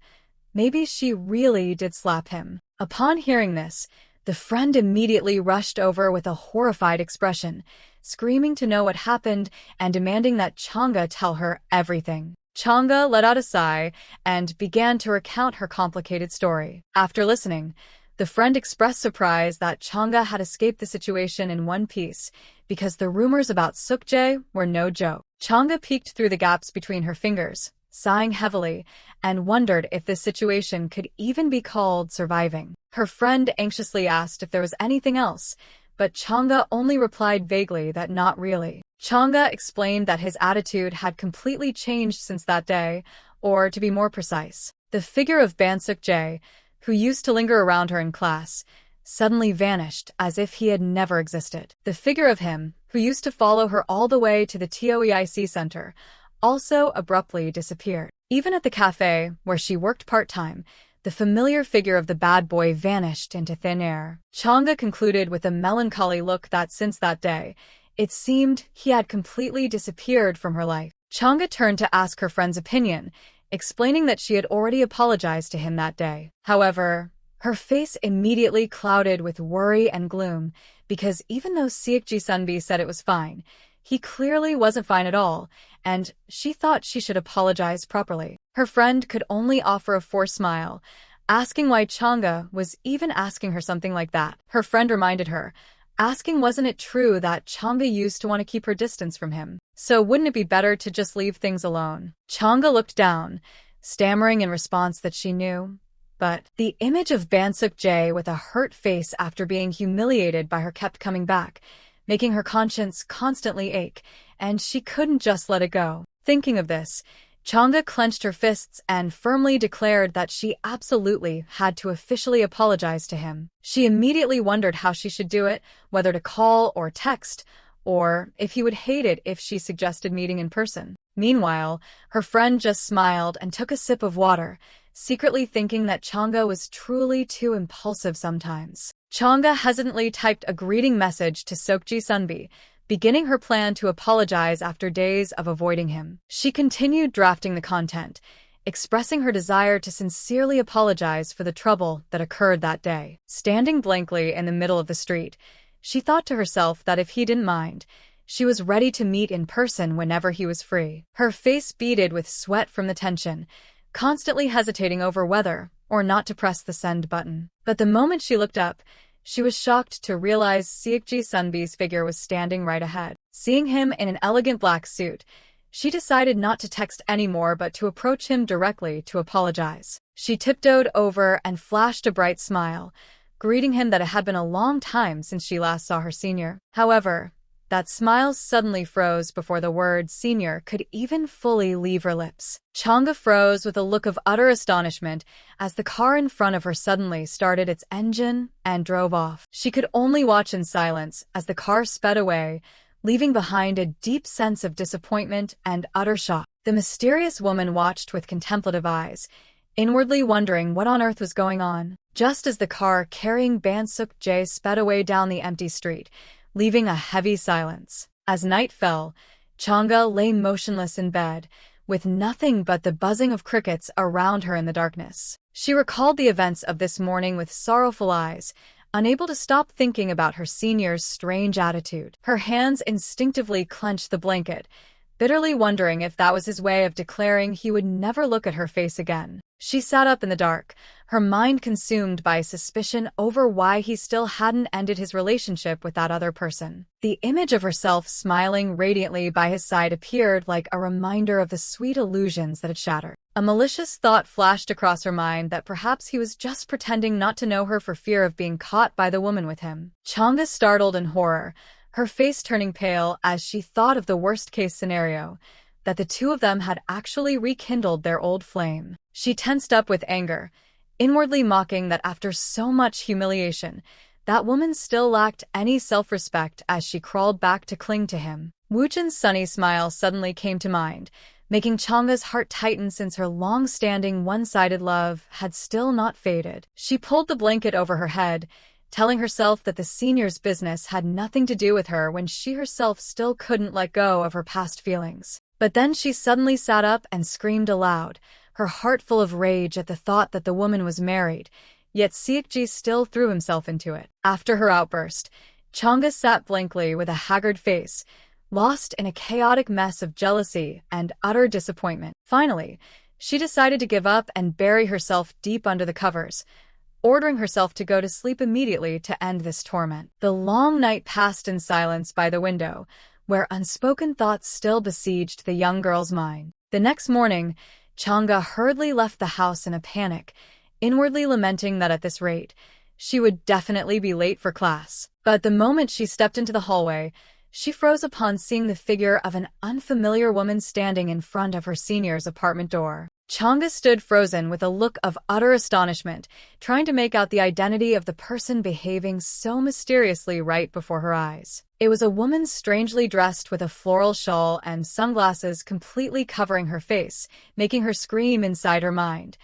S1: maybe she really did slap him. Upon hearing this, the friend immediately rushed over with a horrified expression, screaming to know what happened and demanding that Changga tell her everything. Changga let out a sigh and began to recount her complicated story. After listening, the friend expressed surprise that Changga had escaped the situation in one piece because the rumors about Sukjae were no joke. Changga peeked through the gaps between her fingers, sighing heavily, and wondered if this situation could even be called surviving. Her friend anxiously asked if there was anything else, but Changga only replied vaguely that not really. Changga explained that his attitude had completely changed since that day, or to be more precise, the figure of Bansuk Jae, who used to linger around her in class, suddenly vanished as if he had never existed. The figure of him, who used to follow her all the way to the TOEIC center, also abruptly disappeared. Even at the cafe, where she worked part-time, the familiar figure of the bad boy vanished into thin air. Chang'e concluded with a melancholy look that since that day, it seemed he had completely disappeared from her life. Chang'e turned to ask her friend's opinion, explaining that she had already apologized to him that day. However, her face immediately clouded with worry and gloom, because even though Seokji-sunbi said it was fine, he clearly wasn't fine at all, and she thought she should apologize properly. Her friend could only offer a forced smile, asking why Chang'e was even asking her something like that. Her friend reminded her, asking wasn't it true that Chang'e used to want to keep her distance from him, so wouldn't it be better to just leave things alone? Chang'e looked down, stammering in response that she knew. But the image of Bansuk-jae with a hurt face after being humiliated by her kept coming back, making her conscience constantly ache, and she couldn't just let it go. Thinking of this, Chang'e clenched her fists and firmly declared that she absolutely had to officially apologize to him. She immediately wondered how she should do it, whether to call or text, or if he would hate it if she suggested meeting in person. Meanwhile, her friend just smiled and took a sip of water, secretly thinking that Chang'e was truly too impulsive sometimes. Chang'e hesitantly typed a greeting message to Seokji-sunbi, beginning her plan to apologize after days of avoiding him. She continued drafting the content, expressing her desire to sincerely apologize for the trouble that occurred that day. Standing blankly in the middle of the street, she thought to herself that if he didn't mind, she was ready to meet in person whenever he was free. Her face beaded with sweat from the tension, constantly hesitating over whether or not to press the send button. But the moment she looked up, she was shocked to realize Seokji-sunbi's figure was standing right ahead. Seeing him in an elegant black suit, she decided not to text anymore but to approach him directly to apologize. She tiptoed over and flashed a bright smile, greeting him that it had been a long time since she last saw her senior. However, that smile suddenly froze before the word senior could even fully leave her lips. Chang'e froze with a look of utter astonishment as the car in front of her suddenly started its engine and drove off. She could only watch in silence as the car sped away, leaving behind a deep sense of disappointment and utter shock. The mysterious woman watched with contemplative eyes, inwardly wondering what on earth was going on. Just as the car carrying Bansuk-jae sped away down the empty street, leaving a heavy silence. As night fell, Chang'e lay motionless in bed, with nothing but the buzzing of crickets around her in the darkness. She recalled the events of this morning with sorrowful eyes, unable to stop thinking about her senior's strange attitude. Her hands instinctively clenched the blanket, bitterly wondering if that was his way of declaring he would never look at her face again. She sat up in the dark, her mind consumed by suspicion over why he still hadn't ended his relationship with that other person. The image of herself smiling radiantly by his side appeared like a reminder of the sweet illusions that had shattered. A malicious thought flashed across her mind that perhaps he was just pretending not to know her for fear of being caught by the woman with him. Chang'e startled in horror, her face turning pale as she thought of the worst-case scenario, that the two of them had actually rekindled their old flame. She tensed up with anger, inwardly mocking that after so much humiliation, that woman still lacked any self-respect as she crawled back to cling to him. Woochun's sunny smile suddenly came to mind, making Chang'e's heart tighten since her long-standing one-sided love had still not faded. She pulled the blanket over her head, telling herself that the senior's business had nothing to do with her when she herself still couldn't let go of her past feelings. But then she suddenly sat up and screamed aloud, her heart full of rage at the thought that the woman was married, yet Seokji still threw himself into it. After her outburst, Chang'e sat blankly with a haggard face, lost in a chaotic mess of jealousy and utter disappointment. Finally, she decided to give up and bury herself deep under the covers, ordering herself to go to sleep immediately to end this torment. The long night passed in silence by the window, where unspoken thoughts still besieged the young girl's mind. The next morning, Chang'e hurriedly left the house in a panic, inwardly lamenting that at this rate, she would definitely be late for class. But the moment she stepped into the hallway, she froze upon seeing the figure of an unfamiliar woman standing in front of her senior's apartment door. Chang'e stood frozen with a look of utter astonishment, trying to make out the identity of the person behaving so mysteriously right before her eyes. It was a woman strangely dressed with a floral shawl and sunglasses completely covering her face, making her scream inside her mind.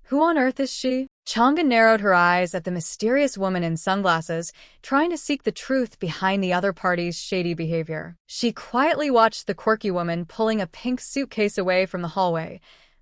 S1: Who on earth is she? Chang'e narrowed her eyes at the mysterious woman in sunglasses, trying to seek the truth behind the other party's shady behavior. She quietly watched the quirky woman pulling a pink suitcase away from the hallway,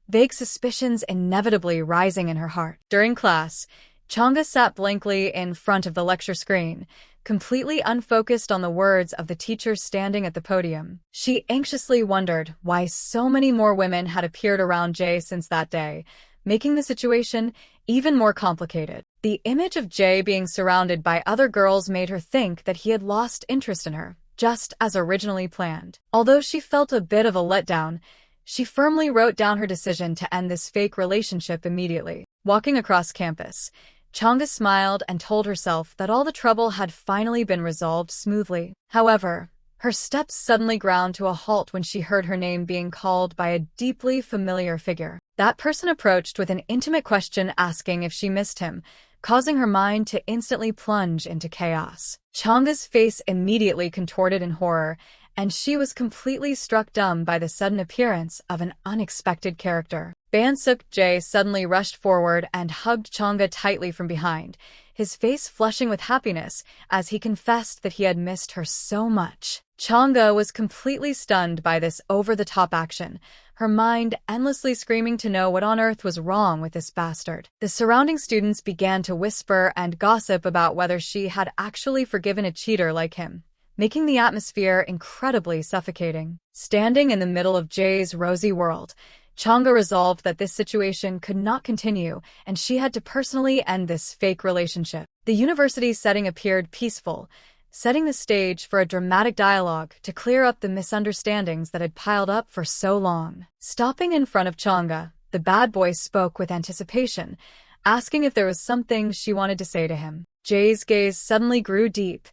S1: vague suspicions inevitably rising in her heart. During class, Chang'e sat blankly in front of the lecture screen, completely unfocused on the words of the teacher standing at the podium. She anxiously wondered why so many more women had appeared around Jay since that day, making the situation even more complicated. The image of Jay being surrounded by other girls made her think that he had lost interest in her, just as originally planned. Although she felt a bit of a letdown, she firmly wrote down her decision to end this fake relationship immediately. Walking across campus, Chang'e smiled and told herself that all the trouble had finally been resolved smoothly. However, her steps suddenly ground to a halt when she heard her name being called by a deeply familiar figure. That person approached with an intimate question asking if she missed him, causing her mind to instantly plunge into chaos. Chang'e's face immediately contorted in horror, and she was completely struck dumb by the sudden appearance of an unexpected character. Mistook suddenly rushed forward and hugged Chang'e tightly from behind, his face flushing with happiness as he confessed that he had missed her so much. Chang'e was completely stunned by this over-the-top action, her mind endlessly screaming to know what on earth was wrong with this bastard. The surrounding students began to whisper and gossip about whether she had actually forgiven a cheater like him, making the atmosphere incredibly suffocating. Standing in the middle of Jay's rosy world, Chang'e resolved that this situation could not continue, and she had to personally end this fake relationship. The university setting appeared peaceful, setting the stage for a dramatic dialogue to clear up the misunderstandings that had piled up for so long. Stopping in front of Chang'e, the bad boy spoke with anticipation, asking if there was something she wanted to say to him. Jay's gaze suddenly grew deep.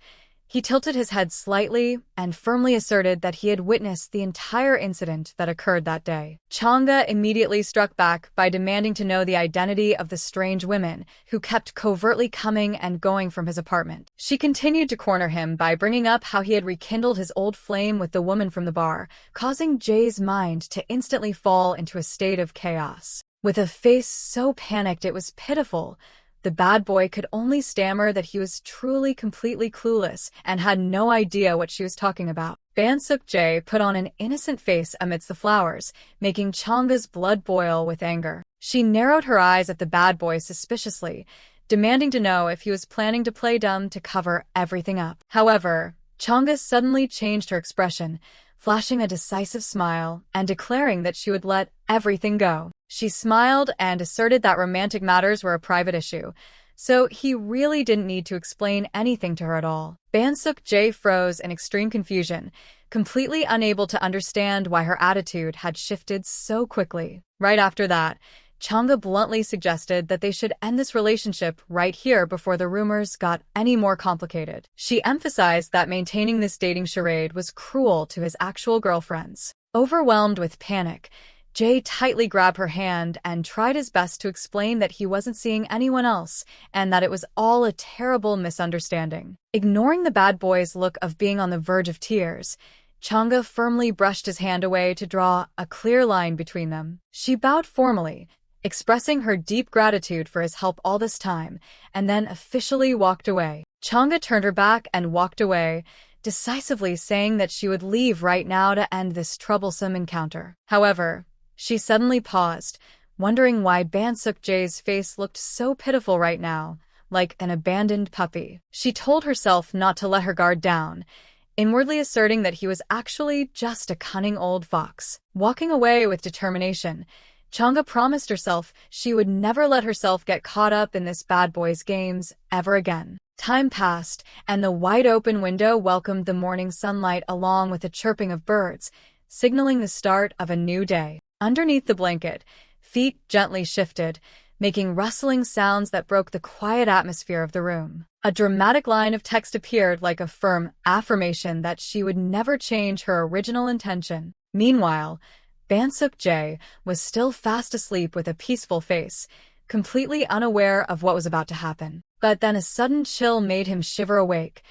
S1: He tilted his head slightly and firmly asserted that he had witnessed the entire incident that occurred that day. Chang'e immediately struck back by demanding to know the identity of the strange women who kept covertly coming and going from his apartment. She continued to corner him by bringing up how he had rekindled his old flame with the woman from the bar, causing Jay's mind to instantly fall into a state of chaos. With a face so panicked it was pitiful, the bad boy could only stammer that he was truly completely clueless and had no idea what she was talking about. Mistook put on an innocent face amidst the flowers, making Chang'e's blood boil with anger. She narrowed her eyes at the bad boy suspiciously, demanding to know if he was planning to play dumb to cover everything up. However, Chang'e suddenly changed her expression, flashing a decisive smile and declaring that she would let everything go. She smiled and asserted that romantic matters were a private issue, so he really didn't need to explain anything to her at all. Mistook froze in extreme confusion, completely unable to understand why her attitude had shifted so quickly. Right after that, Chang'e bluntly suggested that they should end this relationship right here before the rumors got any more complicated. She emphasized that maintaining this dating charade was cruel to his actual girlfriends. Overwhelmed with panic, Jay tightly grabbed her hand and tried his best to explain that he wasn't seeing anyone else and that it was all a terrible misunderstanding. Ignoring the bad boy's look of being on the verge of tears, Chang'e firmly brushed his hand away to draw a clear line between them. She bowed formally, expressing her deep gratitude for his help all this time, and then officially walked away. Chang'e turned her back and walked away, decisively saying that she would leave right now to end this troublesome encounter. However, she suddenly paused, wondering why Mistook's face looked so pitiful right now, like an abandoned puppy. She told herself not to let her guard down, inwardly asserting that he was actually just a cunning old fox. Walking away with determination, Chang'e promised herself she would never let herself get caught up in this bad boy's games ever again. Time passed, and the wide-open window welcomed the morning sunlight along with the chirping of birds, signaling the start of a new day. Underneath the blanket, feet gently shifted, making rustling sounds that broke the quiet atmosphere of the room. A dramatic line of text appeared like a firm affirmation that she would never change her original intention. Meanwhile, Bansuk-jae was still fast asleep with a peaceful face, completely unaware of what was about to happen. But then a sudden chill made him shiver awake,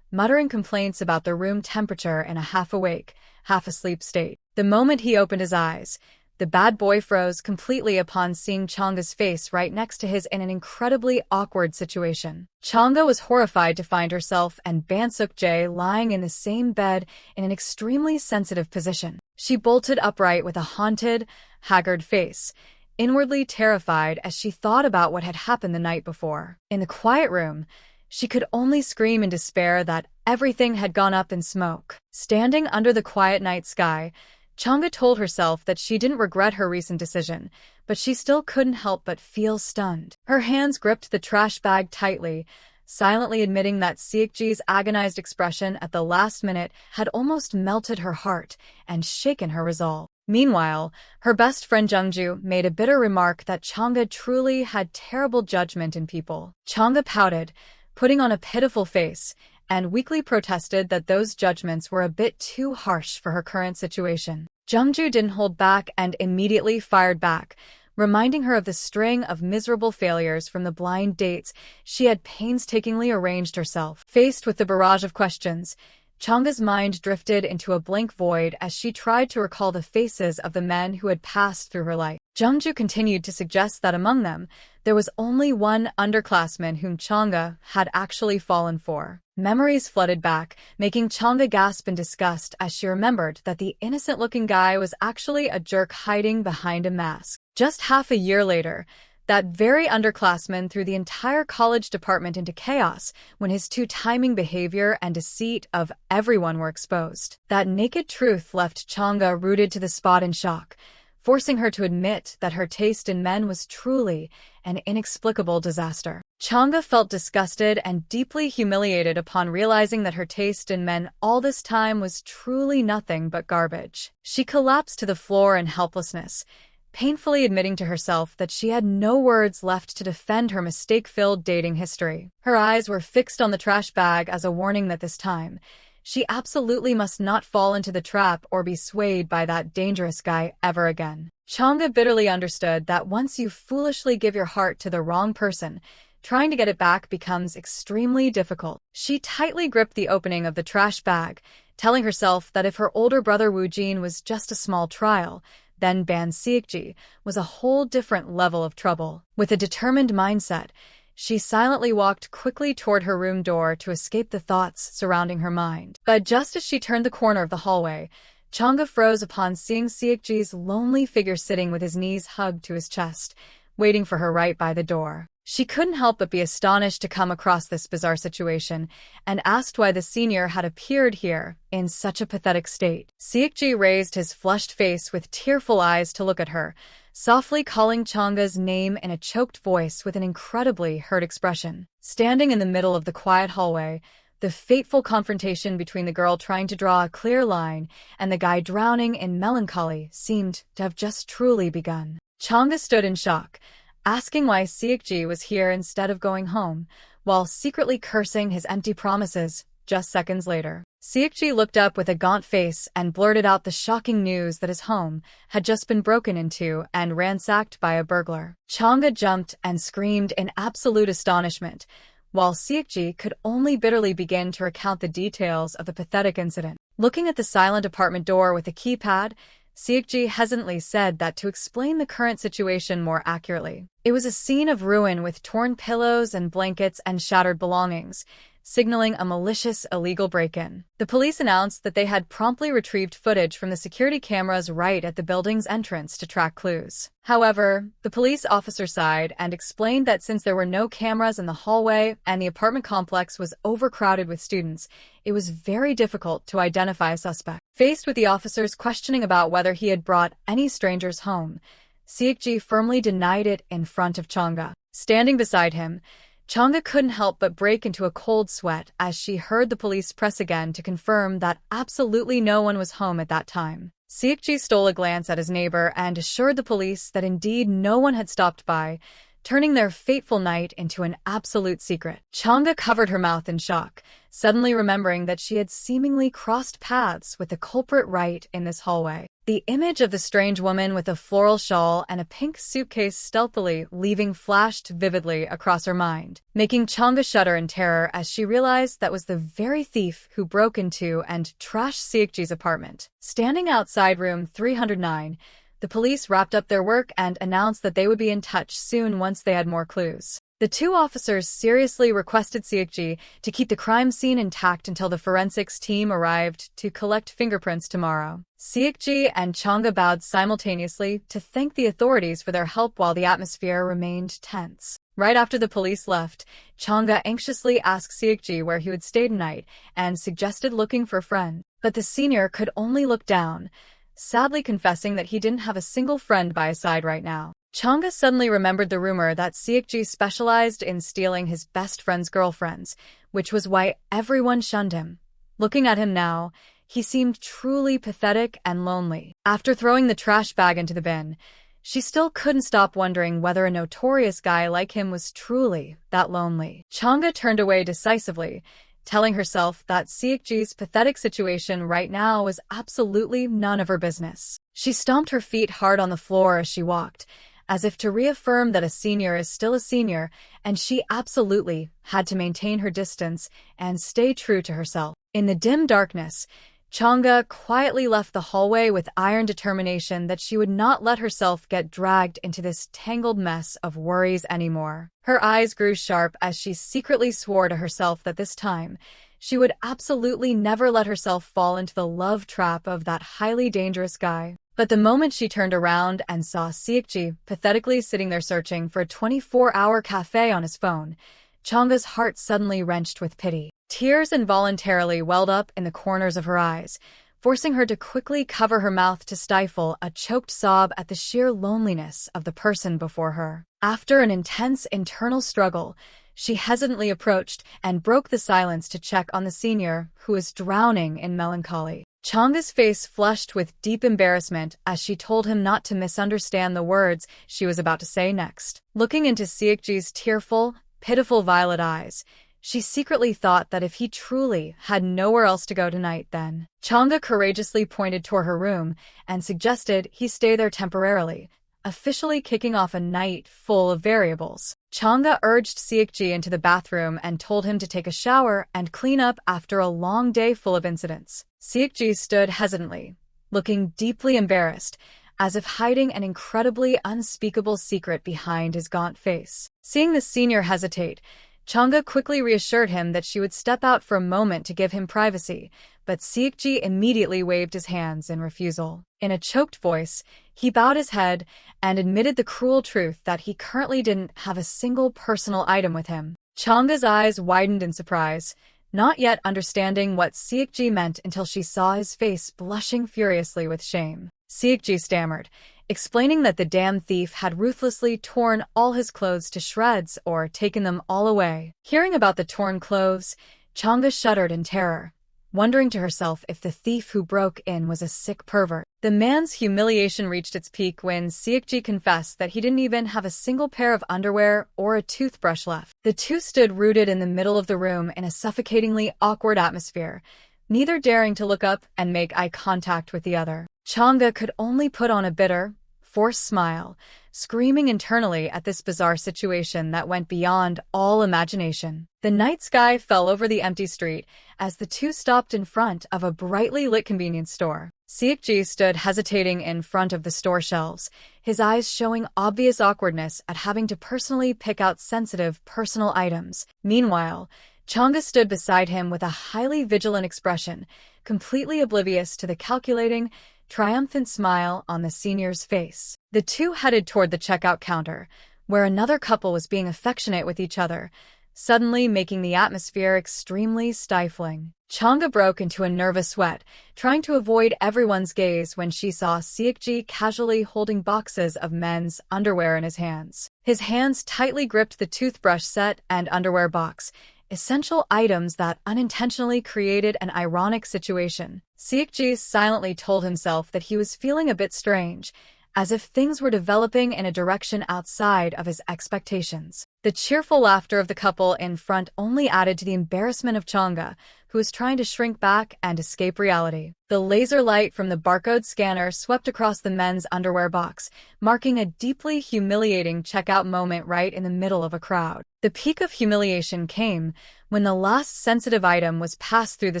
S1: muttering complaints about the room temperature in a half-awake, half-asleep state. The moment he opened his eyes, the bad boy froze completely upon seeing Changa's face right next to his in an incredibly awkward situation. Changa was horrified to find herself and Bansuk-jae lying in the same bed in an extremely sensitive position. She bolted upright with a haunted, haggard face, inwardly terrified as she thought about what had happened the night before. In the quiet room, she could only scream in despair that everything had gone up in smoke. Standing under the quiet night sky, Changa told herself that she didn't regret her recent decision, but she still couldn't help but feel stunned. Her hands gripped the trash bag tightly, silently admitting that Seokji's agonized expression at the last minute had almost melted her heart and shaken her resolve. Meanwhile, her best friend Jungju made a bitter remark that Changa truly had terrible judgment in people. Changa pouted, putting on a pitiful face, and weakly protested that those judgments were a bit too harsh for her current situation. Jungju didn't hold back and immediately fired back, reminding her of the string of miserable failures from the blind dates she had painstakingly arranged herself. Faced with the barrage of questions, Changa's mind drifted into a blank void as she tried to recall the faces of the men who had passed through her life. Jungju continued to suggest that among them, there was only one underclassman whom Changa had actually fallen for. Memories flooded back, making Changa gasp in disgust as she remembered that the innocent-looking guy was actually a jerk hiding behind a mask. Just half a year later, that very underclassman threw the entire college department into chaos when his two-timing behavior and deceit of everyone were exposed. That naked truth left Changa rooted to the spot in shock, forcing her to admit that her taste in men was truly an inexplicable disaster. Changa felt disgusted and deeply humiliated upon realizing that her taste in men all this time was truly nothing but garbage. She collapsed to the floor in helplessness, painfully admitting to herself that she had no words left to defend her mistake-filled dating history. Her eyes were fixed on the trash bag as a warning that this time, she absolutely must not fall into the trap or be swayed by that dangerous guy ever again. Changa bitterly understood that once you foolishly give your heart to the wrong person, trying to get it back becomes extremely difficult. She tightly gripped the opening of the trash bag, telling herself that if her older brother Woojin was just a small trial, then Ban Seokji was a whole different level of trouble. With a determined mindset, she silently walked quickly toward her room door to escape the thoughts surrounding her mind. But just as she turned the corner of the hallway, Changa froze upon seeing Seokji's lonely figure sitting with his knees hugged to his chest, waiting for her right by the door. She couldn't help but be astonished to come across this bizarre situation and asked why the senior had appeared here in such a pathetic state. Seokji raised his flushed face with tearful eyes to look at her, softly calling Changa's name in a choked voice with an incredibly hurt expression. Standing in the middle of the quiet hallway, the fateful confrontation between the girl trying to draw a clear line and the guy drowning in melancholy seemed to have just truly begun. Changa stood in shock, asking why Seokji was here instead of going home, while secretly cursing his empty promises just seconds later. Seokji looked up with a gaunt face and blurted out the shocking news that his home had just been broken into and ransacked by a burglar. Changa jumped and screamed in absolute astonishment, while Seokji could only bitterly begin to recount the details of the pathetic incident. Looking at the silent apartment door with a keypad, Seokji hesitantly said that to explain the current situation more accurately, it was a scene of ruin with torn pillows and blankets and shattered belongings, signaling a malicious illegal break-in. The police announced that they had promptly retrieved footage from the security cameras right at the building's entrance to track clues. However, the police officer sighed and explained that since there were no cameras in the hallway and the apartment complex was overcrowded with students, it was very difficult to identify a suspect. Faced with the officer's questioning about whether he had brought any strangers home, Seokji firmly denied it in front of Changa. Standing beside him, Changa couldn't help but break into a cold sweat as she heard the police press again to confirm that absolutely no one was home at that time. Seokji stole a glance at his neighbor and assured the police that indeed no one had stopped by, turning their fateful night into an absolute secret. Chang'e covered her mouth in shock, suddenly remembering that she had seemingly crossed paths with the culprit right in this hallway. The image of the strange woman with a floral shawl and a pink suitcase stealthily leaving flashed vividly across her mind, making Chang'e shudder in terror as she realized that was the very thief who broke into and trashed Siekji's apartment. Standing outside room 309, the police wrapped up their work and announced that they would be in touch soon once they had more clues. The two officers seriously requested Siekji to keep the crime scene intact until the forensics team arrived to collect fingerprints tomorrow. Siekji and Chang'e bowed simultaneously to thank the authorities for their help while the atmosphere remained tense. Right after the police left, Chang'e anxiously asked Siekji where he would stay tonight and suggested looking for a friend. But the senior could only look down, sadly confessing that he didn't have a single friend by his side right now. Chang'e suddenly remembered the rumor that Siekji specialized in stealing his best friend's girlfriends, which was why everyone shunned him. Looking at him now, he seemed truly pathetic and lonely. After throwing the trash bag into the bin, she still couldn't stop wondering whether a notorious guy like him was truly that lonely. Chang'e turned away decisively, telling herself that Siekji's pathetic situation right now was absolutely none of her business. She stomped her feet hard on the floor as she walked, as if to reaffirm that a senior is still a senior, and she absolutely had to maintain her distance and stay true to herself. In the dim darkness, Chang'e quietly left the hallway with iron determination that she would not let herself get dragged into this tangled mess of worries anymore. Her eyes grew sharp as she secretly swore to herself that this time, she would absolutely never let herself fall into the love trap of that highly dangerous guy. But the moment she turned around and saw Siekji pathetically sitting there searching for a 24-hour cafe on his phone, Chang'e's heart suddenly wrenched with pity. Tears involuntarily welled up in the corners of her eyes, forcing her to quickly cover her mouth to stifle a choked sob at the sheer loneliness of the person before her. After an intense internal struggle, she hesitantly approached and broke the silence to check on the senior, who was drowning in melancholy. Chang'e's face flushed with deep embarrassment as she told him not to misunderstand the words she was about to say next. Looking into Siekji's tearful, pitiful violet eyes, she secretly thought that if he truly had nowhere else to go tonight, then Chang'e courageously pointed toward her room and suggested he stay there temporarily, officially kicking off a night full of variables. Chang'e urged Siekji into the bathroom and told him to take a shower and clean up after a long day full of incidents. Siekji stood hesitantly, looking deeply embarrassed, as if hiding an incredibly unspeakable secret behind his gaunt face. Seeing the senior hesitate, Chang'e quickly reassured him that she would step out for a moment to give him privacy, but Siekji immediately waved his hands in refusal. In a choked voice, he bowed his head and admitted the cruel truth that he currently didn't have a single personal item with him. Chang'e's eyes widened in surprise, not yet understanding what Siekji meant until she saw his face blushing furiously with shame. Siekji stammered, explaining that the damn thief had ruthlessly torn all his clothes to shreds or taken them all away. Hearing about the torn clothes, Chang'e shuddered in terror, wondering to herself if the thief who broke in was a sick pervert. The man's humiliation reached its peak when Siekji confessed that he didn't even have a single pair of underwear or a toothbrush left. The two stood rooted in the middle of the room in a suffocatingly awkward atmosphere, neither daring to look up and make eye contact with the other. Chang'e could only put on a bitter, forced smile, screaming internally at this bizarre situation that went beyond all imagination. The night sky fell over the empty street as the two stopped in front of a brightly lit convenience store. Siekji stood hesitating in front of the store shelves, his eyes showing obvious awkwardness at having to personally pick out sensitive personal items. Meanwhile, Chang'e stood beside him with a highly vigilant expression, completely oblivious to the calculating, triumphant smile on the senior's face. The two headed toward the checkout counter, where another couple was being affectionate with each other, suddenly making the atmosphere extremely stifling. Chang'e broke into a nervous sweat, trying to avoid everyone's gaze when she saw Siekji casually holding boxes of men's underwear in his hands. His hands tightly gripped the toothbrush set and underwear box, essential items that unintentionally created an ironic situation. Siekji silently told himself that he was feeling a bit strange, as if things were developing in a direction outside of his expectations. The cheerful laughter of the couple in front only added to the embarrassment of Chang'e, who was trying to shrink back and escape reality. The laser light from the barcode scanner swept across the men's underwear box, marking a deeply humiliating checkout moment right in the middle of a crowd. The peak of humiliation came when the last sensitive item was passed through the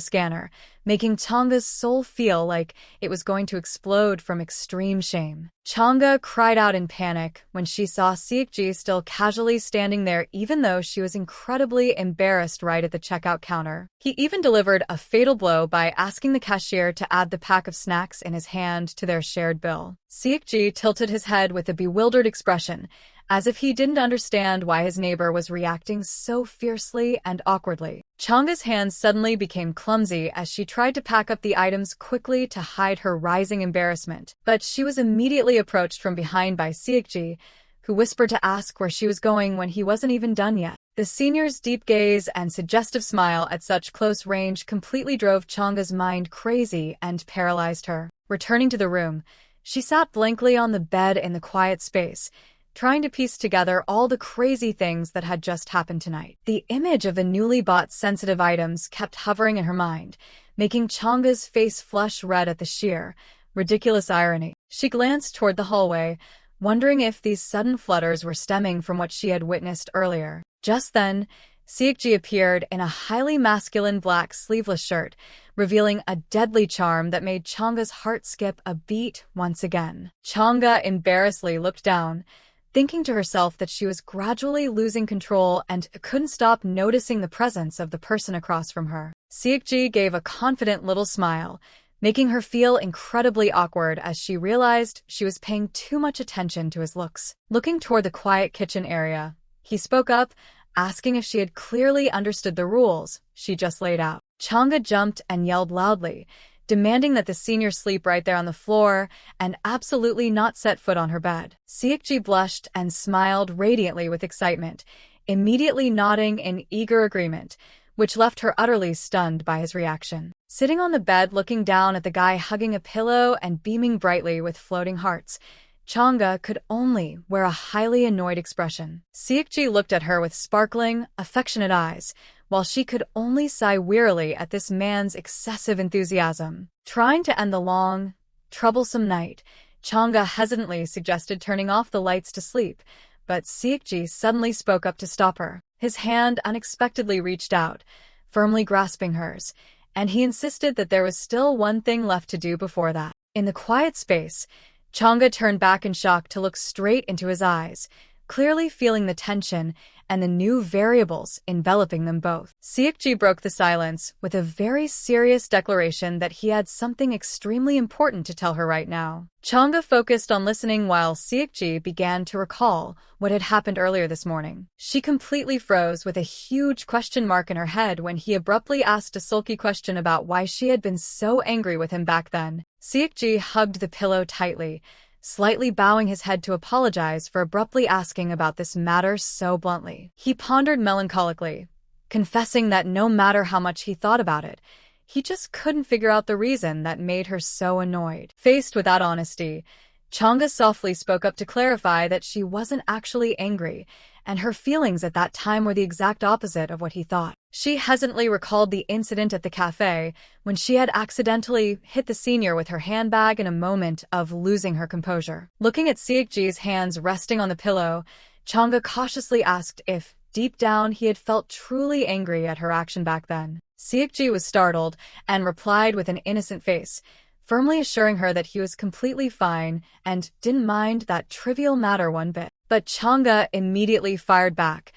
S1: scanner, making Chang'e's soul feel like it was going to explode from extreme shame. Chang'e cried out in panic when she saw Siekji still casually standing there, even though she was incredibly embarrassed right at the checkout counter. He even delivered a fatal blow by asking the cashier to add the pack of snacks in his hand to their shared bill. Siekji tilted his head with a bewildered expression, as if he didn't understand why his neighbor was reacting so fiercely and awkwardly. Chang'e's hands suddenly became clumsy as she tried to pack up the items quickly to hide her rising embarrassment. But she was immediately approached from behind by Siekji, who whispered to ask where she was going when he wasn't even done yet. The senior's deep gaze and suggestive smile at such close range completely drove Chang'e's mind crazy and paralyzed her. Returning to the room, she sat blankly on the bed in the quiet space, trying to piece together all the crazy things that had just happened tonight. The image of the newly bought sensitive items kept hovering in her mind, making Chang'e's face flush red at the sheer, ridiculous irony. She glanced toward the hallway, wondering if these sudden flutters were stemming from what she had witnessed earlier. Just then, Siekji appeared in a highly masculine black sleeveless shirt, revealing a deadly charm that made Chang'e's heart skip a beat once again. Chang'e embarrassedly looked down, thinking to herself that she was gradually losing control and couldn't stop noticing the presence of the person across from her. Siekji gave a confident little smile, making her feel incredibly awkward as she realized she was paying too much attention to his looks. Looking toward the quiet kitchen area, he spoke up, asking if she had clearly understood the rules she just laid out. Chang'e jumped and yelled loudly, demanding that the senior sleep right there on the floor and absolutely not set foot on her bed. Siekji blushed and smiled radiantly with excitement, immediately nodding in eager agreement, which left her utterly stunned by his reaction. Sitting on the bed looking down at the guy hugging a pillow and beaming brightly with floating hearts, Chang'e could only wear a highly annoyed expression. Siekji looked at her with sparkling, affectionate eyes, while she could only sigh wearily at this man's excessive enthusiasm. Trying to end the long, troublesome night, Chang'e hesitantly suggested turning off the lights to sleep, but Siekji suddenly spoke up to stop her. His hand unexpectedly reached out, firmly grasping hers, and he insisted that there was still one thing left to do before that. In the quiet space, Chang'e turned back in shock to look straight into his eyes, clearly feeling the tension and the new variables enveloping them both. Siekji broke the silence with a very serious declaration that he had something extremely important to tell her right now. Chang'e focused on listening while Siekji began to recall what had happened earlier this morning. She completely froze with a huge question mark in her head when he abruptly asked a sulky question about why she had been so angry with him back then. Siekji hugged the pillow tightly, slightly bowing his head to apologize for abruptly asking about this matter so bluntly. He pondered melancholically, confessing that no matter how much he thought about it, he just couldn't figure out the reason that made her so annoyed. Faced with that honesty, Chang'e softly spoke up to clarify that she wasn't actually angry, and her feelings at that time were the exact opposite of what he thought. She hesitantly recalled the incident at the cafe when she had accidentally hit the senior with her handbag in a moment of losing her composure. Looking at Siekji's hands resting on the pillow, Chang'e cautiously asked if, deep down, he had felt truly angry at her action back then. Siekji was startled and replied with an innocent face, firmly assuring her that he was completely fine and didn't mind that trivial matter one bit. But Chang'e immediately fired back,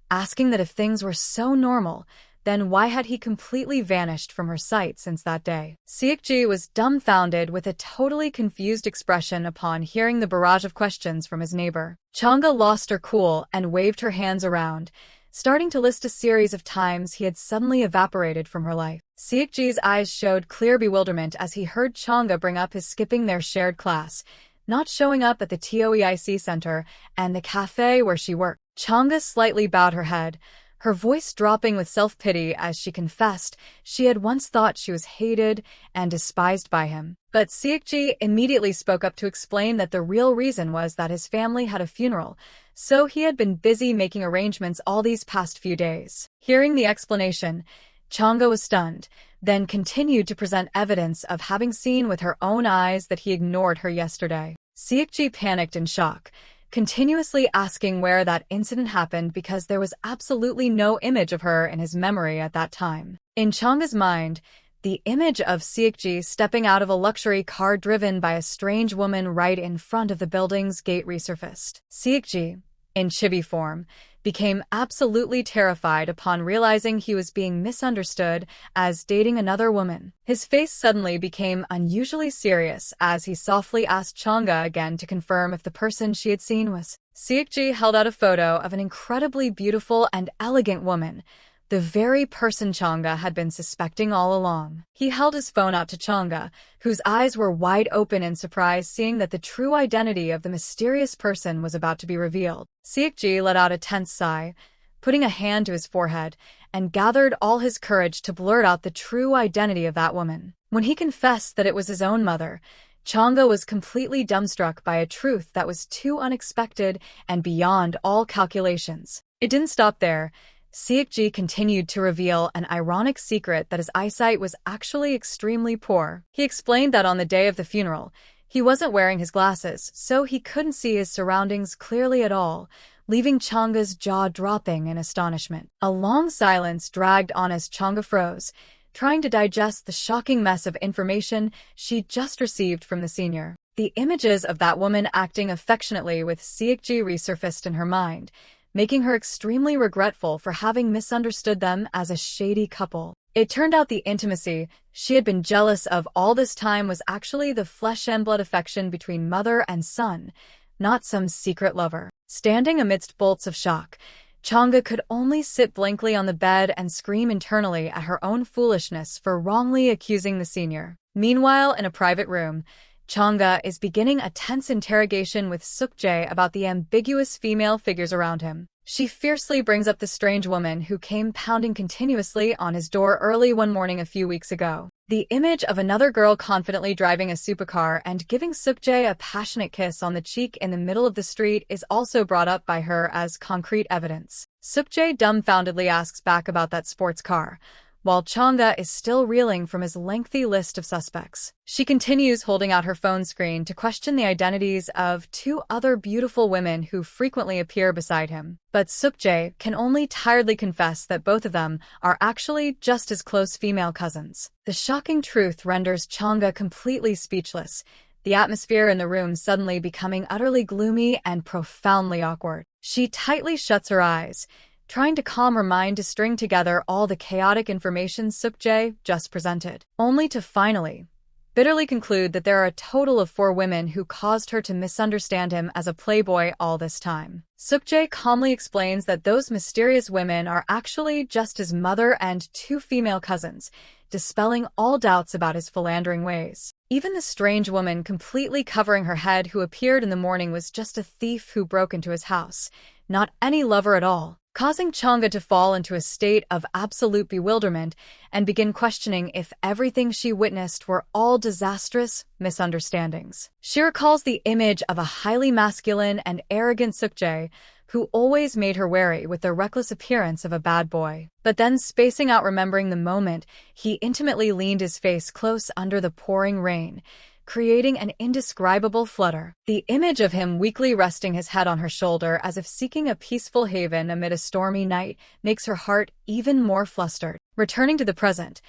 S1: asking that if things were so normal, then why had he completely vanished from her sight since that day? Siekji was dumbfounded with a totally confused expression upon hearing the barrage of questions from his neighbor. Chang'e lost her cool and waved her hands around, starting to list a series of times he had suddenly evaporated from her life. Siekji's eyes showed clear bewilderment as he heard Chang'e bring up his skipping their shared class, not showing up at the TOEIC center and the cafe where she worked. Chang'e slightly bowed her head, her voice dropping with self-pity as she confessed she had once thought she was hated and despised by him. But Seokji immediately spoke up to explain that the real reason was that his family had a funeral, so he had been busy making arrangements all these past few days. Hearing the explanation, Changga was stunned, then continued to present evidence of having seen with her own eyes that he ignored her yesterday. Seokji panicked in shock, continuously asking where that incident happened because there was absolutely no image of her in his memory at that time. In Changga's mind, the image of Seokji stepping out of a luxury car driven by a strange woman right in front of the building's gate resurfaced. Seokji, in chibi form, became absolutely terrified upon realizing he was being misunderstood as dating another woman. His face suddenly became unusually serious as he softly asked Changga again to confirm if the person she had seen was. Seokji held out a photo of an incredibly beautiful and elegant woman, the very person Changga had been suspecting all along. He held his phone out to Changga, whose eyes were wide open in surprise seeing that the true identity of the mysterious person was about to be revealed. Seokji let out a tense sigh, putting a hand to his forehead, and gathered all his courage to blurt out the true identity of that woman. When he confessed that it was his own mother, Changga was completely dumbstruck by a truth that was too unexpected and beyond all calculations. It didn't stop there. Seokji continued to reveal an ironic secret that his eyesight was actually extremely poor. He explained that on the day of the funeral, he wasn't wearing his glasses, so he couldn't see his surroundings clearly at all, leaving Changga's jaw dropping in astonishment. A long silence dragged on as Changga froze, trying to digest the shocking mess of information she'd just received from the senior. The images of that woman acting affectionately with Seokji resurfaced in her mind, making her extremely regretful for having misunderstood them as a shady couple. It turned out the intimacy she had been jealous of all this time was actually the flesh and blood affection between mother and son, not some secret lover. Standing amidst bolts of shock, Changga could only sit blankly on the bed and scream internally at her own foolishness for wrongly accusing the senior. Meanwhile, in a private room, Changga is beginning a tense interrogation with Seokji about the ambiguous female figures around him. She fiercely brings up the strange woman who came pounding continuously on his door early one morning a few weeks ago. The image of another girl confidently driving a supercar and giving Seokji a passionate kiss on the cheek in the middle of the street is also brought up by her as concrete evidence. Seokji dumbfoundedly asks back about that sports car, while Changga is still reeling from his lengthy list of suspects. She continues holding out her phone screen to question the identities of two other beautiful women who frequently appear beside him. But Seokji can only tiredly confess that both of them are actually just as close female cousins. The shocking truth renders Changga completely speechless, the atmosphere in the room suddenly becoming utterly gloomy and profoundly awkward. She tightly shuts her eyes, trying to calm her mind to string together all the chaotic information Seokji just presented, only to finally, bitterly conclude that there are a total of 4 women who caused her to misunderstand him as a playboy all this time. Seokji calmly explains that those mysterious women are actually just his mother and 2 female cousins, dispelling all doubts about his philandering ways. Even the strange woman completely covering her head who appeared in the morning was just a thief who broke into his house, not any lover at all, causing Changga to fall into a state of absolute bewilderment and begin questioning if everything she witnessed were all disastrous misunderstandings. She recalls the image of a highly masculine and arrogant Seokji who always made her wary with the reckless appearance of a bad boy. But then, spacing out remembering the moment, he intimately leaned his face close under the pouring rain, creating an indescribable flutter. The image of him weakly resting his head on her shoulder as if seeking a peaceful haven amid a stormy night makes her heart even more flustered. Returning to the present,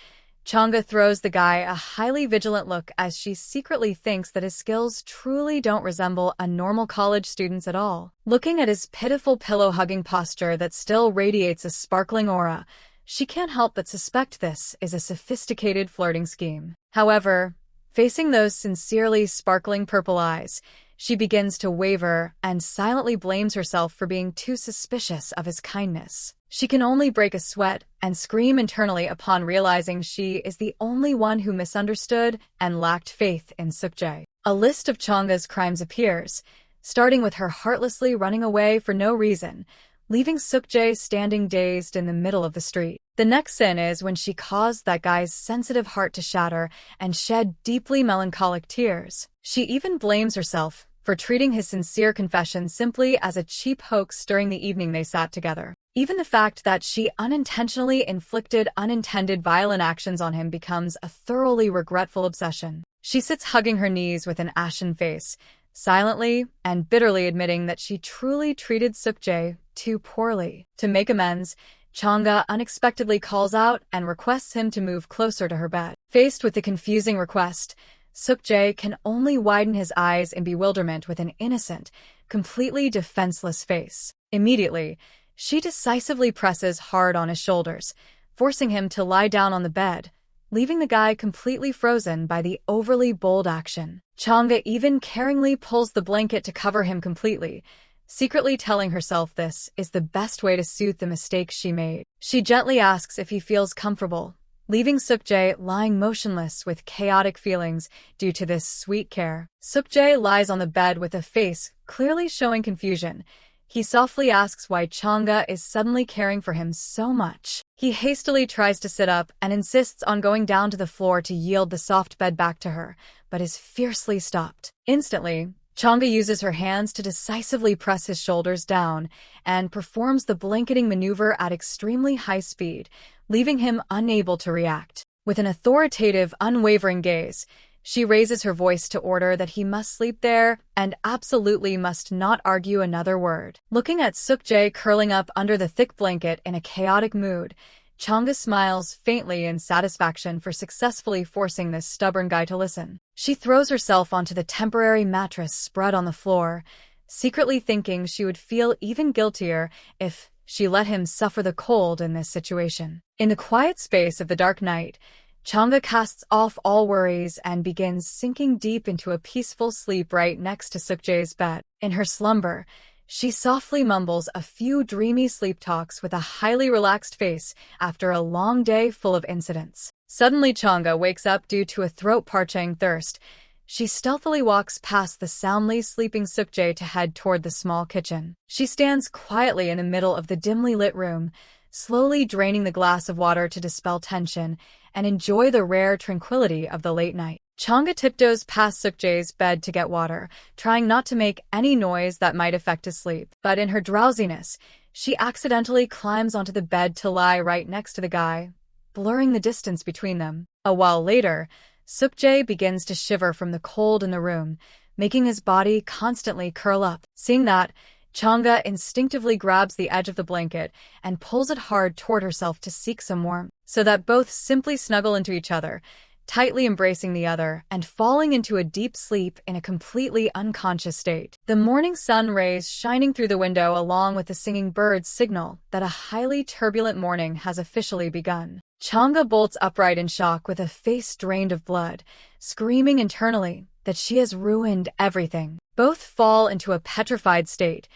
S1: Changga throws the guy a highly vigilant look as she secretly thinks that his skills truly don't resemble a normal college student's at all. Looking at his pitiful pillow-hugging posture that still radiates a sparkling aura, she can't help but suspect this is a sophisticated flirting scheme. However, facing those sincerely sparkling purple eyes, she begins to waver and silently blames herself for being too suspicious of his kindness. She can only break a sweat and scream internally upon realizing she is the only one who misunderstood and lacked faith in Seokji. A list of Changga's crimes appears, starting with her heartlessly running away for no reason, leaving Sukjae standing dazed in the middle of the street. The next scene is when she caused that guy's sensitive heart to shatter and shed deeply melancholic tears. She even blames herself for treating his sincere confession simply as a cheap hoax during the evening they sat together. Even the fact that she unintentionally inflicted unintended violent actions on him becomes a thoroughly regretful obsession. She sits hugging her knees with an ashen face, silently and bitterly admitting that she truly treated Sukjae too poorly. To make amends, Changga unexpectedly calls out and requests him to move closer to her bed. Faced with the confusing request, Sukjae can only widen his eyes in bewilderment with an innocent, completely defenseless face. Immediately, she decisively presses hard on his shoulders, forcing him to lie down on the bed, leaving the guy completely frozen by the overly bold action. Changga even caringly pulls the blanket to cover him completely, secretly telling herself this is the best way to soothe the mistake she made. She gently asks if he feels comfortable, leaving Sukjae lying motionless with chaotic feelings due to this sweet care. Sukjae lies on the bed with a face clearly showing confusion. He softly asks why Changga is suddenly caring for him so much. He hastily tries to sit up and insists on going down to the floor to yield the soft bed back to her, but is fiercely stopped. Instantly, Changga uses her hands to decisively press his shoulders down and performs the blanketing maneuver at extremely high speed, leaving him unable to react. With an authoritative, unwavering gaze, she raises her voice to order that he must sleep there and absolutely must not argue another word. Looking at Sukjae curling up under the thick blanket in a chaotic mood, Changga smiles faintly in satisfaction for successfully forcing this stubborn guy to listen. She throws herself onto the temporary mattress spread on the floor, secretly thinking she would feel even guiltier if she let him suffer the cold in this situation. In the quiet space of the dark night, Changga casts off all worries and begins sinking deep into a peaceful sleep right next to Sukjae's bed. In her slumber, she softly mumbles a few dreamy sleep talks with a highly relaxed face after a long day full of incidents. Suddenly Changga wakes up due to a throat-parching thirst. She stealthily walks past the soundly sleeping Sukjae to head toward the small kitchen. She stands quietly in the middle of the dimly lit room, slowly draining the glass of water to dispel tension and enjoy the rare tranquility of the late night. Changga tiptoes past Sukjae's bed to get water, trying not to make any noise that might affect his sleep. But in her drowsiness, she accidentally climbs onto the bed to lie right next to the guy, blurring the distance between them. A while later, Sukjae begins to shiver from the cold in the room, making his body constantly curl up. Seeing that, Changga instinctively grabs the edge of the blanket and pulls it hard toward herself to seek some warmth, so that both simply snuggle into each other, tightly embracing the other and falling into a deep sleep in a completely unconscious state. The morning sun rays shining through the window along with the singing birds signal that a highly turbulent morning has officially begun. Changga bolts upright in shock with a face drained of blood, screaming internally that she has ruined everything. Both fall into a petrified state,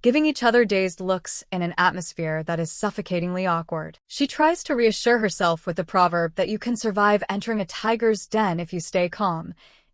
S1: giving each other dazed looks in an atmosphere that is suffocatingly awkward. She tries to reassure herself with the proverb that you can survive entering a tiger's den if you stay calm,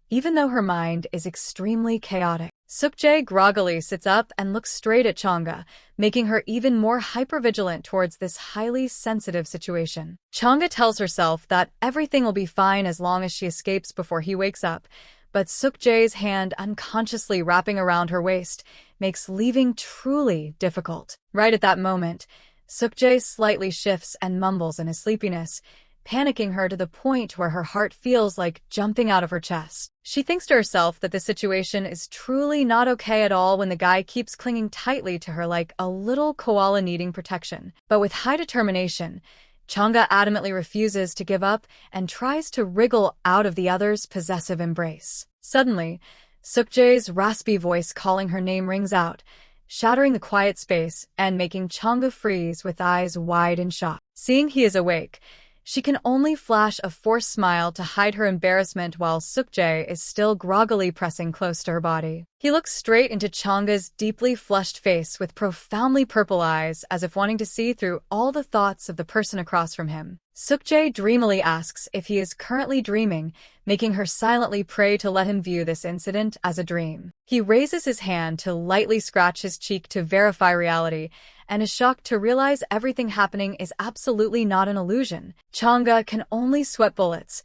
S1: even though her mind is extremely chaotic. Sukjae groggily sits up and looks straight at Changga, making her even more hypervigilant towards this highly sensitive situation. Changga tells herself that everything will be fine as long as she escapes before he wakes up, but Sukjae's hand unconsciously wrapping around her waist makes leaving truly difficult. Right at that moment, Sukjae slightly shifts and mumbles in his sleepiness, panicking her to the point where her heart feels like jumping out of her chest. She thinks to herself that the situation is truly not okay at all when the guy keeps clinging tightly to her like a little koala needing protection. But with high determination, Changga adamantly refuses to give up and tries to wriggle out of the other's possessive embrace. Suddenly, Sukjae's raspy voice calling her name rings out, shattering the quiet space and making Changga freeze with eyes wide in shock. Seeing he is awake, she can only flash a forced smile to hide her embarrassment while Sukjae is still groggily pressing close to her body. He looks straight into Changga's deeply flushed face with profoundly purple eyes as if wanting to see through all the thoughts of the person across from him. Sukjae dreamily asks if he is currently dreaming, making her silently pray to let him view this incident as a dream. He raises his hand to lightly scratch his cheek to verify reality and is shocked to realize everything happening is absolutely not an illusion. Changga can only sweat bullets,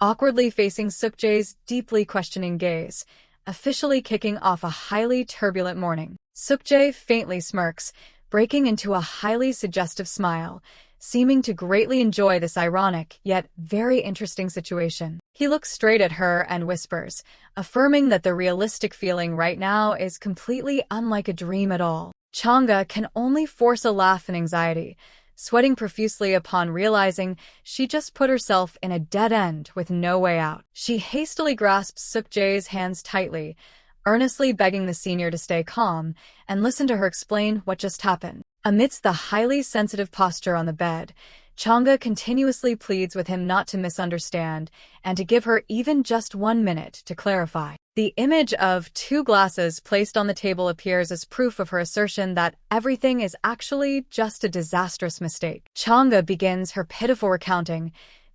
S1: awkwardly facing Sukjae's deeply questioning gaze, officially kicking off a highly turbulent morning. Sukjae faintly smirks, breaking into a highly suggestive smile, seeming to greatly enjoy this ironic yet very interesting situation. He looks straight at her and whispers, affirming that the realistic feeling right now is completely unlike a dream at all. Changga can only force a laugh in anxiety, sweating profusely upon realizing she just put herself in a dead end with no way out. She hastily grasps Sukjae's hands tightly, earnestly begging the senior to stay calm and listen to her explain what just happened. Amidst the highly sensitive posture on the bed, Changga continuously pleads with him not to misunderstand and to give her even just 1 minute to clarify. The image of 2 glasses placed on the table appears as proof of her assertion that everything is actually just a disastrous mistake. Changga begins her pitiful recounting,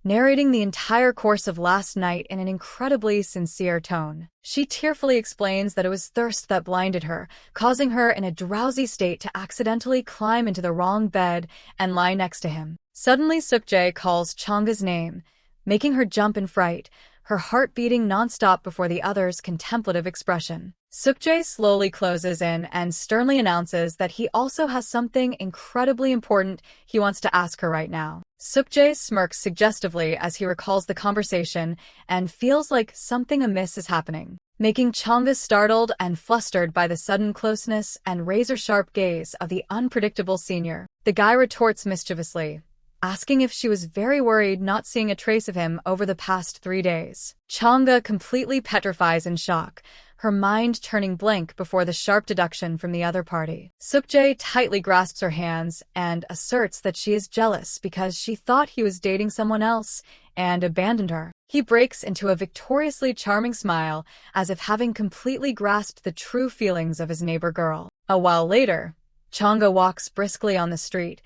S1: narrating the entire course of last night in an incredibly sincere tone. She tearfully explains that it was thirst that blinded her, causing her in a drowsy state to accidentally climb into the wrong bed and lie next to him. Suddenly, Sukjae calls Changga's name, making her jump in fright, her heart beating nonstop before the other's contemplative expression. Sukjae slowly closes in and sternly announces that he also has something incredibly important he wants to ask her right now. Sukjae smirks suggestively as he recalls the conversation and feels like something amiss is happening, making Changga startled and flustered by the sudden closeness and razor-sharp gaze of the unpredictable senior. The guy retorts mischievously, asking if she was very worried not seeing a trace of him over the past 3 days. Changga completely petrifies in shock, her mind turning blank before the sharp deduction from the other party. Sukjae tightly grasps her hands and asserts that she is jealous because she thought he was dating someone else and abandoned her. He breaks into a victoriously charming smile, as if having completely grasped the true feelings of his neighbor girl. A while later, Changga walks briskly on the street,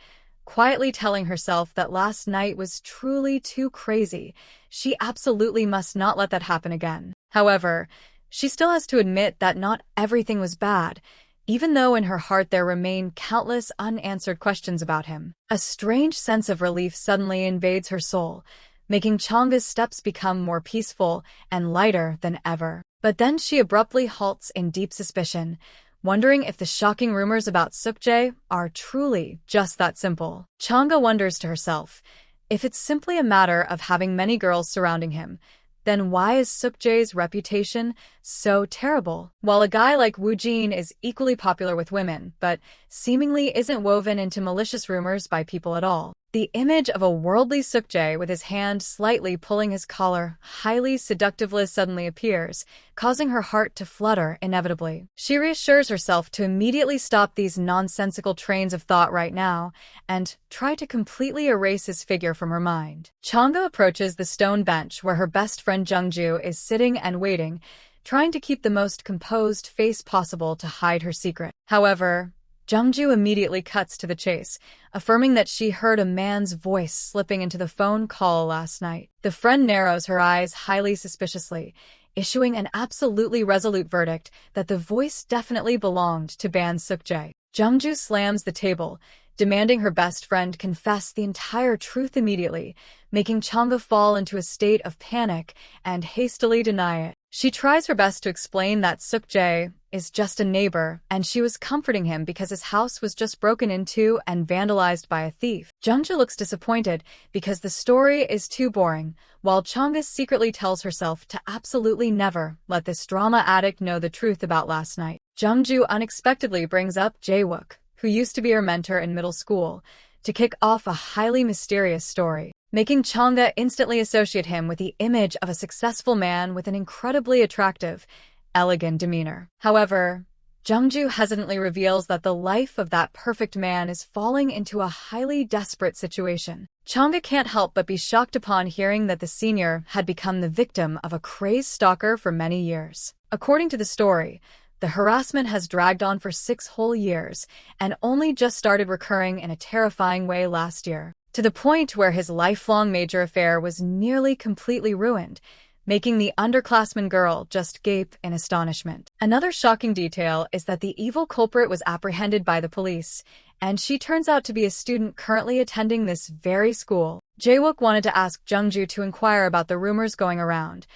S1: quietly telling herself that last night was truly too crazy. She absolutely must not let that happen again. However, she still has to admit that not everything was bad, even though in her heart there remain countless unanswered questions about him. A strange sense of relief suddenly invades her soul, making Changga's steps become more peaceful and lighter than ever. But then she abruptly halts in deep suspicion, wondering if the shocking rumors about Sukjae are truly just that simple. Changga wonders to herself, if it's simply a matter of having many girls surrounding him, then why is Sukjae's reputation so terrible? While a guy like Woo Jin is equally popular with women, but seemingly isn't woven into malicious rumors by people at all. The image of a worldly Sukjae with his hand slightly pulling his collar highly seductively suddenly appears, causing her heart to flutter inevitably. She reassures herself to immediately stop these nonsensical trains of thought right now and try to completely erase his figure from her mind. Changga approaches the stone bench where her best friend Jungju is sitting and waiting, trying to keep the most composed face possible to hide her secret. However, Jungju immediately cuts to the chase, affirming that she heard a man's voice slipping into the phone call last night. The friend narrows her eyes highly suspiciously, issuing an absolutely resolute verdict that the voice definitely belonged to Ban Sukjae. Jungju slams the table, demanding her best friend confess the entire truth immediately, making Changga fall into a state of panic and hastily deny it. She tries her best to explain that Sukjae is just a neighbor and she was comforting him because his house was just broken into and vandalized by a thief. Jungju looks disappointed because the story is too boring, while Changga secretly tells herself to absolutely never let this drama addict know the truth about last night. Jungju unexpectedly brings up Jae-wook, who used to be her mentor in middle school, to kick off a highly mysterious story, making Changga instantly associate him with the image of a successful man with an incredibly attractive, elegant demeanor. However, Jungju hesitantly reveals that the life of that perfect man is falling into a highly desperate situation. Changga can't help but be shocked upon hearing that the senior had become the victim of a crazed stalker for many years. According to the story, the harassment has dragged on for 6 whole years and only just started recurring in a terrifying way last year, to the point where his lifelong major affair was nearly completely ruined, making the underclassmen girl just gape in astonishment. Another shocking detail is that the evil culprit was apprehended by the police, and she turns out to be a student currently attending this very school. Jae-wook wanted to ask Jungju to inquire about the rumors going around.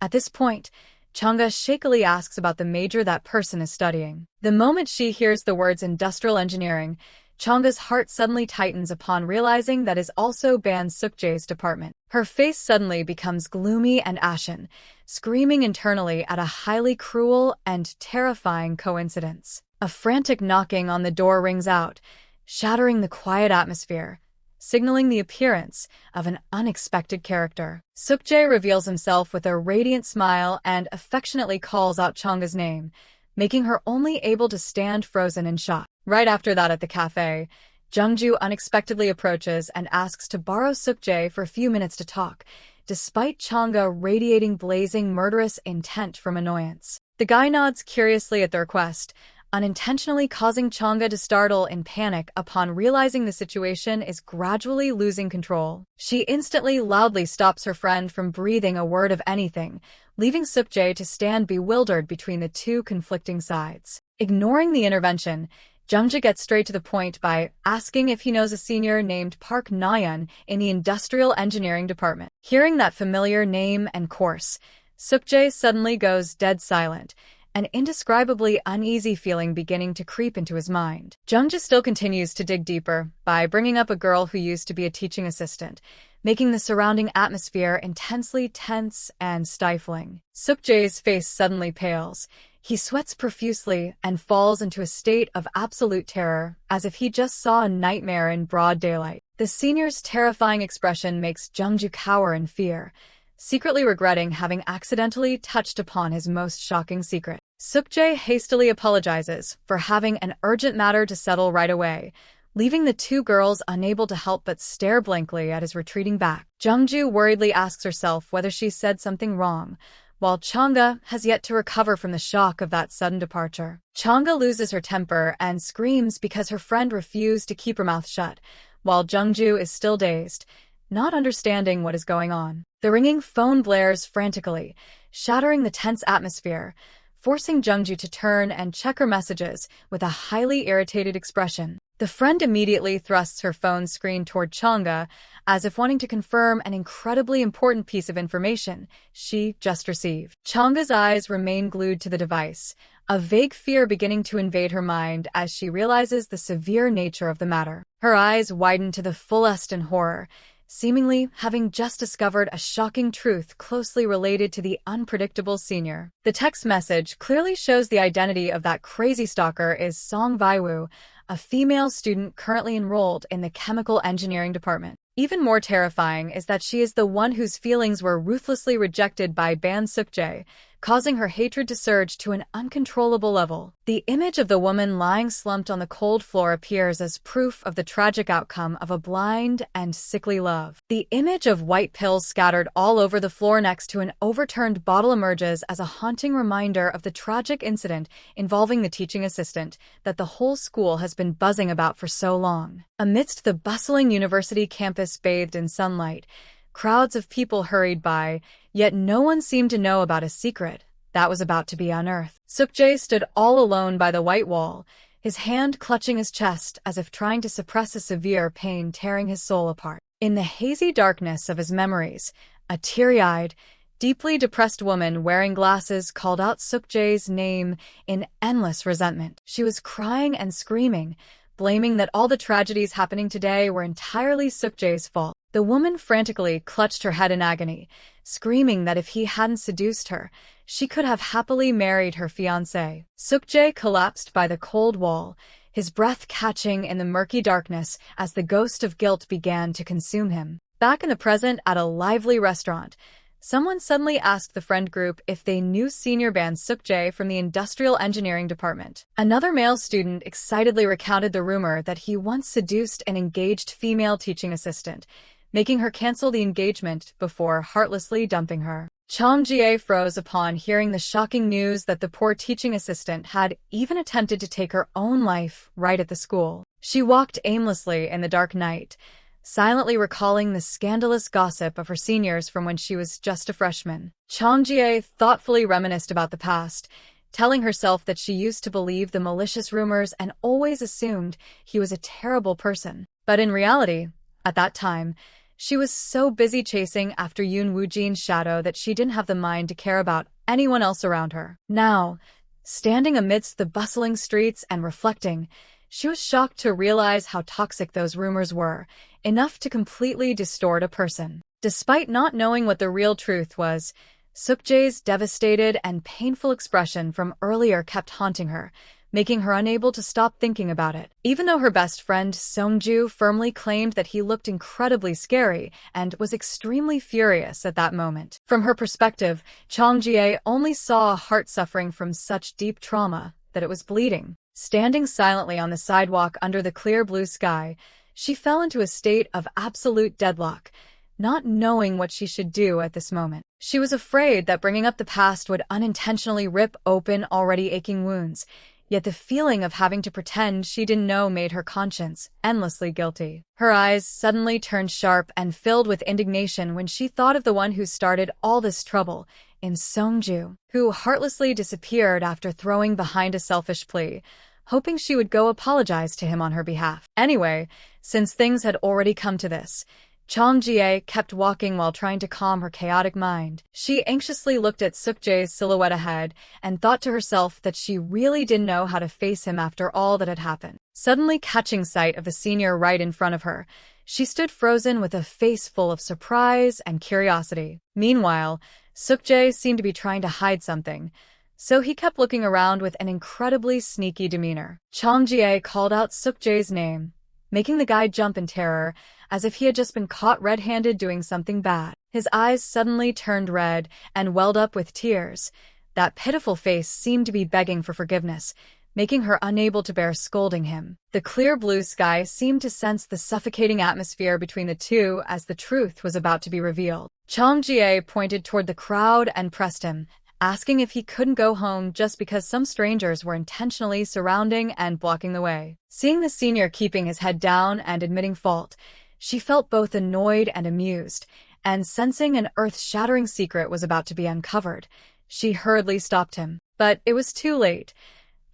S1: At this point, Changa shakily asks about the major that person is studying. The moment she hears the words industrial engineering, Changa's heart suddenly tightens upon realizing that is also Ban Suk-jae's department. Her face suddenly becomes gloomy and ashen, screaming internally at a highly cruel and terrifying coincidence. A frantic knocking on the door rings out, shattering the quiet atmosphere, signaling the appearance of an unexpected character. Suk-jae reveals himself with a radiant smile and affectionately calls out Changa's name, making her only able to stand frozen in shock. Right after that at the cafe, Jungju unexpectedly approaches and asks to borrow Suk-jae for a few minutes to talk, despite Changa radiating blazing murderous intent from annoyance. The guy nods curiously at the request, unintentionally causing Changa to startle in panic upon realizing the situation is gradually losing control. She instantly loudly stops her friend from breathing a word of anything, leaving Suk-jae to stand bewildered between the two conflicting sides. Ignoring the intervention, Jungju gets straight to the point by asking if he knows a senior named Park Nayeon in the industrial engineering department. Hearing that familiar name and course, Suk-jae suddenly goes dead silent, an indescribably uneasy feeling beginning to creep into his mind. Jungju still continues to dig deeper by bringing up a girl who used to be a teaching assistant, making the surrounding atmosphere intensely tense and stifling. Suk-jae's face suddenly pales. He sweats profusely and falls into a state of absolute terror, as if he just saw a nightmare in broad daylight. The senior's terrifying expression makes Jungju cower in fear, secretly regretting having accidentally touched upon his most shocking secret. Suk-jae hastily apologizes for having an urgent matter to settle right away, leaving the two girls unable to help but stare blankly at his retreating back. Jungju worriedly asks herself whether she said something wrong, while Changa has yet to recover from the shock of that sudden departure. Changa loses her temper and screams because her friend refused to keep her mouth shut, while Jungju is still dazed, not understanding what is going on. The ringing phone blares frantically, shattering the tense atmosphere, forcing Jungju to turn and check her messages with a highly irritated expression. The friend immediately thrusts her phone screen toward Changa, as if wanting to confirm an incredibly important piece of information she just received. Changa's eyes remain glued to the device, a vague fear beginning to invade her mind as she realizes the severe nature of the matter. Her eyes widen to the fullest in horror, seemingly having just discovered a shocking truth closely related to the unpredictable senior. The text message clearly shows the identity of that crazy stalker is Song Vi-woo, a female student currently enrolled in the chemical engineering department. Even more terrifying is that she is the one whose feelings were ruthlessly rejected by Ban Suk-jae, causing her hatred to surge to an uncontrollable level. The image of the woman lying slumped on the cold floor appears as proof of the tragic outcome of a blind and sickly love. The image of white pills scattered all over the floor next to an overturned bottle emerges as a haunting reminder of the tragic incident involving the teaching assistant that the whole school has been buzzing about for so long. Amidst the bustling university campus bathed in sunlight, crowds of people hurried by, yet no one seemed to know about a secret that was about to be unearthed. Suk-jae stood all alone by the white wall, his hand clutching his chest as if trying to suppress a severe pain tearing his soul apart. In the hazy darkness of his memories, a teary-eyed, deeply depressed woman wearing glasses called out Suk-jae's name in endless resentment. She was crying and screaming, blaming that all the tragedies happening today were entirely Suk-jae's fault. The woman frantically clutched her head in agony, screaming that if he hadn't seduced her, she could have happily married her fiancé. Suk-jae collapsed by the cold wall, his breath catching in the murky darkness as the ghost of guilt began to consume him. Back in the present at a lively restaurant, someone suddenly asked the friend group if they knew senior Ban Suk-jae from the industrial engineering department. Another male student excitedly recounted the rumor that he once seduced an engaged female teaching assistant, making her cancel the engagement before heartlessly dumping her. Chang Jie froze upon hearing the shocking news that the poor teaching assistant had even attempted to take her own life right at the school. She walked aimlessly in the dark night, silently recalling the scandalous gossip of her seniors from when she was just a freshman. Chang-jae thoughtfully reminisced about the past, telling herself that she used to believe the malicious rumors and always assumed he was a terrible person. But in reality, at that time, she was so busy chasing after Yoon Woo-jin's shadow that she didn't have the mind to care about anyone else around her. Now, standing amidst the bustling streets and reflecting, she was shocked to realize how toxic those rumors were, enough to completely distort a person. Despite not knowing what the real truth was, Suk-jae's devastated and painful expression from earlier kept haunting her, making her unable to stop thinking about it. Even though her best friend Sung-ju firmly claimed that he looked incredibly scary and was extremely furious at that moment. From her perspective, Chang-jae only saw a heart suffering from such deep trauma that it was bleeding. Standing silently on the sidewalk under the clear blue sky, she fell into a state of absolute deadlock, not knowing what she should do at this moment. She was afraid that bringing up the past would unintentionally rip open already aching wounds, yet the feeling of having to pretend she didn't know made her conscience endlessly guilty. Her eyes suddenly turned sharp and filled with indignation when she thought of the one who started all this trouble, in Sung-ju, who heartlessly disappeared after throwing behind a selfish plea, hoping she would go apologize to him on her behalf. Anyway, since things had already come to this, Chang-jae kept walking while trying to calm her chaotic mind. She anxiously looked at Suk-jae's silhouette ahead and thought to herself that she really didn't know how to face him after all that had happened. Suddenly catching sight of the senior right in front of her, she stood frozen with a face full of surprise and curiosity. Meanwhile, Suk-jae seemed to be trying to hide something, so he kept looking around with an incredibly sneaky demeanor. Chang-jae called out Suk-jae's name, making the guy jump in terror, as if he had just been caught red-handed doing something bad. His eyes suddenly turned red and welled up with tears. That pitiful face seemed to be begging for forgiveness, making her unable to bear scolding him. The clear blue sky seemed to sense the suffocating atmosphere between the two as the truth was about to be revealed. Chang-jae pointed toward the crowd and pressed him, asking if he couldn't go home just because some strangers were intentionally surrounding and blocking the way. Seeing the senior keeping his head down and admitting fault, she felt both annoyed and amused, and sensing an earth-shattering secret was about to be uncovered, she hurriedly stopped him. But it was too late.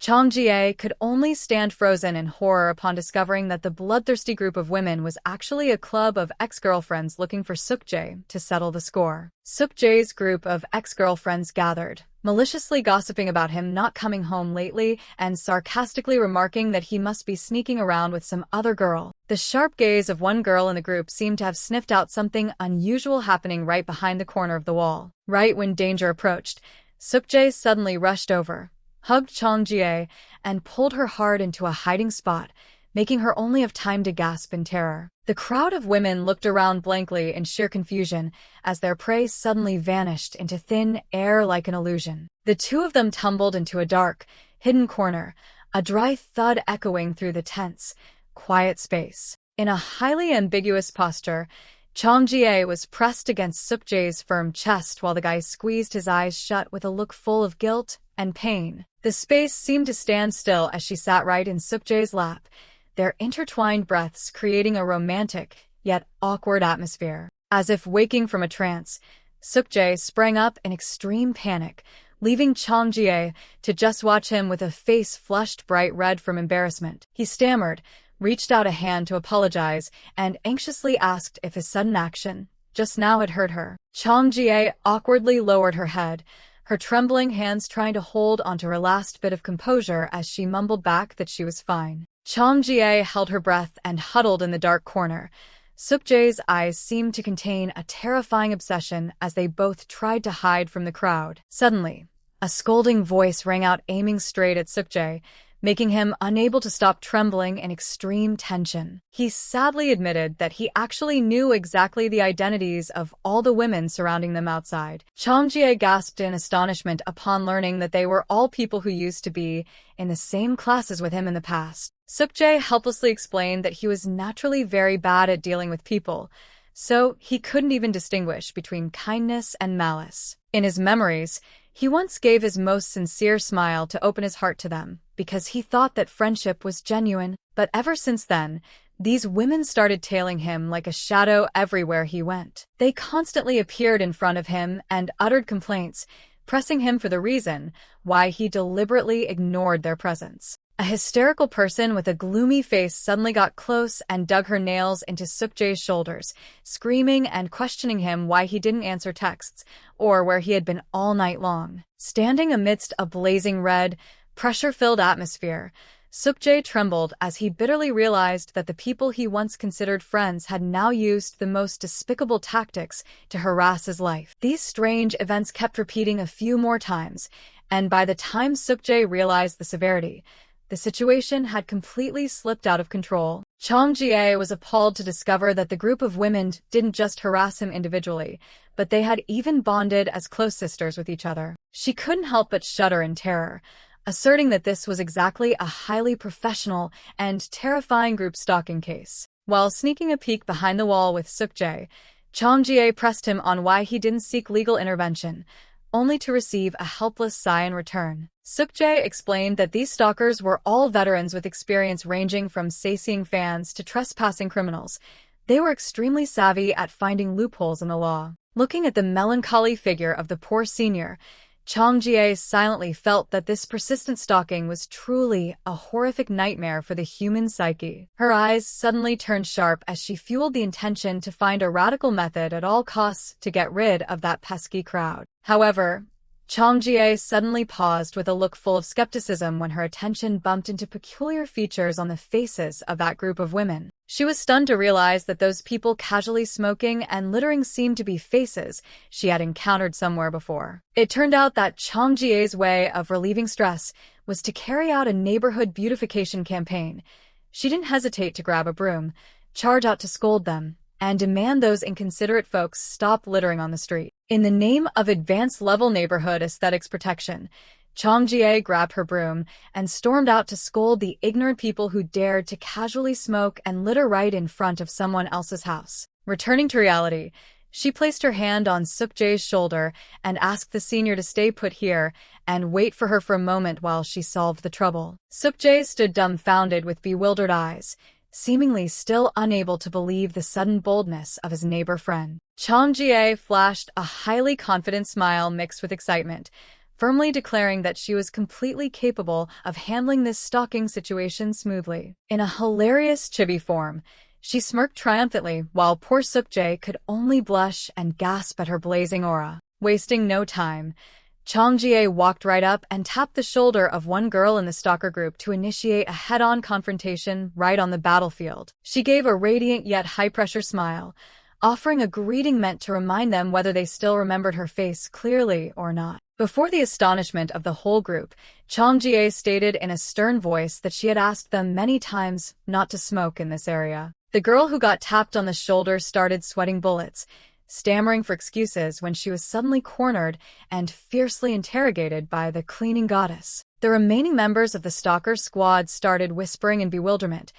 S1: Chang-jae could only stand frozen in horror upon discovering that the bloodthirsty group of women was actually a club of ex-girlfriends looking for Suk-jae to settle the score. Suk-jae's group of ex-girlfriends gathered, maliciously gossiping about him not coming home lately and sarcastically remarking that he must be sneaking around with some other girl. The sharp gaze of one girl in the group seemed to have sniffed out something unusual happening right behind the corner of the wall. Right when danger approached, Suk-jae suddenly rushed over, hugged Chang-jae, and pulled her hard into a hiding spot, making her only have time to gasp in terror. The crowd of women looked around blankly in sheer confusion as their prey suddenly vanished into thin air like an illusion. The two of them tumbled into a dark, hidden corner, a dry thud echoing through the tense, quiet space. In a highly ambiguous posture, Chang-jae was pressed against Suk-jae's firm chest while the guy squeezed his eyes shut with a look full of guilt and pain. The space seemed to stand still as she sat right in Suk-jae's lap, their intertwined breaths creating a romantic, yet awkward atmosphere. As if waking from a trance, Suk-jae sprang up in extreme panic, leaving Chang-jae to just watch him with a face flushed bright red from embarrassment. He stammered, reached out a hand to apologize, and anxiously asked if his sudden action just now had hurt her. Chang-jae awkwardly lowered her head, her trembling hands trying to hold onto her last bit of composure as she mumbled back that she was fine. Chang-jae held her breath and huddled in the dark corner. Suk-jae's eyes seemed to contain a terrifying obsession as they both tried to hide from the crowd. Suddenly, a scolding voice rang out aiming straight at Suk-jae, making him unable to stop trembling in extreme tension. He sadly admitted that he actually knew exactly the identities of all the women surrounding them outside. Chang-jae gasped in astonishment upon learning that they were all people who used to be in the same classes with him in the past. Suk-jae helplessly explained that he was naturally very bad at dealing with people, so he couldn't even distinguish between kindness and malice. In his memories, he once gave his most sincere smile to open his heart to them, because he thought that friendship was genuine. But ever since then, These women started tailing him like a shadow everywhere he went. They constantly appeared in front of him and uttered complaints, pressing him for the reason why he deliberately ignored their presence. A hysterical person with a gloomy face suddenly got close and dug her nails into Sukjae's shoulders, screaming and questioning him why he didn't answer texts or where he had been all night long. Standing amidst a blazing red, pressure-filled atmosphere, Sukjae trembled as he bitterly realized that the people he once considered friends had now used the most despicable tactics to harass his life. These strange events kept repeating a few more times, and by the time Sukjae realized the severity, the situation had completely slipped out of control. Chang Jie was appalled to discover that the group of women didn't just harass him individually, but they had even bonded as close sisters with each other. She couldn't help but shudder in terror, asserting that this was exactly a highly professional and terrifying group stalking case. While sneaking a peek behind the wall with Sukjae, Chang Jie pressed him on why he didn't seek legal intervention, only to receive a helpless sigh in return. Sukjae explained that these stalkers were all veterans with experience ranging from sightseeing fans to trespassing criminals. They were extremely savvy at finding loopholes in the law. Looking at the melancholy figure of the poor senior, Chang Jie silently felt that this persistent stalking was truly a horrific nightmare for the human psyche. Her eyes suddenly turned sharp as she fueled the intention to find a radical method at all costs to get rid of that pesky crowd. However, Chang Jie suddenly paused with a look full of skepticism when her attention bumped into peculiar features on the faces of that group of women. She was stunned to realize that those people casually smoking and littering seemed to be faces she had encountered somewhere before. It turned out that Chang Jie's way of relieving stress was to carry out a neighborhood beautification campaign. She didn't hesitate to grab a broom, charge out to scold them, and demand those inconsiderate folks stop littering on the street. In the name of advanced-level neighborhood aesthetics protection, Chang Jie grabbed her broom and stormed out to scold the ignorant people who dared to casually smoke and litter right in front of someone else's house. Returning to reality, she placed her hand on Sukjae's shoulder and asked the senior to stay put here and wait for her for a moment while she solved the trouble. Sukjae stood dumbfounded with bewildered eyes, seemingly still unable to believe the sudden boldness of his neighbor friend. Chang Jie flashed a highly confident smile mixed with excitement, firmly declaring that she was completely capable of handling this stalking situation smoothly. In a hilarious chibi form, she smirked triumphantly while poor Sukjae could only blush and gasp at her blazing aura. Wasting no time, Chang Jie walked right up and tapped the shoulder of one girl in the stalker group to initiate a head-on confrontation right on the battlefield. She gave a radiant yet high-pressure smile, offering a greeting meant to remind them whether they still remembered her face clearly or not. Before the astonishment of the whole group, Chang Jie stated in a stern voice that she had asked them many times not to smoke in this area. The girl who got tapped on the shoulder started sweating bullets, stammering for excuses when she was suddenly cornered and fiercely interrogated by the cleaning goddess. The remaining members of the stalker squad started whispering in bewilderment,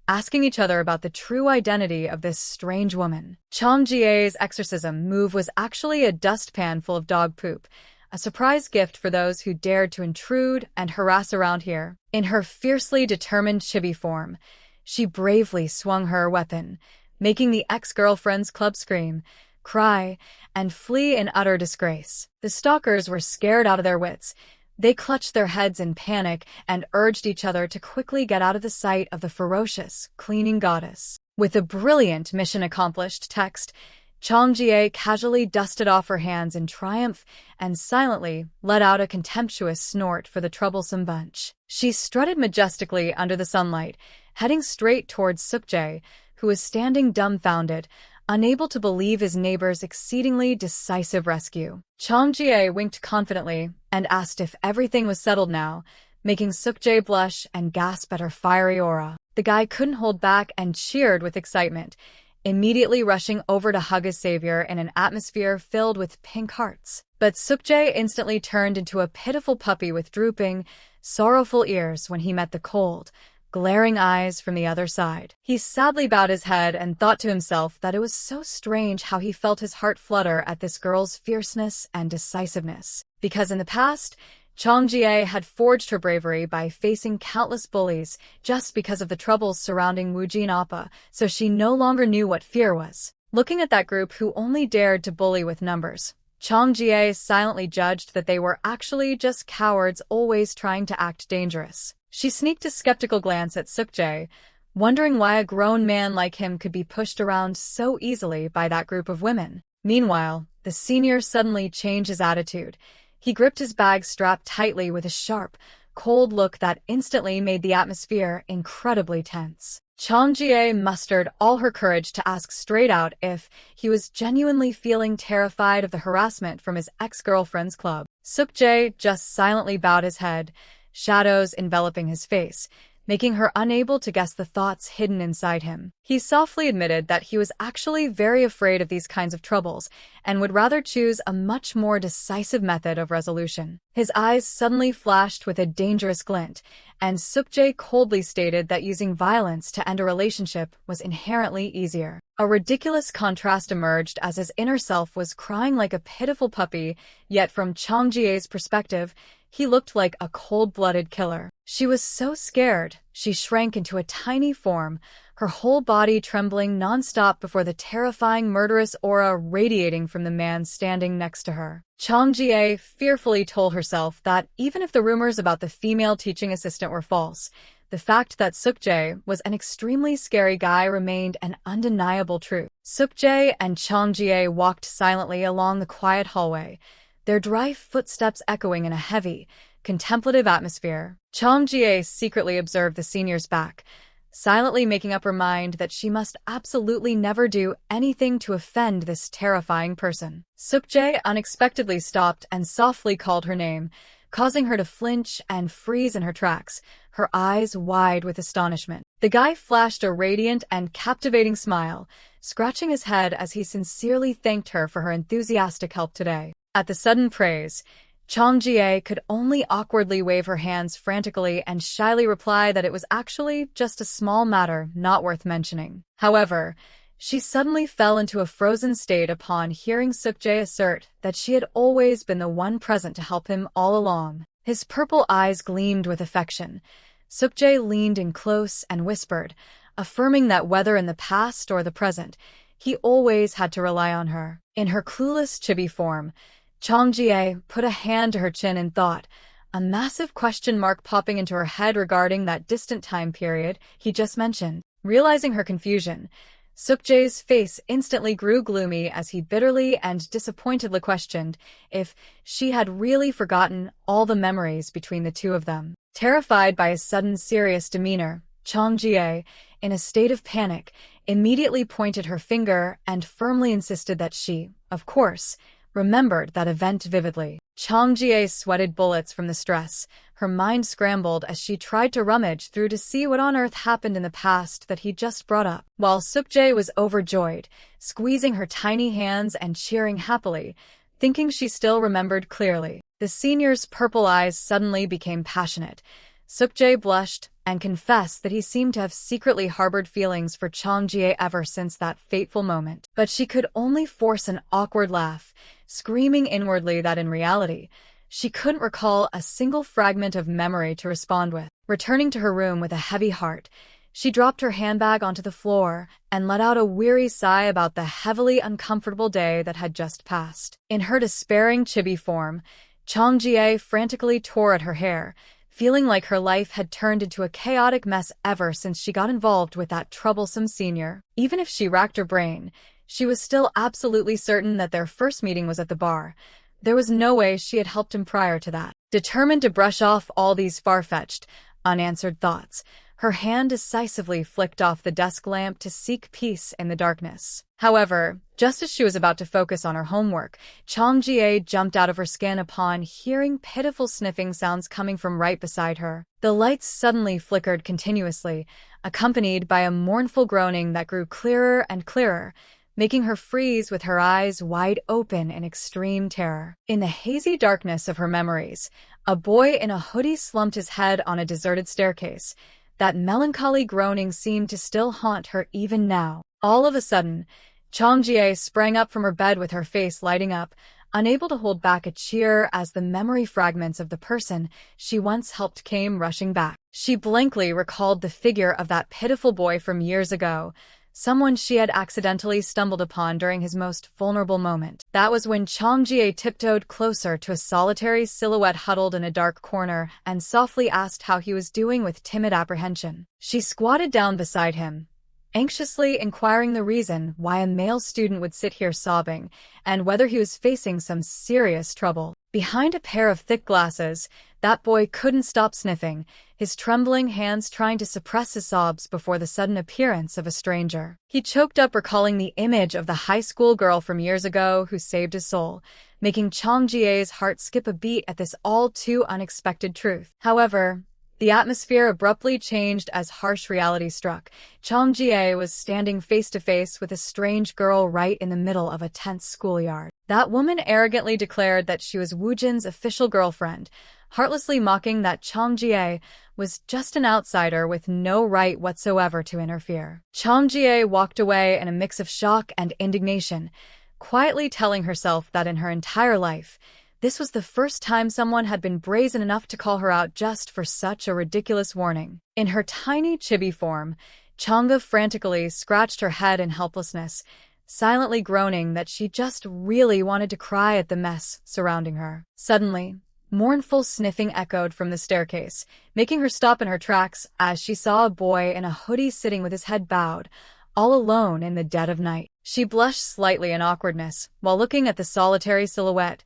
S1: asking each other about the true identity of this strange woman. Chang Jie's exorcism move was actually a dustpan full of dog poop, a surprise gift for those who dared to intrude and harass around here. In her fiercely determined chibi form, she bravely swung her weapon, making the ex-girlfriend's club scream, cry, and flee in utter disgrace. The stalkers were scared out of their wits. They clutched their heads in panic and urged each other to quickly get out of the sight of the ferocious, cleaning goddess. With a brilliant mission accomplished text, Chang Jie casually dusted off her hands in triumph and silently let out a contemptuous snort for the troublesome bunch. She strutted majestically under the sunlight, heading straight towards Sukjae, who was standing dumbfounded, unable to believe his neighbor's exceedingly decisive rescue. Chang Jie winked confidently and asked if everything was settled now, making Sukjae blush and gasp at her fiery aura. The guy couldn't hold back and cheered with excitement, immediately rushing over to hug his savior in an atmosphere filled with pink hearts. But Sukjae instantly turned into a pitiful puppy with drooping, sorrowful ears when he met the cold, glaring eyes from the other side. He sadly bowed his head and thought to himself that it was so strange how he felt his heart flutter at this girl's fierceness and decisiveness. Because in the past, Chang Jie had forged her bravery by facing countless bullies just because of the troubles surrounding Wu Jin Appa, so she no longer knew what fear was. Looking at that group who only dared to bully with numbers, Chang Jie silently judged that they were actually just cowards always trying to act dangerous. She sneaked a skeptical glance at Sukjae, wondering why a grown man like him could be pushed around so easily by that group of women. Meanwhile, the senior suddenly changed his attitude. He gripped his bag strapped tightly with a sharp, cold look that instantly made the atmosphere incredibly tense. Chang Jie mustered all her courage to ask straight out if he was genuinely feeling terrified of the harassment from his ex-girlfriend's club. Sukjae just silently bowed his head, shadows enveloping his face, making her unable to guess the thoughts hidden inside him. He softly admitted that he was actually very afraid of these kinds of troubles and would rather choose a much more decisive method of resolution. His eyes suddenly flashed with a dangerous glint, and Sukjae coldly stated that using violence to end a relationship was inherently easier. A ridiculous contrast emerged as his inner self was crying like a pitiful puppy, yet from Chang Jie's perspective, he looked like a cold-blooded killer. She was so scared, she shrank into a tiny form, her whole body trembling non-stop before the terrifying murderous aura radiating from the man standing next to her. Chang Jie fearfully told herself that even if the rumors about the female teaching assistant were false, the fact that Sukjae was an extremely scary guy remained an undeniable truth. Sukjae and Chang Jie walked silently along the quiet hallway, their dry footsteps echoing in a heavy, contemplative atmosphere. Chang Jie secretly observed the senior's back, silently making up her mind that she must absolutely never do anything to offend this terrifying person. Sukjae unexpectedly stopped and softly called her name, causing her to flinch and freeze in her tracks, her eyes wide with astonishment. The guy flashed a radiant and captivating smile, scratching his head as he sincerely thanked her for her enthusiastic help today. At the sudden praise, Chang Jie could only awkwardly wave her hands frantically and shyly reply that it was actually just a small matter not worth mentioning. However, she suddenly fell into a frozen state upon hearing Sukjae assert that she had always been the one present to help him all along. His purple eyes gleamed with affection. Sukjae leaned in close and whispered, affirming that whether in the past or the present, he always had to rely on her. In her clueless chibi form, Chang Jie put a hand to her chin in thought, a massive question mark popping into her head regarding that distant time period he just mentioned. Realizing her confusion, Sukjae's face instantly grew gloomy as he bitterly and disappointedly questioned if she had really forgotten all the memories between the two of them. Terrified by his sudden serious demeanor, Chang Jie, in a state of panic, immediately pointed her finger and firmly insisted that she, of course, remembered that event vividly. Chang Jie sweated bullets from the stress. Her mind scrambled as she tried to rummage through to see what on earth happened in the past that he just brought up. While Sukjae was overjoyed, squeezing her tiny hands and cheering happily, thinking she still remembered clearly. The senior's purple eyes suddenly became passionate. Sukjae blushed and confessed that he seemed to have secretly harbored feelings for Chang Jie ever since that fateful moment. But she could only force an awkward laugh, screaming inwardly that in reality, she couldn't recall a single fragment of memory to respond with. Returning to her room with a heavy heart, she dropped her handbag onto the floor and let out a weary sigh about the heavily uncomfortable day that had just passed. In her despairing chibi form, Chang Jie frantically tore at her hair, feeling like her life had turned into a chaotic mess ever since she got involved with that troublesome senior. Even if she racked her brain, she was still absolutely certain that their first meeting was at the bar. There was no way she had helped him prior to that. Determined to brush off all these far-fetched, unanswered thoughts, her hand decisively flicked off the desk lamp to seek peace in the darkness. However, just as she was about to focus on her homework, Chang Jie jumped out of her skin upon hearing pitiful sniffing sounds coming from right beside her. The lights suddenly flickered continuously, accompanied by a mournful groaning that grew clearer and clearer, making her freeze with her eyes wide open in extreme terror. In the hazy darkness of her memories, a boy in a hoodie slumped his head on a deserted staircase. That melancholy groaning seemed to still haunt her even now. All of a sudden, Chang Jie sprang up from her bed with her face lighting up, unable to hold back a cheer as the memory fragments of the person she once helped came rushing back. She blankly recalled the figure of that pitiful boy from years ago, someone she had accidentally stumbled upon during his most vulnerable moment. That was when Chang-jie tiptoed closer to a solitary silhouette huddled in a dark corner and softly asked how he was doing with timid apprehension. She squatted down beside him, anxiously inquiring the reason why a male student would sit here sobbing and whether he was facing some serious trouble. Behind a pair of thick glasses, that boy couldn't stop sniffing, his trembling hands trying to suppress his sobs before the sudden appearance of a stranger. He choked up, recalling the image of the high school girl from years ago who saved his soul, making Chang-jie's heart skip a beat at this all-too unexpected truth. However, the atmosphere abruptly changed as harsh reality struck. Chang-jie was standing face-to-face with a strange girl right in the middle of a tense schoolyard. That woman arrogantly declared that she was Wu Jin's official girlfriend, heartlessly mocking that Chang-jie was just an outsider with no right whatsoever to interfere. Chang-jie walked away in a mix of shock and indignation, quietly telling herself that in her entire life, this was the first time someone had been brazen enough to call her out just for such a ridiculous warning. In her tiny chibi form, Chang'e frantically scratched her head in helplessness, silently groaning that she just really wanted to cry at the mess surrounding her. Suddenly, mournful sniffing echoed from the staircase, making her stop in her tracks as she saw a boy in a hoodie sitting with his head bowed, all alone in the dead of night. She blushed slightly in awkwardness while looking at the solitary silhouette,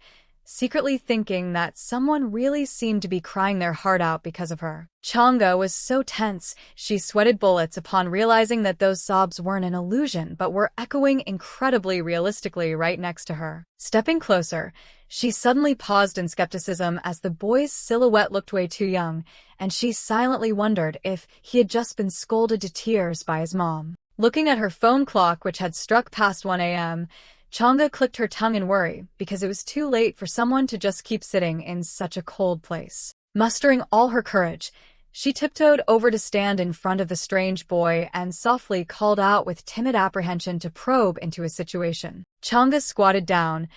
S1: secretly thinking that someone really seemed to be crying their heart out because of her. Chang'e was so tense, she sweated bullets upon realizing that those sobs weren't an illusion but were echoing incredibly realistically right next to her. Stepping closer, she suddenly paused in skepticism as the boy's silhouette looked way too young, and she silently wondered if he had just been scolded to tears by his mom. Looking at her phone clock, which had struck past 1 a.m., Chang'e clicked her tongue in worry because it was too late for someone to just keep sitting in such a cold place. Mustering all her courage, she tiptoed over to stand in front of the strange boy and softly called out with timid apprehension to probe into his situation. Chang'e squatted down,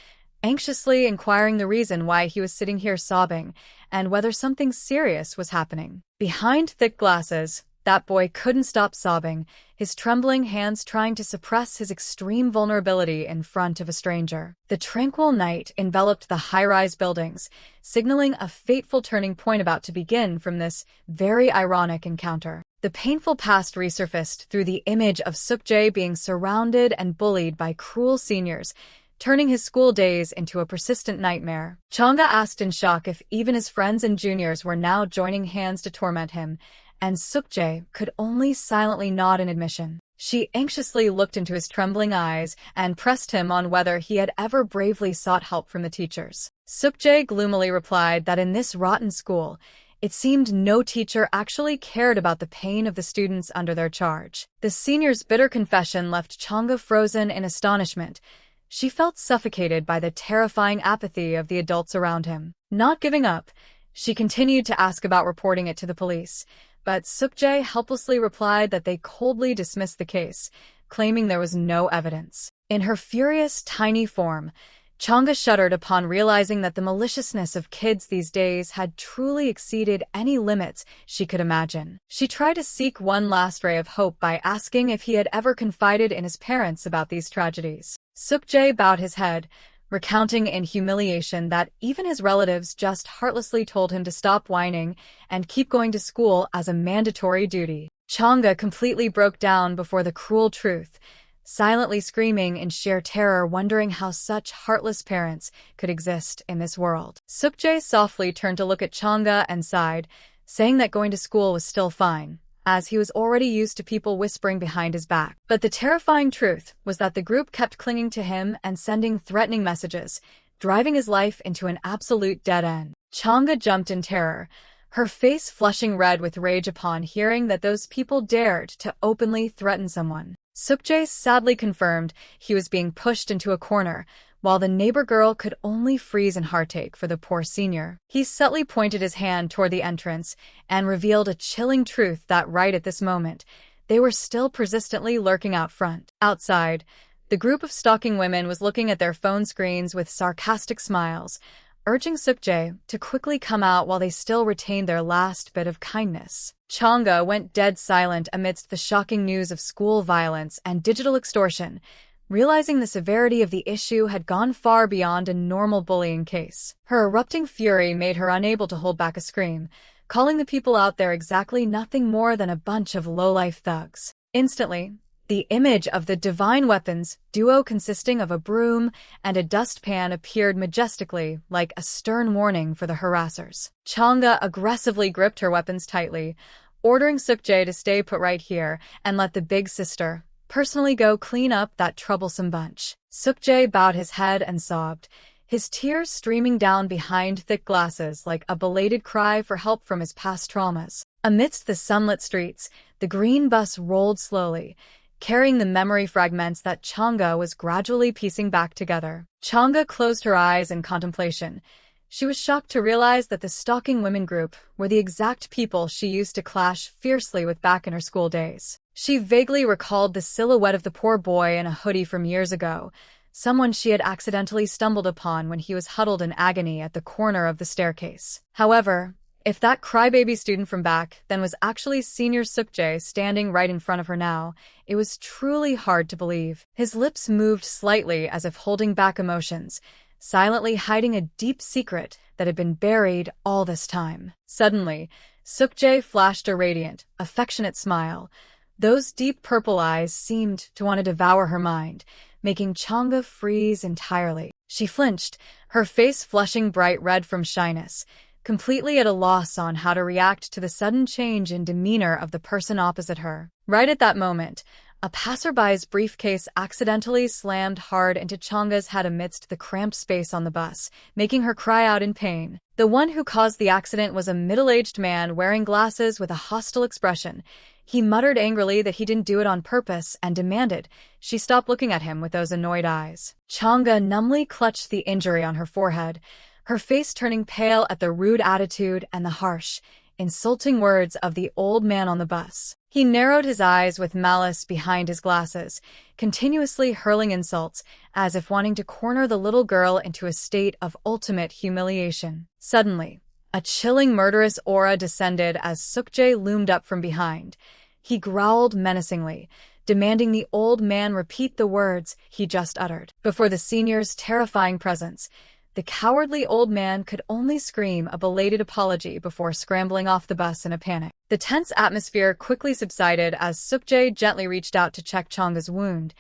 S1: anxiously inquiring the reason why he was sitting here sobbing and whether something serious was happening. Behind thick glasses, that boy couldn't stop sobbing, his trembling hands trying to suppress his extreme vulnerability in front of a stranger. The tranquil night enveloped the high-rise buildings, signaling a fateful turning point about to begin from this very ironic encounter. The painful past resurfaced through the image of Suk-jae being surrounded and bullied by cruel seniors, turning his school days into a persistent nightmare. Chang'e asked in shock if even his friends and juniors were now joining hands to torment him, and Suk-jae could only silently nod in admission. She anxiously looked into his trembling eyes and pressed him on whether he had ever bravely sought help from the teachers. Suk-jae gloomily replied that in this rotten school, it seemed no teacher actually cared about the pain of the students under their charge. The senior's bitter confession left Chang'e frozen in astonishment. She felt suffocated by the terrifying apathy of the adults around him. Not giving up, she continued to ask about reporting it to the police, but Suk-jae helplessly replied that they coldly dismissed the case, claiming there was no evidence. In her furious, tiny form, Chang'e shuddered upon realizing that the maliciousness of kids these days had truly exceeded any limits she could imagine. She tried to seek one last ray of hope by asking if he had ever confided in his parents about these tragedies. Suk-jae bowed his head, recounting in humiliation that even his relatives just heartlessly told him to stop whining and keep going to school as a mandatory duty. Chang'e completely broke down before the cruel truth, silently screaming in sheer terror, wondering how such heartless parents could exist in this world. Suk-jae softly turned to look at Chang'e and sighed, saying that going to school was still fine, as he was already used to people whispering behind his back. But the terrifying truth was that the group kept clinging to him and sending threatening messages, driving his life into an absolute dead end. Chang'e jumped in terror, her face flushing red with rage upon hearing that those people dared to openly threaten someone. Suk-jae sadly confirmed he was being pushed into a corner, while the neighbor girl could only freeze in heartache for the poor senior. He subtly pointed his hand toward the entrance and revealed a chilling truth that right at this moment, they were still persistently lurking out front. Outside, The group of stalking women was looking at their phone screens with sarcastic smiles, urging Sukjae to quickly come out while they still retained their last bit of kindness. Changga went dead silent amidst the shocking news of school violence and digital extortion, realizing the severity of the issue had gone far beyond a normal bullying case. Her erupting fury made her unable to hold back a scream, calling the people out there exactly nothing more than a bunch of low-life thugs. Instantly, the image of the divine weapons duo consisting of a broom and a dustpan appeared majestically, like a stern warning for the harassers. Changga aggressively gripped her weapons tightly, ordering Sukjae to stay put right here and let the big sister personally go clean up that troublesome bunch. Sukjae bowed his head and sobbed, his tears streaming down behind thick glasses like a belated cry for help from his past traumas. Amidst the sunlit streets, the green bus rolled slowly, carrying the memory fragments that Changga was gradually piecing back together. Changga closed her eyes in contemplation. She was shocked to realize that the stalking women group were the exact people she used to clash fiercely with back in her school days. She vaguely recalled the silhouette of the poor boy in a hoodie from years ago, someone she had accidentally stumbled upon when he was huddled in agony at the corner of the staircase. However, if that crybaby student from back then was actually Senior Sukjae standing right in front of her now, it was truly hard to believe. His lips moved slightly as if holding back emotions, silently hiding a deep secret that had been buried all this time. Suddenly, Sukjae flashed a radiant, affectionate smile. Those deep purple eyes seemed to want to devour her mind, making Changga freeze entirely. She flinched, her face flushing bright red from shyness, completely at a loss on how to react to the sudden change in demeanor of the person opposite her. Right at that moment, a passerby's briefcase accidentally slammed hard into Changga's head amidst the cramped space on the bus, making her cry out in pain. The one who caused the accident was a middle-aged man wearing glasses with a hostile expression. He muttered angrily that he didn't do it on purpose and demanded she stop looking at him with those annoyed eyes. Changga numbly clutched the injury on her forehead, her face turning pale at the rude attitude and the harsh, insulting words of the old man on the bus. He narrowed his eyes with malice behind his glasses, continuously hurling insults, as if wanting to corner the little girl into a state of ultimate humiliation. Suddenly, a chilling murderous aura descended as Sukjae loomed up from behind. He growled menacingly, demanding the old man repeat the words he just uttered. Before the senior's terrifying presence, the cowardly old man could only scream a belated apology before scrambling off the bus in a panic. The tense atmosphere quickly subsided as Sukjae gently reached out to check Changga's wound,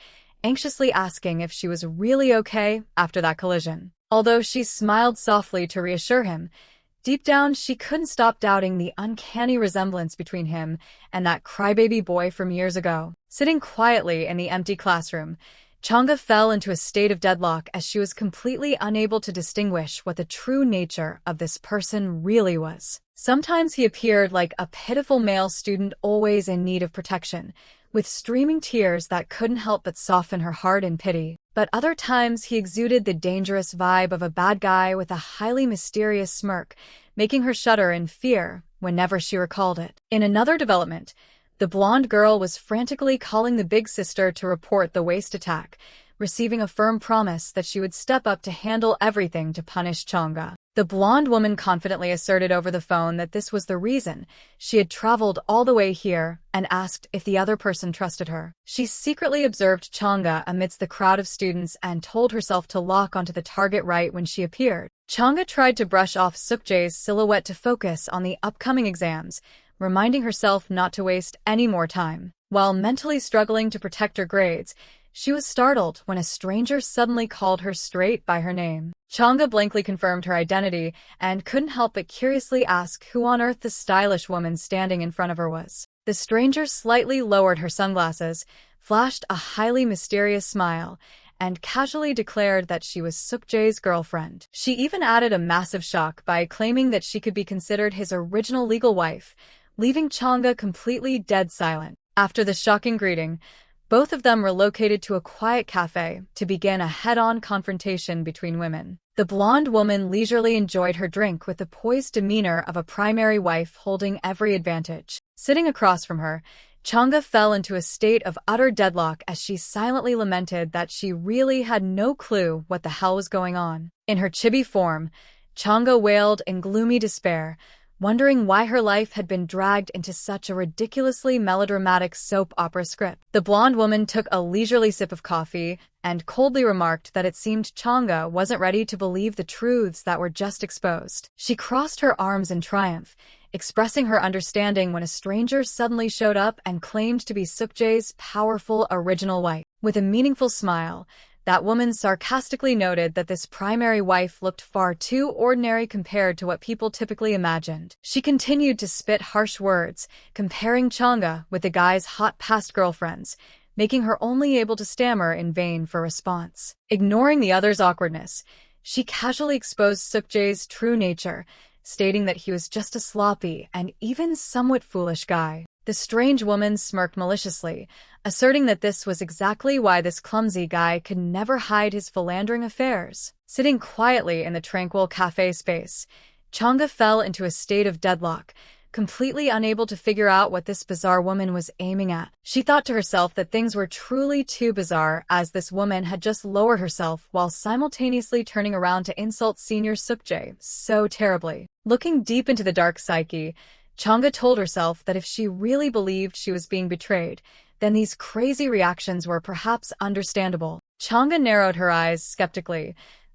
S1: anxiously asking if she was really okay after that collision. Although she smiled softly to reassure him, deep down she couldn't stop doubting the uncanny resemblance between him and that crybaby boy from years ago. Sitting quietly in the empty classroom, Changga fell into a state of deadlock as she was completely unable to distinguish what the true nature of this person really was. Sometimes he appeared like a pitiful male student always in need of protection, with streaming tears that couldn't help but soften her heart in pity. But other times he exuded the dangerous vibe of a bad guy with a highly mysterious smirk, making her shudder in fear whenever she recalled it. In another development, the blonde girl was frantically calling the big sister to report the waste attack, receiving a firm promise that she would step up to handle everything to punish Changga. The blonde woman confidently asserted over the phone that this was the reason she had traveled all the way here and asked if the other person trusted her. She secretly observed Changga amidst the crowd of students and told herself to lock onto the target right when she appeared. Changga tried to brush off Sukjae's silhouette to focus on the upcoming exams, reminding herself not to waste any more time. While mentally struggling to protect her grades, she was startled when a stranger suddenly called her straight by her name. Changga blankly confirmed her identity and couldn't help but curiously ask who on earth the stylish woman standing in front of her was. The stranger slightly lowered her sunglasses, flashed a highly mysterious smile, and casually declared that she was Sukjae's girlfriend. She even added a massive shock by claiming that she could be considered his original legal wife, leaving Changga completely dead silent. After the shocking greeting, both of them relocated to a quiet cafe to begin a head-on confrontation between women. The blonde woman leisurely enjoyed her drink with the poised demeanor of a primary wife holding every advantage. Sitting across from her, Chang'e fell into a state of utter deadlock as she silently lamented that she really had no clue what the hell was going on. In her chibi form, Chang'e wailed in gloomy despair, wondering why her life had been dragged into such a ridiculously melodramatic soap opera script. The blonde woman took a leisurely sip of coffee and coldly remarked that it seemed Chang'e wasn't ready to believe the truths that were just exposed. She crossed her arms in triumph, expressing her understanding when a stranger suddenly showed up and claimed to be Sukjae's powerful original wife. With a meaningful smile, that woman sarcastically noted that this primary wife looked far too ordinary compared to what people typically imagined. She continued to spit harsh words, comparing Chang'e with the guy's hot past girlfriends, making her only able to stammer in vain for response. Ignoring the other's awkwardness, she casually exposed Sukjae's true nature, stating that he was just a sloppy and even somewhat foolish guy. The strange woman smirked maliciously, asserting that this was exactly why this clumsy guy could never hide his philandering affairs. Sitting quietly in the tranquil cafe space, Chang'e fell into a state of deadlock, completely unable to figure out what this bizarre woman was aiming at. She thought to herself that things were truly too bizarre, as this woman had just lowered herself while simultaneously turning around to insult senior Sukjae so terribly. Looking deep into the dark psyche, Chang'e told herself that if she really believed she was being betrayed, then these crazy reactions were perhaps understandable. Chang'e narrowed her eyes skeptically,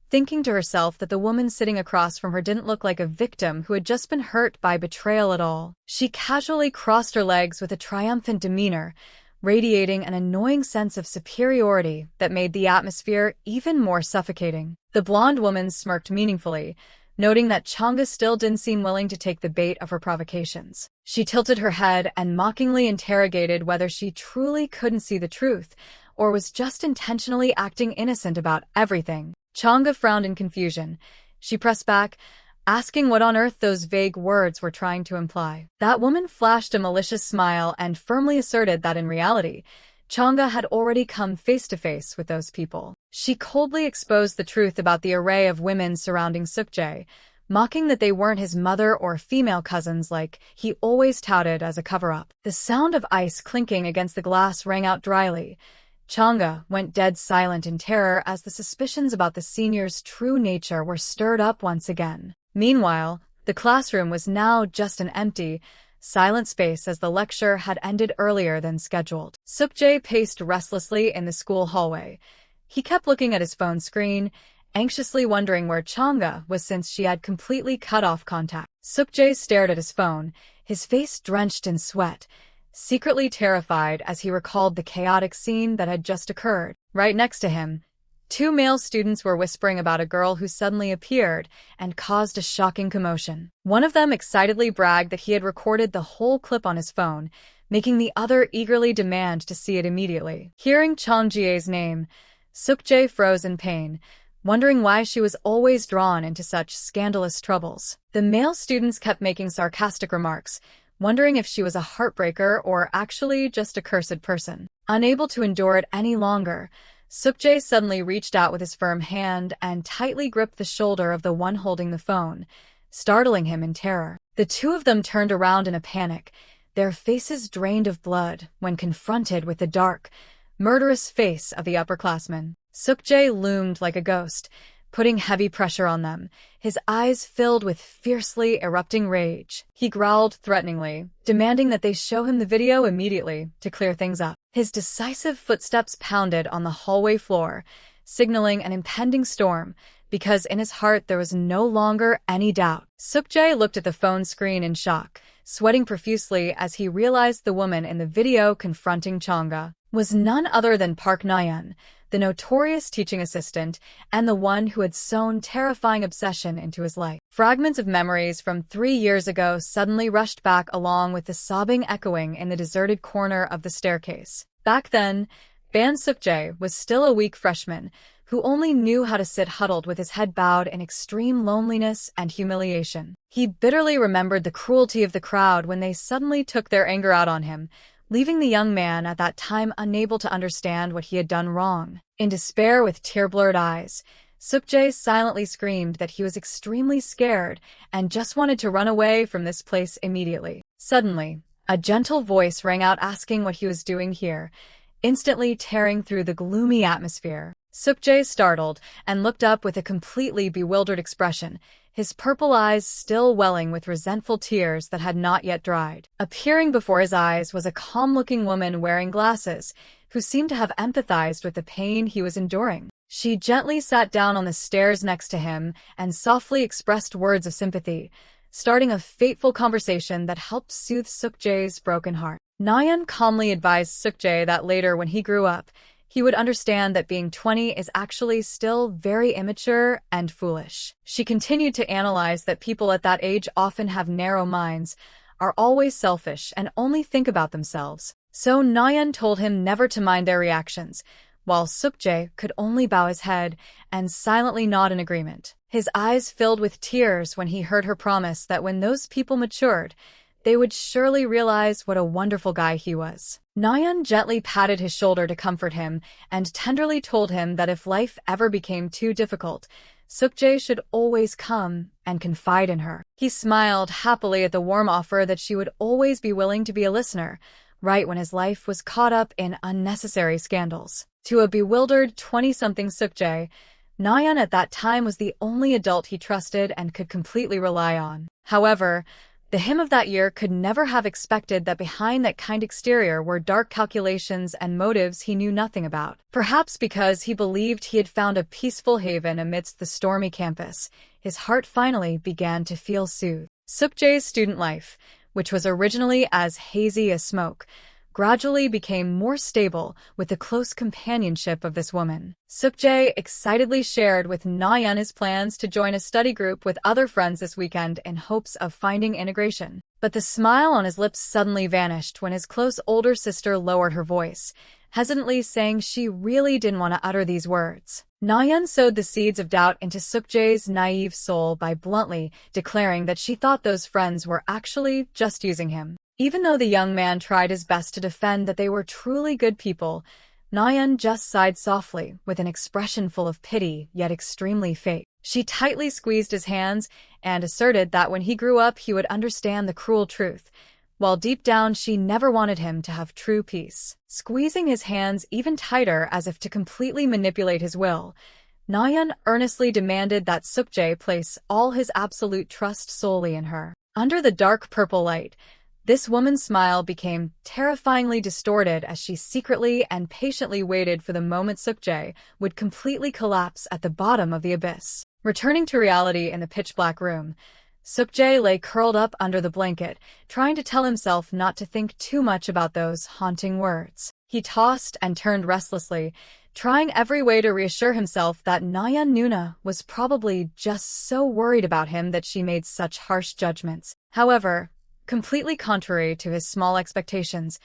S1: thinking to herself that the woman sitting across from her didn't look like a victim who had just been hurt by betrayal at all. She casually crossed her legs with a triumphant demeanor, radiating an annoying sense of superiority that made the atmosphere even more suffocating. The blonde woman smirked meaningfully, noting that Chang'e still didn't seem willing to take the bait of her provocations. She tilted her head and mockingly interrogated whether she truly couldn't see the truth, or was just intentionally acting innocent about everything. Chang'e frowned in confusion. She pressed back, asking what on earth those vague words were trying to imply. That woman flashed a malicious smile and firmly asserted that in reality, Chang'e had already come face-to-face with those people. She coldly exposed the truth about the array of women surrounding Sukjae, mocking that they weren't his mother or female cousins like he always touted as a cover-up. The sound of ice clinking against the glass rang out dryly. Chang'e went dead silent in terror as the suspicions about the senior's true nature were stirred up once again. Meanwhile, the classroom was now just an empty, silent space as the lecture had ended earlier than scheduled. Sukjae paced restlessly in the school hallway. He kept looking at his phone screen, anxiously wondering where Chang'e was since she had completely cut off contact. Sukjae stared at his phone, his face drenched in sweat, secretly terrified as he recalled the chaotic scene that had just occurred. Right next to him, two male students were whispering about a girl who suddenly appeared and caused a shocking commotion. One of them excitedly bragged that he had recorded the whole clip on his phone, making the other eagerly demand to see it immediately. Hearing Changjie's name, Sukjae froze in pain, wondering why she was always drawn into such scandalous troubles. The male students kept making sarcastic remarks, wondering if she was a heartbreaker or actually just a cursed person. Unable to endure it any longer, Sukjae suddenly reached out with his firm hand and tightly gripped the shoulder of the one holding the phone, startling him in terror. The two of them turned around in a panic, their faces drained of blood when confronted with the dark, murderous face of the upperclassman. Sukjae loomed like a ghost, putting heavy pressure on them, his eyes filled with fiercely erupting rage. He growled threateningly, demanding that they show him the video immediately to clear things up. His decisive footsteps pounded on the hallway floor, signaling an impending storm, because in his heart there was no longer any doubt. Sukjae looked at the phone screen in shock, sweating profusely as he realized the woman in the video confronting Chang'e was none other than Park Nayeon, the notorious teaching assistant, and the one who had sown terrifying obsession into his life. Fragments of memories from 3 years ago suddenly rushed back along with the sobbing echoing in the deserted corner of the staircase. Back then, Ban Sukjae was still a weak freshman who only knew how to sit huddled with his head bowed in extreme loneliness and humiliation. He bitterly remembered the cruelty of the crowd when they suddenly took their anger out on him, leaving the young man at that time unable to understand what he had done wrong. In despair with tear-blurred eyes, Sukjae silently screamed that he was extremely scared and just wanted to run away from this place immediately. Suddenly, A gentle voice rang out asking what he was doing here, instantly tearing through the gloomy atmosphere. Sukjae startled and looked up with a completely bewildered expression, his purple eyes still welling with resentful tears that had not yet dried. Appearing before his eyes was a calm-looking woman wearing glasses, who seemed to have empathized with the pain he was enduring. She gently sat down on the stairs next to him and softly expressed words of sympathy, starting a fateful conversation that helped soothe Sukjae's broken heart. Nayeon calmly advised Sukjae that later when he grew up, he would understand that being 20 is actually still very immature and foolish. She continued to analyze that people at that age often have narrow minds, are always selfish, and only think about themselves. So Nayeon told him never to mind their reactions, while Sukjae could only bow his head and silently nod in agreement. His eyes filled with tears when he heard her promise that when those people matured, they would surely realize what a wonderful guy he was. Nayeon gently patted his shoulder to comfort him and tenderly told him that if life ever became too difficult, Sukjae should always come and confide in her. He smiled happily at the warm offer that she would always be willing to be a listener, right when his life was caught up in unnecessary scandals. To a bewildered 20-something Sukjae, Nayeon at that time was the only adult he trusted and could completely rely on. However, the him of that year could never have expected that behind that kind exterior were dark calculations and motives he knew nothing about. Perhaps because he believed he had found a peaceful haven amidst the stormy campus, his heart finally began to feel soothed. Sukjae's student life, which was originally as hazy as smoke, gradually became more stable with the close companionship of this woman. Sukjae excitedly shared with Nayeon his plans to join a study group with other friends this weekend in hopes of finding integration. But the smile on his lips suddenly vanished when his close older sister lowered her voice, hesitantly saying she really didn't want to utter these words. Nayeon sowed the seeds of doubt into Sukjae's naive soul by bluntly declaring that she thought those friends were actually just using him. Even though the young man tried his best to defend that they were truly good people, Nayeon just sighed softly, with an expression full of pity, yet extremely fake. She tightly squeezed his hands and asserted that when he grew up he would understand the cruel truth, while deep down she never wanted him to have true peace. Squeezing his hands even tighter as if to completely manipulate his will, Nayeon earnestly demanded that Sukjae place all his absolute trust solely in her. Under the dark purple light, this woman's smile became terrifyingly distorted as she secretly and patiently waited for the moment Sukjae would completely collapse at the bottom of the abyss. Returning to reality in the pitch-black room, Sukjae lay curled up under the blanket, trying to tell himself not to think too much about those haunting words. He tossed and turned restlessly, trying every way to reassure himself that Nayeon Nuna was probably just so worried about him that she made such harsh judgments. However, completely contrary to his small expectations,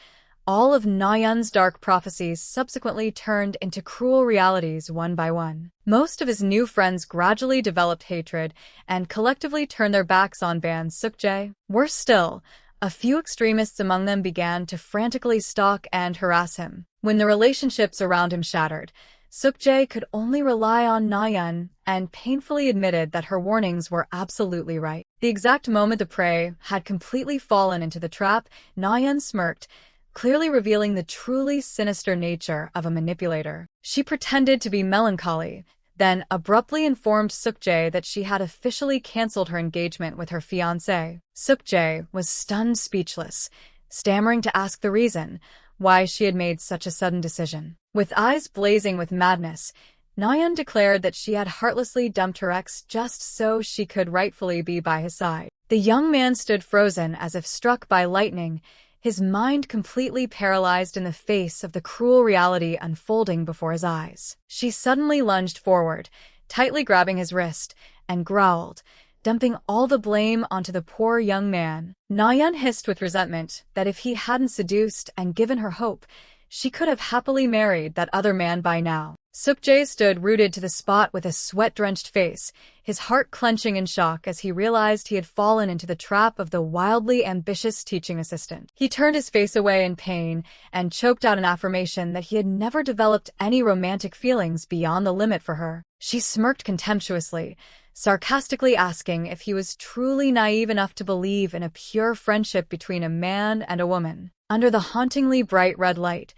S1: all of Nayeon's dark prophecies subsequently turned into cruel realities one by one. Most of his new friends gradually developed hatred and collectively turned their backs on Ban Sukjae. Worse still, a few extremists among them began to frantically stalk and harass him. When the relationships around him shattered, Sukjae could only rely on Nayeon and painfully admitted that her warnings were absolutely right. The exact moment the prey had completely fallen into the trap, Nayeon smirked, clearly revealing the truly sinister nature of a manipulator. She pretended to be melancholy, then abruptly informed Sukjae that she had officially canceled her engagement with her fiancé. Sukjae was stunned speechless, stammering to ask the reason why she had made such a sudden decision. With eyes blazing with madness, Nayeon declared that she had heartlessly dumped her ex just so she could rightfully be by his side. The young man stood frozen as if struck by lightning, his mind completely paralyzed in the face of the cruel reality unfolding before his eyes. She suddenly lunged forward, tightly grabbing his wrist, and growled, dumping all the blame onto the poor young man. Nayeon hissed with resentment that if he hadn't seduced and given her hope, she could have happily married that other man by now. Suk-jae stood rooted to the spot with a sweat-drenched face, his heart clenching in shock as he realized he had fallen into the trap of the wildly ambitious teaching assistant. He turned his face away in pain and choked out an affirmation that he had never developed any romantic feelings beyond the limit for her. She smirked contemptuously, sarcastically asking if he was truly naive enough to believe in a pure friendship between a man and a woman. Under the hauntingly bright red light,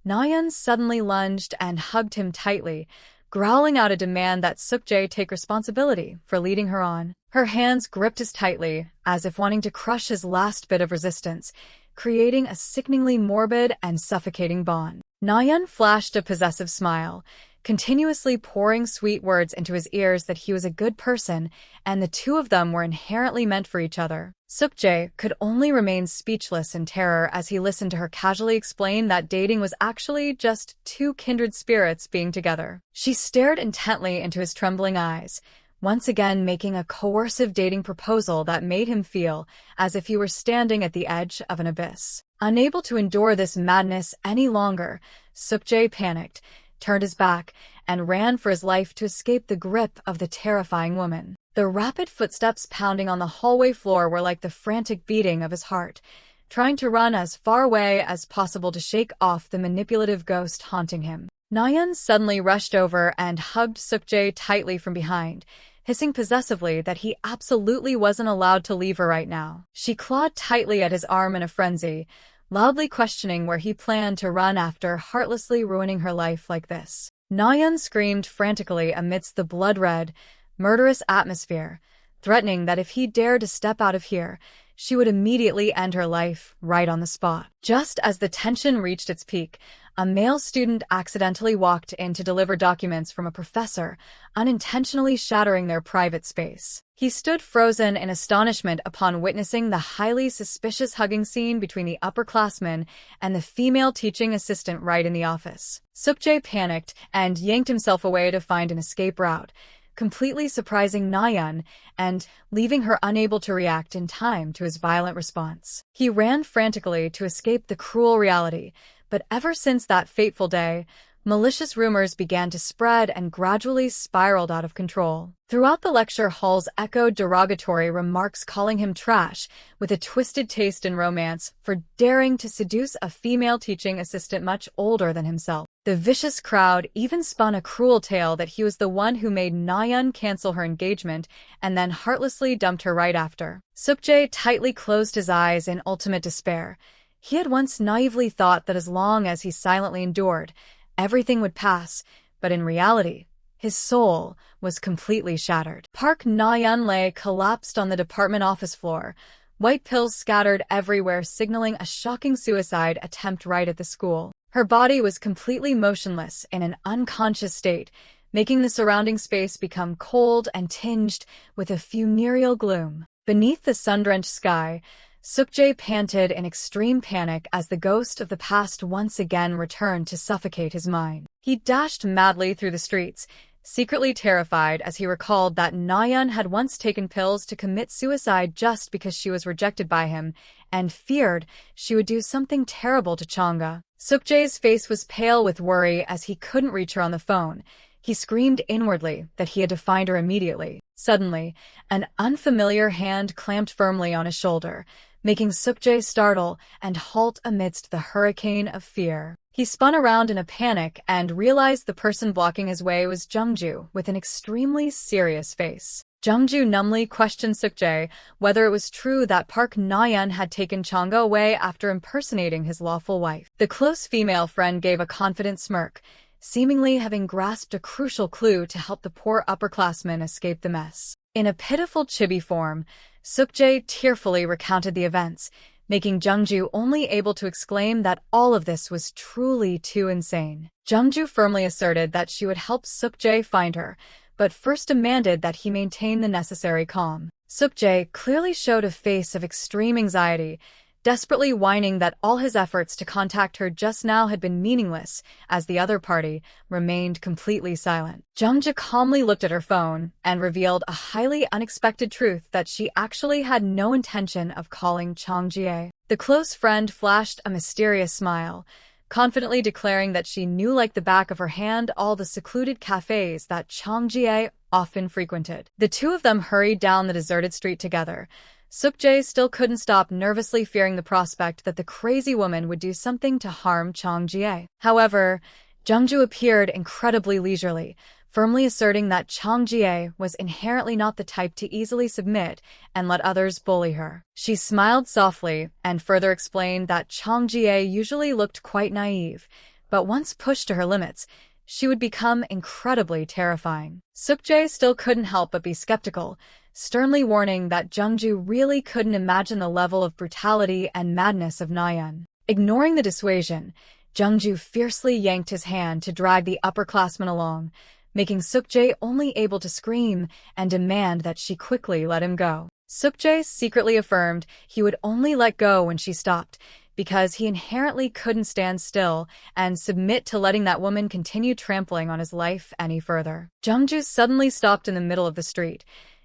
S1: Nayeon suddenly lunged and hugged him tightly, growling out a demand that Suk-jae take responsibility for leading her on. Her hands gripped as tightly, as if wanting to crush his last bit of resistance, creating a sickeningly morbid and suffocating bond. Nayeon flashed a possessive smile, continuously pouring sweet words into his ears that he was a good person and the two of them were inherently meant for each other. Suk-jae could only remain speechless in terror as he listened to her casually explain that dating was actually just two kindred spirits being together. She stared intently into his trembling eyes, once again making a coercive dating proposal that made him feel as if he were standing at the edge of an abyss. Unable to endure this madness any longer, Suk-jae panicked, turned his back, and ran for his life to escape the grip of the terrifying woman. The rapid footsteps pounding on the hallway floor were like the frantic beating of his heart, trying to run as far away as possible to shake off the manipulative ghost haunting him. Nayeon suddenly rushed over and hugged Suk-jae tightly from behind, hissing possessively that he absolutely wasn't allowed to leave her right now. She clawed tightly at his arm in a frenzy, loudly questioning where he planned to run after heartlessly ruining her life like this. Nayeon screamed frantically amidst the blood-red, murderous atmosphere, threatening that if he dared to step out of here, she would immediately end her life right on the spot. Just as the tension reached its peak, a male student accidentally walked in to deliver documents from a professor, unintentionally shattering their private space. He stood frozen in astonishment upon witnessing the highly suspicious hugging scene between the upperclassman and the female teaching assistant right in the office. Suk-jae panicked and yanked himself away to find an escape route, completely surprising Nayeon and leaving her unable to react in time to his violent response. He ran frantically to escape the cruel reality, but ever since that fateful day, malicious rumors began to spread and gradually spiraled out of control. Throughout the lecture halls echoed derogatory remarks calling him trash, with a twisted taste in romance, for daring to seduce a female teaching assistant much older than himself. The vicious crowd even spun a cruel tale that he was the one who made Nayeon cancel her engagement and then heartlessly dumped her right after. Suk-jae tightly closed his eyes in ultimate despair. He had once naively thought that as long as he silently endured, everything would pass, but in reality, his soul was completely shattered. Park Na-yeon lay collapsed on the department office floor, white pills scattered everywhere signaling a shocking suicide attempt right at the school. Her body was completely motionless in an unconscious state, making the surrounding space become cold and tinged with a funereal gloom. Beneath the sun-drenched sky, Suk-jae panted in extreme panic as the ghost of the past once again returned to suffocate his mind. He dashed madly through the streets, secretly terrified as he recalled that Na-yeon had once taken pills to commit suicide just because she was rejected by him, and feared she would do something terrible to Changga. Suk-jae's face was pale with worry as he couldn't reach her on the phone. He screamed inwardly that he had to find her immediately. Suddenly, an unfamiliar hand clamped firmly on his shoulder, making Suk-jae startle and halt amidst the hurricane of fear. He spun around in a panic and realized the person blocking his way was Jungju with an extremely serious face. Jungju numbly questioned Suk-jae whether it was true that Park Na-yeon had taken Changga away after impersonating his lawful wife. The close female friend gave a confident smirk, seemingly having grasped a crucial clue to help the poor upperclassman escape the mess. In a pitiful chibi form, Suk-jae tearfully recounted the events, making Jungju only able to exclaim that all of this was truly too insane. Jungju firmly asserted that she would help Suk-jae find her, but first demanded that he maintain the necessary calm. Suk-jae clearly showed a face of extreme anxiety, desperately whining that all his efforts to contact her just now had been meaningless, as the other party remained completely silent. Jungju calmly looked at her phone and revealed a highly unexpected truth that she actually had no intention of calling Chang Jie. The close friend flashed a mysterious smile, confidently declaring that she knew like the back of her hand all the secluded cafes that Chang-jae often frequented. The two of them hurried down the deserted street together. Suk-jae still couldn't stop nervously fearing the prospect that the crazy woman would do something to harm Chang-jae. However, Jungju appeared incredibly leisurely, firmly asserting that Chang-jae was inherently not the type to easily submit and let others bully her. She smiled softly and further explained that Chang-jae usually looked quite naive, but once pushed to her limits, she would become incredibly terrifying. Suk-jae still couldn't help but be skeptical, sternly warning that Jungju really couldn't imagine the level of brutality and madness of Nayeon. Ignoring the dissuasion, Jungju fiercely yanked his hand to drag the upperclassman along, making Suk-jae only able to scream and demand that she quickly let him go. Suk-jae secretly affirmed he would only let go when she stopped, because he inherently couldn't stand still and submit to letting that woman continue trampling on his life any further. Jungju suddenly stopped in the middle of the street.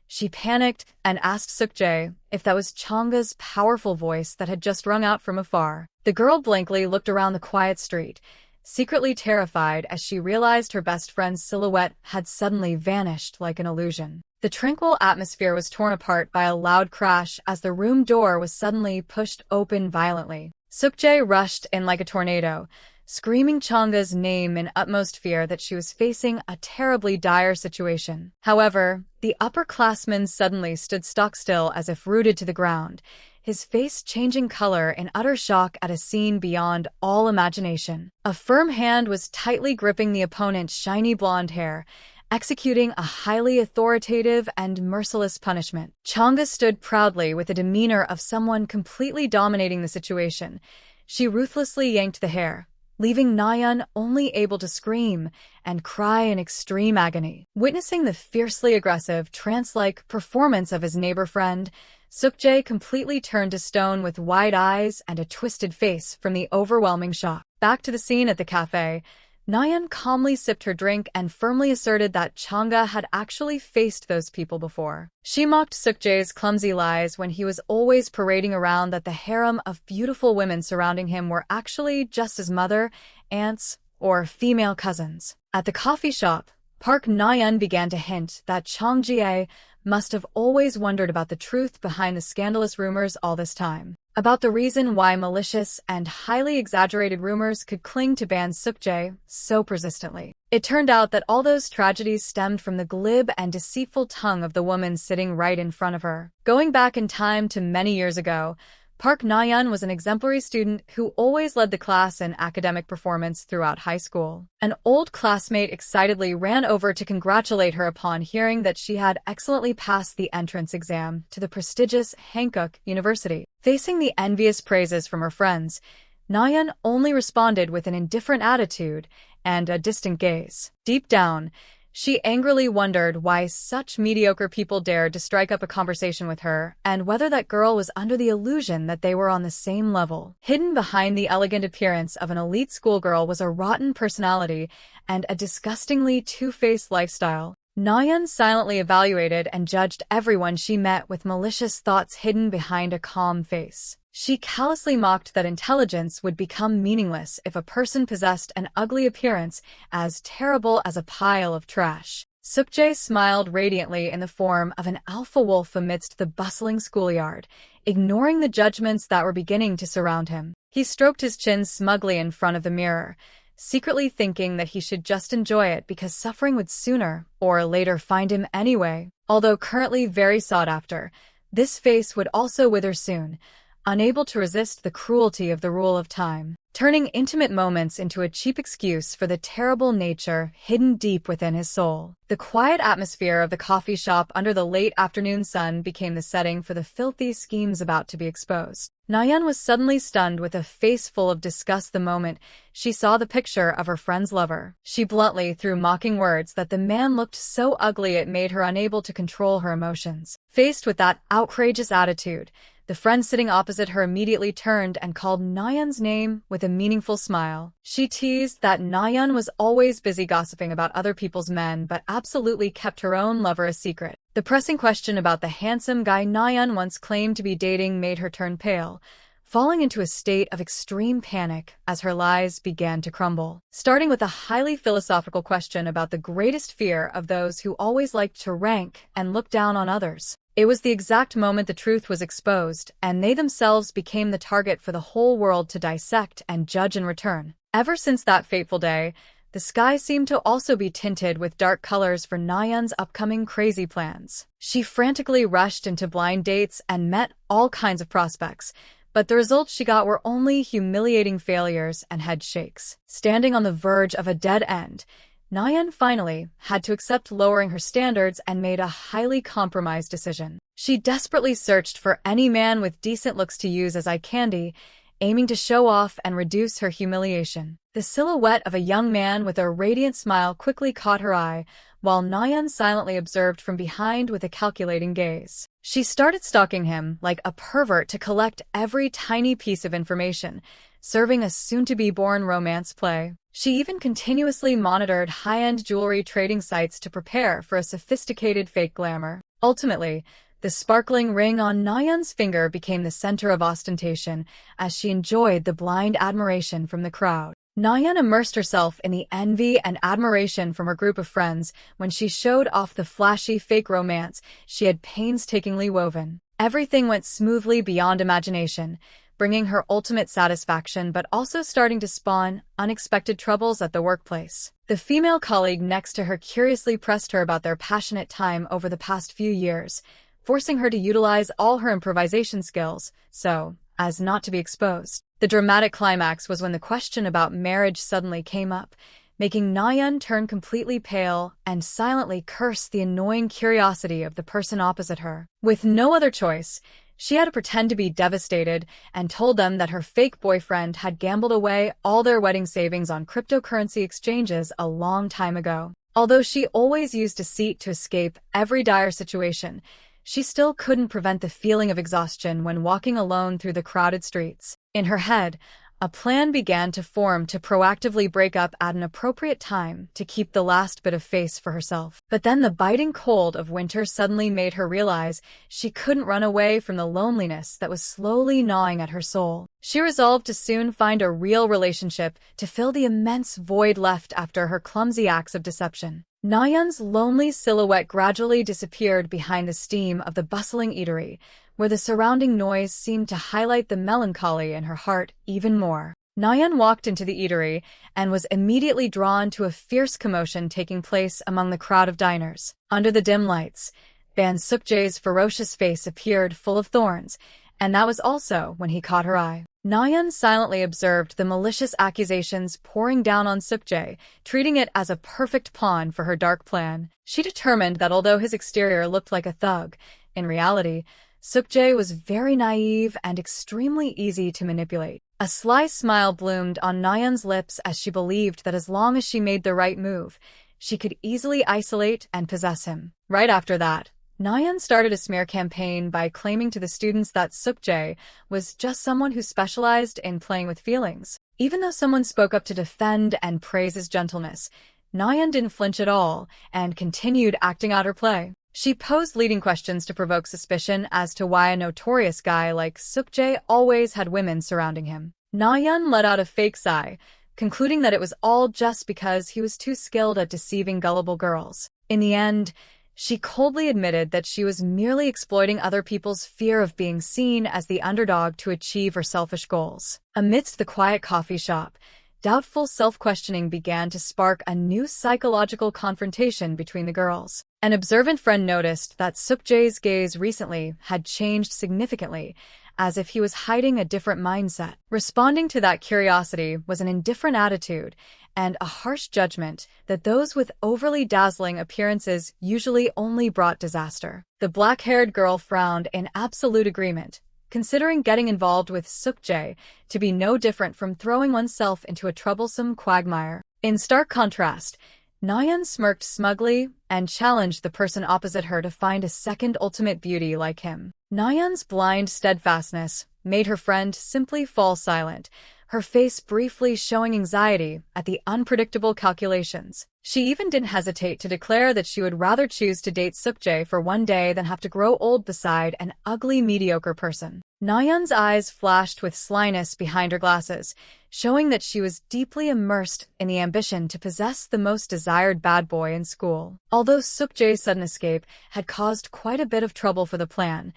S1: She panicked and asked Suk-jae if that was Changa's powerful voice that had just rung out from afar. The girl blankly looked around the quiet street, secretly terrified as she realized her best friend's silhouette had suddenly vanished like an illusion. The tranquil atmosphere was torn apart by a loud crash as the room door was suddenly pushed open violently. Suk-jae rushed in like a tornado, screaming Changa's name in utmost fear that she was facing a terribly dire situation. However, the upperclassman suddenly stood stock still as if rooted to the ground, his face changing color in utter shock at a scene beyond all imagination. A firm hand was tightly gripping the opponent's shiny blonde hair, executing a highly authoritative and merciless punishment. Changa stood proudly with the demeanor of someone completely dominating the situation. She ruthlessly yanked the hair, leaving Nayeon only able to scream and cry in extreme agony. Witnessing the fiercely aggressive, trance-like performance of his neighbor friend, Suk-jae completely turned to stone with wide eyes and a twisted face from the overwhelming shock. Back to the scene at the cafe, Nayeon calmly sipped her drink and firmly asserted that Changa had actually faced those people before. She mocked Suk-jae's clumsy lies when he was always parading around that the harem of beautiful women surrounding him were actually just his mother, aunts, or female cousins. At the coffee shop, Park Nayeon began to hint that Chang-jae must have always wondered about the truth behind the scandalous rumors all this time, about the reason why malicious and highly exaggerated rumors could cling to ban Suk-jae so persistently. It turned out that all those tragedies stemmed from the glib and deceitful tongue of the woman sitting right in front of her. Going back in time to many years ago, Park Nayeon was an exemplary student who always led the class in academic performance throughout high school. An old classmate excitedly ran over to congratulate her upon hearing that she had excellently passed the entrance exam to the prestigious Hankook University. Facing the envious praises from her friends, Nayeon only responded with an indifferent attitude and a distant gaze. Deep down, she angrily wondered why such mediocre people dared to strike up a conversation with her, and whether that girl was under the illusion that they were on the same level. Hidden behind the elegant appearance of an elite schoolgirl was a rotten personality and a disgustingly two-faced lifestyle. Nayeon silently evaluated and judged everyone she met with malicious thoughts hidden behind a calm face. She callously mocked that intelligence would become meaningless if a person possessed an ugly appearance as terrible as a pile of trash. Suk-jae smiled radiantly in the form of an alpha wolf amidst the bustling schoolyard, ignoring the judgments that were beginning to surround him. He stroked his chin smugly in front of the mirror, secretly thinking that he should just enjoy it because suffering would sooner or later find him anyway. Although currently very sought after, this face would also wither soon, unable to resist the cruelty of the rule of time, turning intimate moments into a cheap excuse for the terrible nature hidden deep within his soul. The quiet atmosphere of the coffee shop under the late afternoon sun became the setting for the filthy schemes about to be exposed. Nayeon was suddenly stunned with a face full of disgust the moment she saw the picture of her friend's lover. She bluntly threw mocking words that the man looked so ugly it made her unable to control her emotions. Faced with that outrageous attitude, the friend sitting opposite her immediately turned and called Nayeon's name with a meaningful smile. She teased that Nayeon was always busy gossiping about other people's men but absolutely kept her own lover a secret. The pressing question about the handsome guy Nayeon once claimed to be dating made her turn pale, falling into a state of extreme panic as her lies began to crumble. Starting with a highly philosophical question about the greatest fear of those who always liked to rank and look down on others. It was the exact moment the truth was exposed, and they themselves became the target for the whole world to dissect and judge in return. Ever since that fateful day, the sky seemed to also be tinted with dark colors for Nayeon's upcoming crazy plans. She frantically rushed into blind dates and met all kinds of prospects, but the results she got were only humiliating failures and head shakes. Standing on the verge of a dead end, Nayeon finally had to accept lowering her standards and made a highly compromised decision. She desperately searched for any man with decent looks to use as eye candy, aiming to show off and reduce her humiliation. The silhouette of a young man with a radiant smile quickly caught her eye, while Nayeon silently observed from behind with a calculating gaze. She started stalking him like a pervert to collect every tiny piece of information, serving a soon-to-be-born romance play. She even continuously monitored high-end jewelry trading sites to prepare for a sophisticated fake glamour. Ultimately, the sparkling ring on Nayeon's finger became the center of ostentation as she enjoyed the blind admiration from the crowd. Nayeon immersed herself in the envy and admiration from her group of friends when she showed off the flashy fake romance she had painstakingly woven. Everything went smoothly beyond imagination, bringing her ultimate satisfaction but also starting to spawn unexpected troubles at the workplace. The female colleague next to her curiously pressed her about their passionate time over the past few years, forcing her to utilize all her improvisation skills so as not to be exposed. The dramatic climax was when the question about marriage suddenly came up, making Nayeon turn completely pale and silently curse the annoying curiosity of the person opposite her. With no other choice, she had to pretend to be devastated and told them that her fake boyfriend had gambled away all their wedding savings on cryptocurrency exchanges a long time ago. Although she always used deceit to escape every dire situation, she still couldn't prevent the feeling of exhaustion when walking alone through the crowded streets. In her head, a plan began to form to proactively break up at an appropriate time to keep the last bit of face for herself. But then the biting cold of winter suddenly made her realize she couldn't run away from the loneliness that was slowly gnawing at her soul. She resolved to soon find a real relationship to fill the immense void left after her clumsy acts of deception. Nayeon's lonely silhouette gradually disappeared behind the steam of the bustling eatery, where the surrounding noise seemed to highlight the melancholy in her heart even more. Nayeon walked into the eatery and was immediately drawn to a fierce commotion taking place among the crowd of diners. Under the dim lights, Ban Sukjae's ferocious face appeared full of thorns, and that was also when he caught her eye. Nayeon silently observed the malicious accusations pouring down on Sukjae, treating it as a perfect pawn for her dark plan. She determined that although his exterior looked like a thug, in reality, Sukjae was very naive and extremely easy to manipulate. A sly smile bloomed on Nayeon's lips as she believed that as long as she made the right move, she could easily isolate and possess him. Right after that, Nayeon started a smear campaign by claiming to the students that Sukjae was just someone who specialized in playing with feelings. Even though someone spoke up to defend and praise his gentleness, Nayeon didn't flinch at all and continued acting out her play. She posed leading questions to provoke suspicion as to why a notorious guy like Sukjae always had women surrounding him. Nayeon let out a fake sigh, concluding that it was all just because he was too skilled at deceiving gullible girls. In the end, she coldly admitted that she was merely exploiting other people's fear of being seen as the underdog to achieve her selfish goals. Amidst the quiet coffee shop, doubtful self-questioning began to spark a new psychological confrontation between the girls. An observant friend noticed that Sukjae's gaze recently had changed significantly, as if he was hiding a different mindset. Responding to that curiosity was an indifferent attitude and a harsh judgment that those with overly dazzling appearances usually only brought disaster. The black-haired girl frowned in absolute agreement, considering getting involved with Sukjae to be no different from throwing oneself into a troublesome quagmire. In stark contrast, Nayeon smirked smugly and challenged the person opposite her to find a second ultimate beauty like him. Nayeon's blind steadfastness made her friend simply fall silent, her face briefly showing anxiety at the unpredictable calculations. She even didn't hesitate to declare that she would rather choose to date Sukjae for one day than have to grow old beside an ugly, mediocre person. Nayeon's eyes flashed with slyness behind her glasses, showing that she was deeply immersed in the ambition to possess the most desired bad boy in school. Although Sukjae's sudden escape had caused quite a bit of trouble for the plan,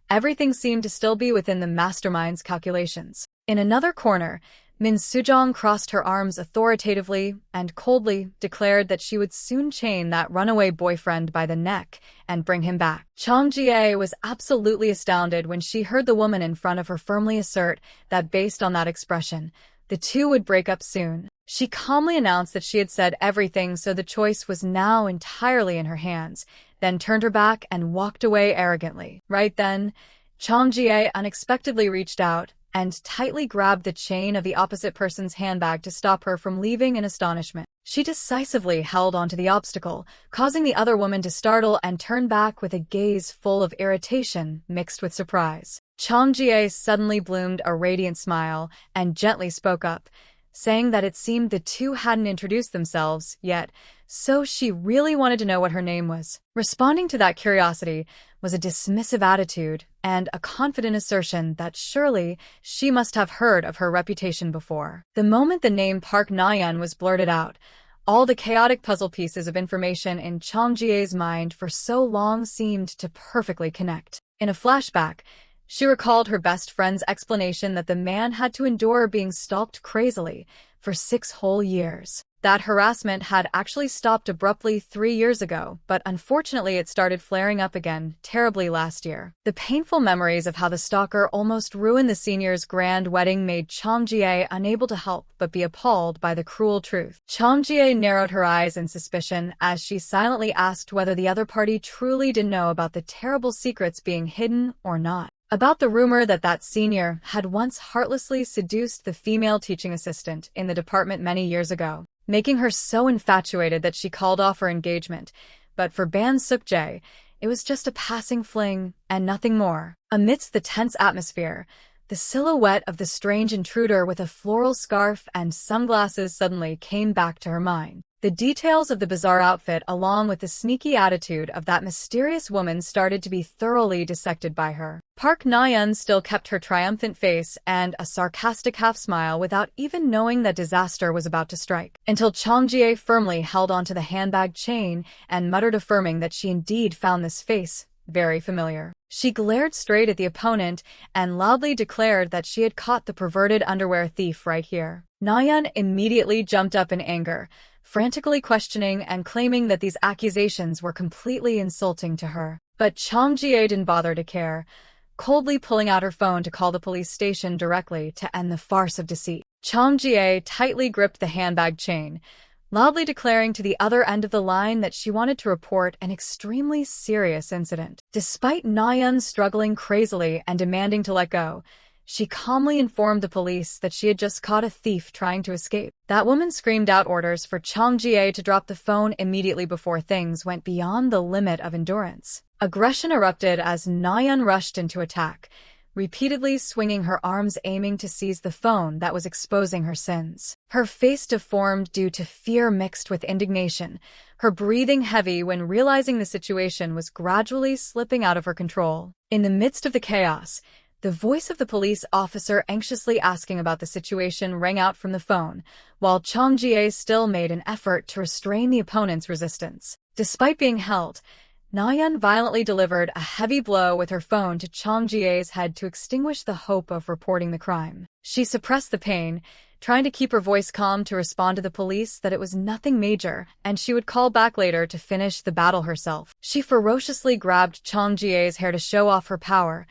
S1: everything seemed to still be within the mastermind's calculations. In another corner, Min Sujong crossed her arms authoritatively and coldly declared that she would soon chain that runaway boyfriend by the neck and bring him back. Chong Jie was absolutely astounded when she heard the woman in front of her firmly assert that based on that expression, the two would break up soon. She calmly announced that she had said everything, so the choice was now entirely in her hands, then turned her back and walked away arrogantly. Right then, Chong Jie unexpectedly reached out and tightly grabbed the chain of the opposite person's handbag to stop her from leaving in astonishment. She decisively held onto the obstacle, causing the other woman to startle and turn back with a gaze full of irritation mixed with surprise. Chong Jie suddenly bloomed a radiant smile and gently spoke up, saying that it seemed the two hadn't introduced themselves yet, so she really wanted to know what her name was. Responding to that curiosity was a dismissive attitude and a confident assertion that surely she must have heard of her reputation before. The moment the name Park Nayeon was blurted out, all the chaotic puzzle pieces of information in Chong Jie's mind for so long seemed to perfectly connect. In a flashback, she recalled her best friend's explanation that the man had to endure being stalked crazily for 6 whole years. That harassment had actually stopped abruptly 3 years ago, but unfortunately it started flaring up again terribly last year. The painful memories of how the stalker almost ruined the senior's grand wedding made Chong Jie unable to help but be appalled by the cruel truth. Chong Jie narrowed her eyes in suspicion as she silently asked whether the other party truly did know about the terrible secrets being hidden or not. About the rumor that senior had once heartlessly seduced the female teaching assistant in the department many years ago, making her so infatuated that she called off her engagement. But for Ban Sukjae, it was just a passing fling and nothing more. Amidst the tense atmosphere, the silhouette of the strange intruder with a floral scarf and sunglasses suddenly came back to her mind. The details of the bizarre outfit along with the sneaky attitude of that mysterious woman started to be thoroughly dissected by her. Park Nayeon still kept her triumphant face and a sarcastic half-smile without even knowing that disaster was about to strike, until Chong Jie firmly held onto the handbag chain and muttered affirming that she indeed found this face very familiar. She glared straight at the opponent and loudly declared that she had caught the perverted underwear thief right here. Nayeon immediately jumped up in anger, frantically questioning and claiming that these accusations were completely insulting to her. But Chong Jie didn't bother to care, coldly pulling out her phone to call the police station directly to end the farce of deceit. Chong Jie tightly gripped the handbag chain, loudly declaring to the other end of the line that she wanted to report an extremely serious incident. Despite Nayeon struggling crazily and demanding to let go, she calmly informed the police that she had just caught a thief trying to escape. That woman screamed out orders for Chong Jie to drop the phone immediately before things went beyond the limit of endurance. Aggression erupted as Nayeon rushed into attack, repeatedly swinging her arms aiming to seize the phone that was exposing her sins. Her face deformed due to fear mixed with indignation, her breathing heavy when realizing the situation was gradually slipping out of her control. In the midst of the chaos, the voice of the police officer anxiously asking about the situation rang out from the phone, while Chong Jie still made an effort to restrain the opponent's resistance. Despite being held, Nayeon violently delivered a heavy blow with her phone to Chong Jie's head to extinguish the hope of reporting the crime. She suppressed the pain, trying to keep her voice calm to respond to the police that it was nothing major and she would call back later to finish the battle herself. She ferociously grabbed Chong Jie's hair to show off her power,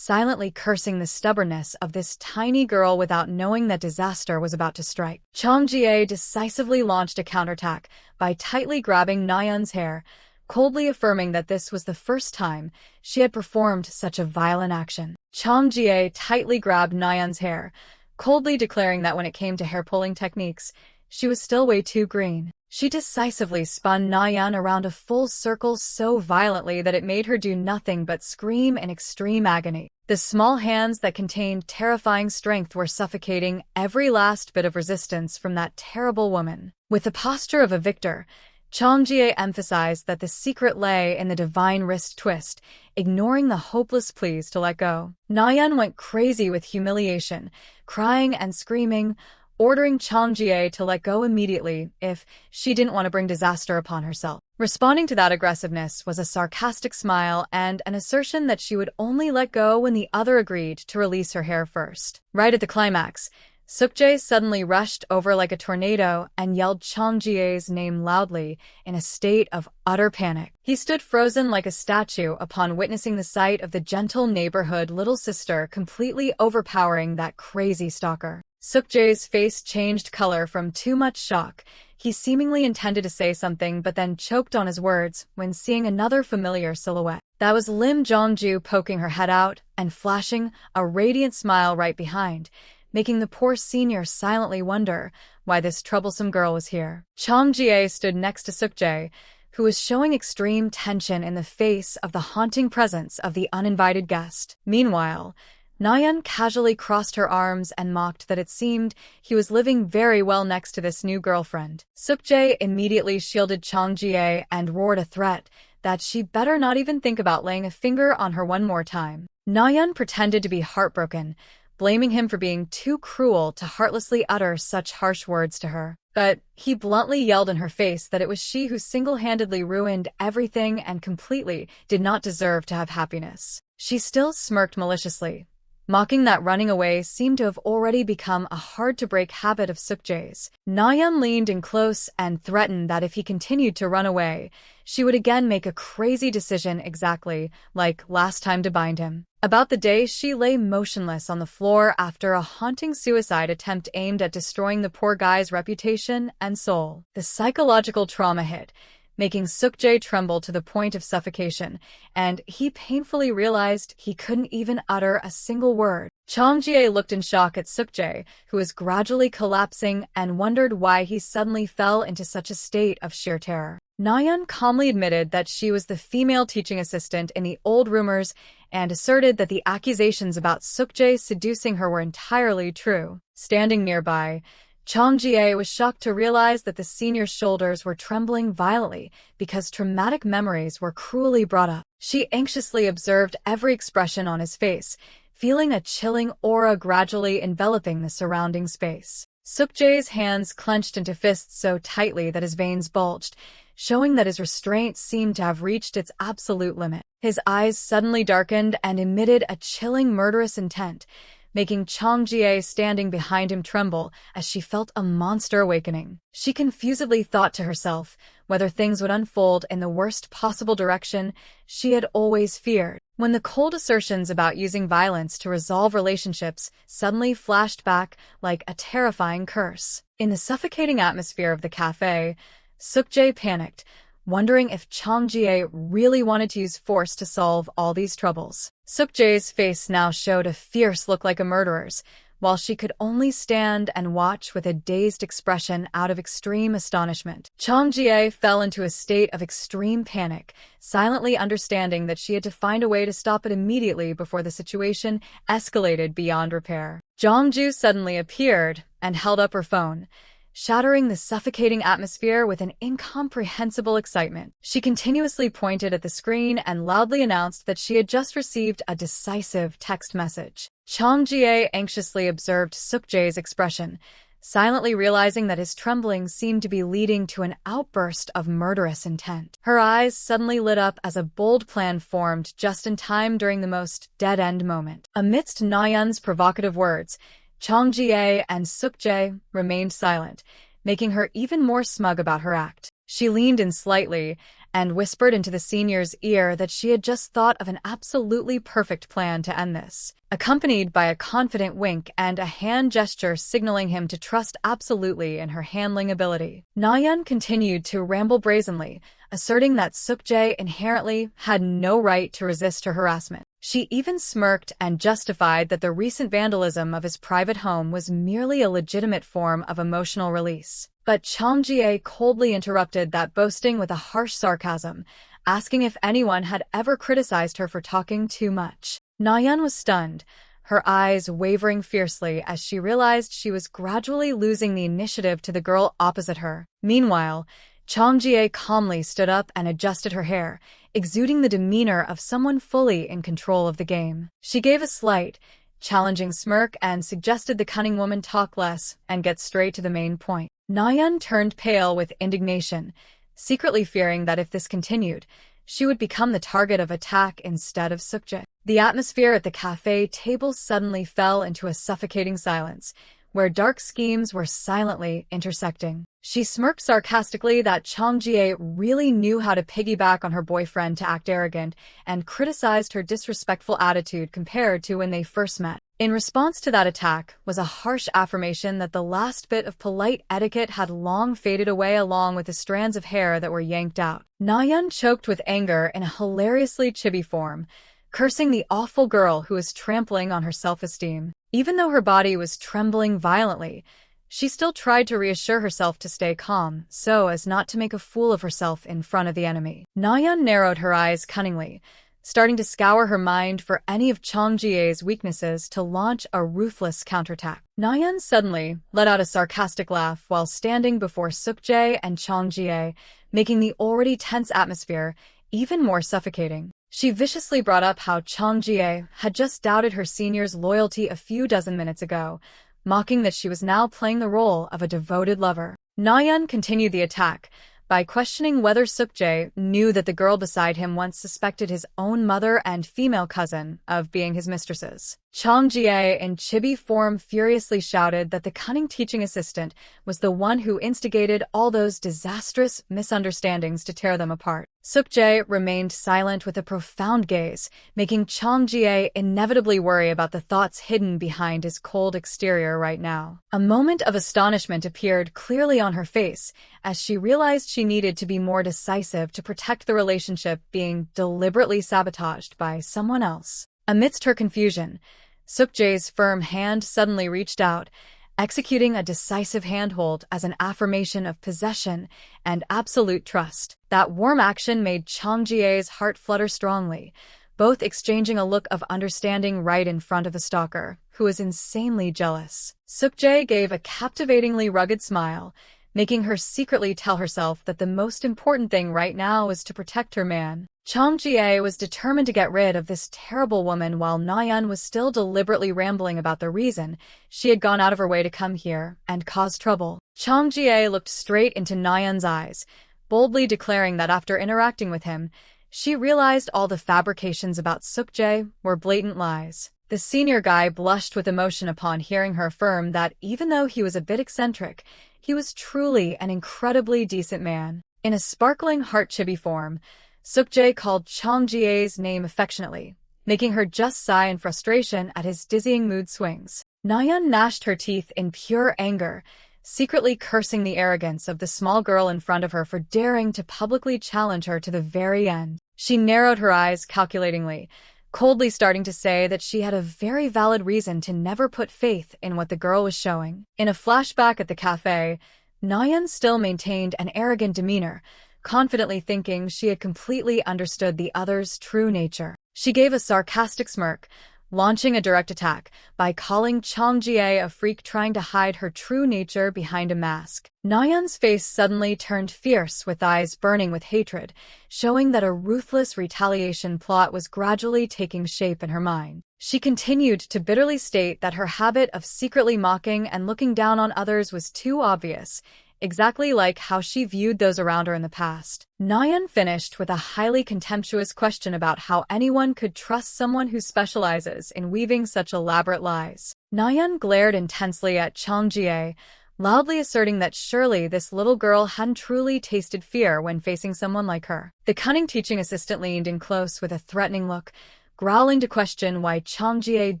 S1: silently cursing the stubbornness of this tiny girl without knowing that disaster was about to strike. Chong Jie decisively launched a counterattack by tightly grabbing Nayeon's hair, coldly affirming that this was the first time she had performed such a violent action. Chong Jie tightly grabbed Nayeon's hair, coldly declaring that when it came to hair-pulling techniques, she was still way too green. She decisively spun Na-yeon around a full circle so violently that it made her do nothing but scream in extreme agony. The small hands that contained terrifying strength were suffocating every last bit of resistance from that terrible woman. With the posture of a victor, Chang Jie emphasized that the secret lay in the divine wrist twist, ignoring the hopeless pleas to let go. Na-yeon went crazy with humiliation, crying and screaming, ordering Chang Jie to let go immediately if she didn't want to bring disaster upon herself. Responding to that aggressiveness was a sarcastic smile and an assertion that she would only let go when the other agreed to release her hair first. Right at the climax, Suk-jae suddenly rushed over like a tornado and yelled Chang Jie's name loudly in a state of utter panic. He stood frozen like a statue upon witnessing the sight of the gentle neighborhood little sister completely overpowering that crazy stalker. Suk-jae's face changed color from too much shock. He seemingly intended to say something but then choked on his words when seeing another familiar silhouette. That was Lim Jong-ju poking her head out and flashing a radiant smile right behind, making the poor senior silently wonder why this troublesome girl was here. Chang Jie stood next to Suk-jae, who was showing extreme tension in the face of the haunting presence of the uninvited guest. Meanwhile, Na-yeon casually crossed her arms and mocked that it seemed he was living very well next to this new girlfriend. Suk-jae immediately shielded Chang Jie and roared a threat that she better not even think about laying a finger on her one more time. Na-yeon pretended to be heartbroken, blaming him for being too cruel to heartlessly utter such harsh words to her. But he bluntly yelled in her face that it was she who single-handedly ruined everything and completely did not deserve to have happiness. She still smirked maliciously, mocking that running away seemed to have already become a hard-to-break habit of Suk-jae's. Na-yeon leaned in close and threatened that if he continued to run away, she would again make a crazy decision exactly like last time to bind him. About the day she lay motionless on the floor after a haunting suicide attempt aimed at destroying the poor guy's reputation and soul. The psychological trauma hit, making Suk-jae tremble to the point of suffocation, and he painfully realized he couldn't even utter a single word. Chang Jie looked in shock at Suk-jae, who was gradually collapsing, and wondered why he suddenly fell into such a state of sheer terror. Na-yeon calmly admitted that she was the female teaching assistant in the old rumors and asserted that the accusations about Suk-jae seducing her were entirely true. Standing nearby, Chang Jie was shocked to realize that the senior's shoulders were trembling violently because traumatic memories were cruelly brought up. She anxiously observed every expression on his face, feeling a chilling aura gradually enveloping the surrounding space. Suk-jae's hands clenched into fists so tightly that his veins bulged, showing that his restraint seemed to have reached its absolute limit. His eyes suddenly darkened and emitted a chilling murderous intent, making Chang Jie standing behind him tremble as she felt a monster awakening. She confusedly thought to herself whether things would unfold in the worst possible direction she had always feared, when the cold assertions about using violence to resolve relationships suddenly flashed back like a terrifying curse. In the suffocating atmosphere of the cafe, Suk-jae panicked, wondering if Chang Jie really wanted to use force to solve all these troubles. Suk-jae's face now showed a fierce look like a murderer's, while she could only stand and watch with a dazed expression out of extreme astonishment. Chang Jie fell into a state of extreme panic, silently understanding that she had to find a way to stop it immediately before the situation escalated beyond repair. Jong-ju suddenly appeared and held up her phone, shattering the suffocating atmosphere with an incomprehensible excitement. She continuously pointed at the screen and loudly announced that she had just received a decisive text message. Chang Jie anxiously observed Suk-jae's expression, silently realizing that his trembling seemed to be leading to an outburst of murderous intent. Her eyes suddenly lit up as a bold plan formed just in time during the most dead-end moment. Amidst Na-yeon's provocative words, Chang Jie and Suk-jae remained silent, making her even more smug about her act. She leaned in slightly and whispered into the senior's ear that she had just thought of an absolutely perfect plan to end this, accompanied by a confident wink and a hand gesture signaling him to trust absolutely in her handling ability. Na-yeon continued to ramble brazenly, asserting that Suk-jae inherently had no right to resist her harassment. She even smirked and justified that the recent vandalism of his private home was merely a legitimate form of emotional release. But Chang Jie coldly interrupted that boasting with a harsh sarcasm, asking if anyone had ever criticized her for talking too much. Nayan was stunned, her eyes wavering fiercely as she realized she was gradually losing the initiative to the girl opposite her. Meanwhile, Chang Jie calmly stood up and adjusted her hair, exuding the demeanor of someone fully in control of the game. She gave a slight, challenging smirk and suggested the cunning woman talk less and get straight to the main point. Nayan turned pale with indignation, secretly fearing that if this continued, she would become the target of attack instead of Sukje. The atmosphere at the cafe table suddenly fell into a suffocating silence, where dark schemes were silently intersecting. She smirked sarcastically that Chang Jie really knew how to piggyback on her boyfriend to act arrogant and criticized her disrespectful attitude compared to when they first met. In response to that attack was a harsh affirmation that the last bit of polite etiquette had long faded away along with the strands of hair that were yanked out. Nayan choked with anger in a hilariously chibi form, cursing the awful girl who was trampling on her self-esteem. Even though her body was trembling violently, she still tried to reassure herself to stay calm so as not to make a fool of herself in front of the enemy. Nayan narrowed her eyes cunningly, starting to scour her mind for any of Chang Jie's weaknesses to launch a ruthless counterattack. Nayan suddenly let out a sarcastic laugh while standing before Sukje and Chang Jie, making the already tense atmosphere even more suffocating. She viciously brought up how Chang Jie had just doubted her senior's loyalty a few dozen minutes ago, mocking that she was now playing the role of a devoted lover. Nayan continued the attack by questioning whether Sukje knew that the girl beside him once suspected his own mother and female cousin of being his mistresses. Chang Jie in chibi form furiously shouted that the cunning teaching assistant was the one who instigated all those disastrous misunderstandings to tear them apart. Sukje remained silent with a profound gaze, making Chang Jie inevitably worry about the thoughts hidden behind his cold exterior right now. A moment of astonishment appeared clearly on her face as she realized she needed to be more decisive to protect the relationship being deliberately sabotaged by someone else. Amidst her confusion, Sukje's firm hand suddenly reached out, executing a decisive handhold as an affirmation of possession and absolute trust. That warm action made Chang Jie's heart flutter strongly, both exchanging a look of understanding right in front of a stalker who was insanely jealous. Sukje gave a captivatingly rugged smile, making her secretly tell herself that the most important thing right now was to protect her man. Chang Jie was determined to get rid of this terrible woman while Nayan was still deliberately rambling about the reason she had gone out of her way to come here and cause trouble. Chang Jie looked straight into Nayan's eyes, boldly declaring that after interacting with him, she realized all the fabrications about Sukje were blatant lies. The senior guy blushed with emotion upon hearing her affirm that even though he was a bit eccentric, he was truly an incredibly decent man. In a sparkling heart chibi form, Sukje called Chang Jie's name affectionately, making her just sigh in frustration at his dizzying mood swings. Nayan gnashed her teeth in pure anger, secretly cursing the arrogance of the small girl in front of her for daring to publicly challenge her to the very end. She narrowed her eyes calculatingly, coldly starting to say that she had a very valid reason to never put faith in what the girl was showing. In a flashback at the cafe, Nayan still maintained an arrogant demeanor, confidently thinking she had completely understood the other's true nature. She gave a sarcastic smirk, launching a direct attack by calling Chang Jie a freak trying to hide her true nature behind a mask. Nayan's face suddenly turned fierce with eyes burning with hatred, showing that a ruthless retaliation plot was gradually taking shape in her mind. She continued to bitterly state that her habit of secretly mocking and looking down on others was too obvious, exactly like how she viewed those around her in the past. Nayan finished with a highly contemptuous question about how anyone could trust someone who specializes in weaving such elaborate lies. Nayan glared intensely at Chang Jie, loudly asserting that surely this little girl hadn't truly tasted fear when facing someone like her. The cunning teaching assistant leaned in close with a threatening look, growling to question why Chang Jie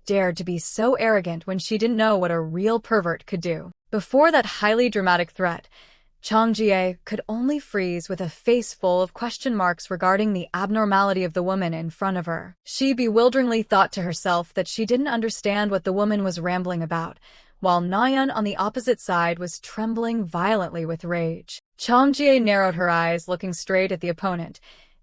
S1: dared to be so arrogant when she didn't know what a real pervert could do. Before that highly dramatic threat, Jie could only freeze with a face full of question marks regarding the abnormality of the woman in front of her. She bewilderingly thought to herself that she didn't understand what the woman was rambling about, while Nayeon on the opposite side was trembling violently with rage. Jie narrowed her eyes, looking straight at the opponent,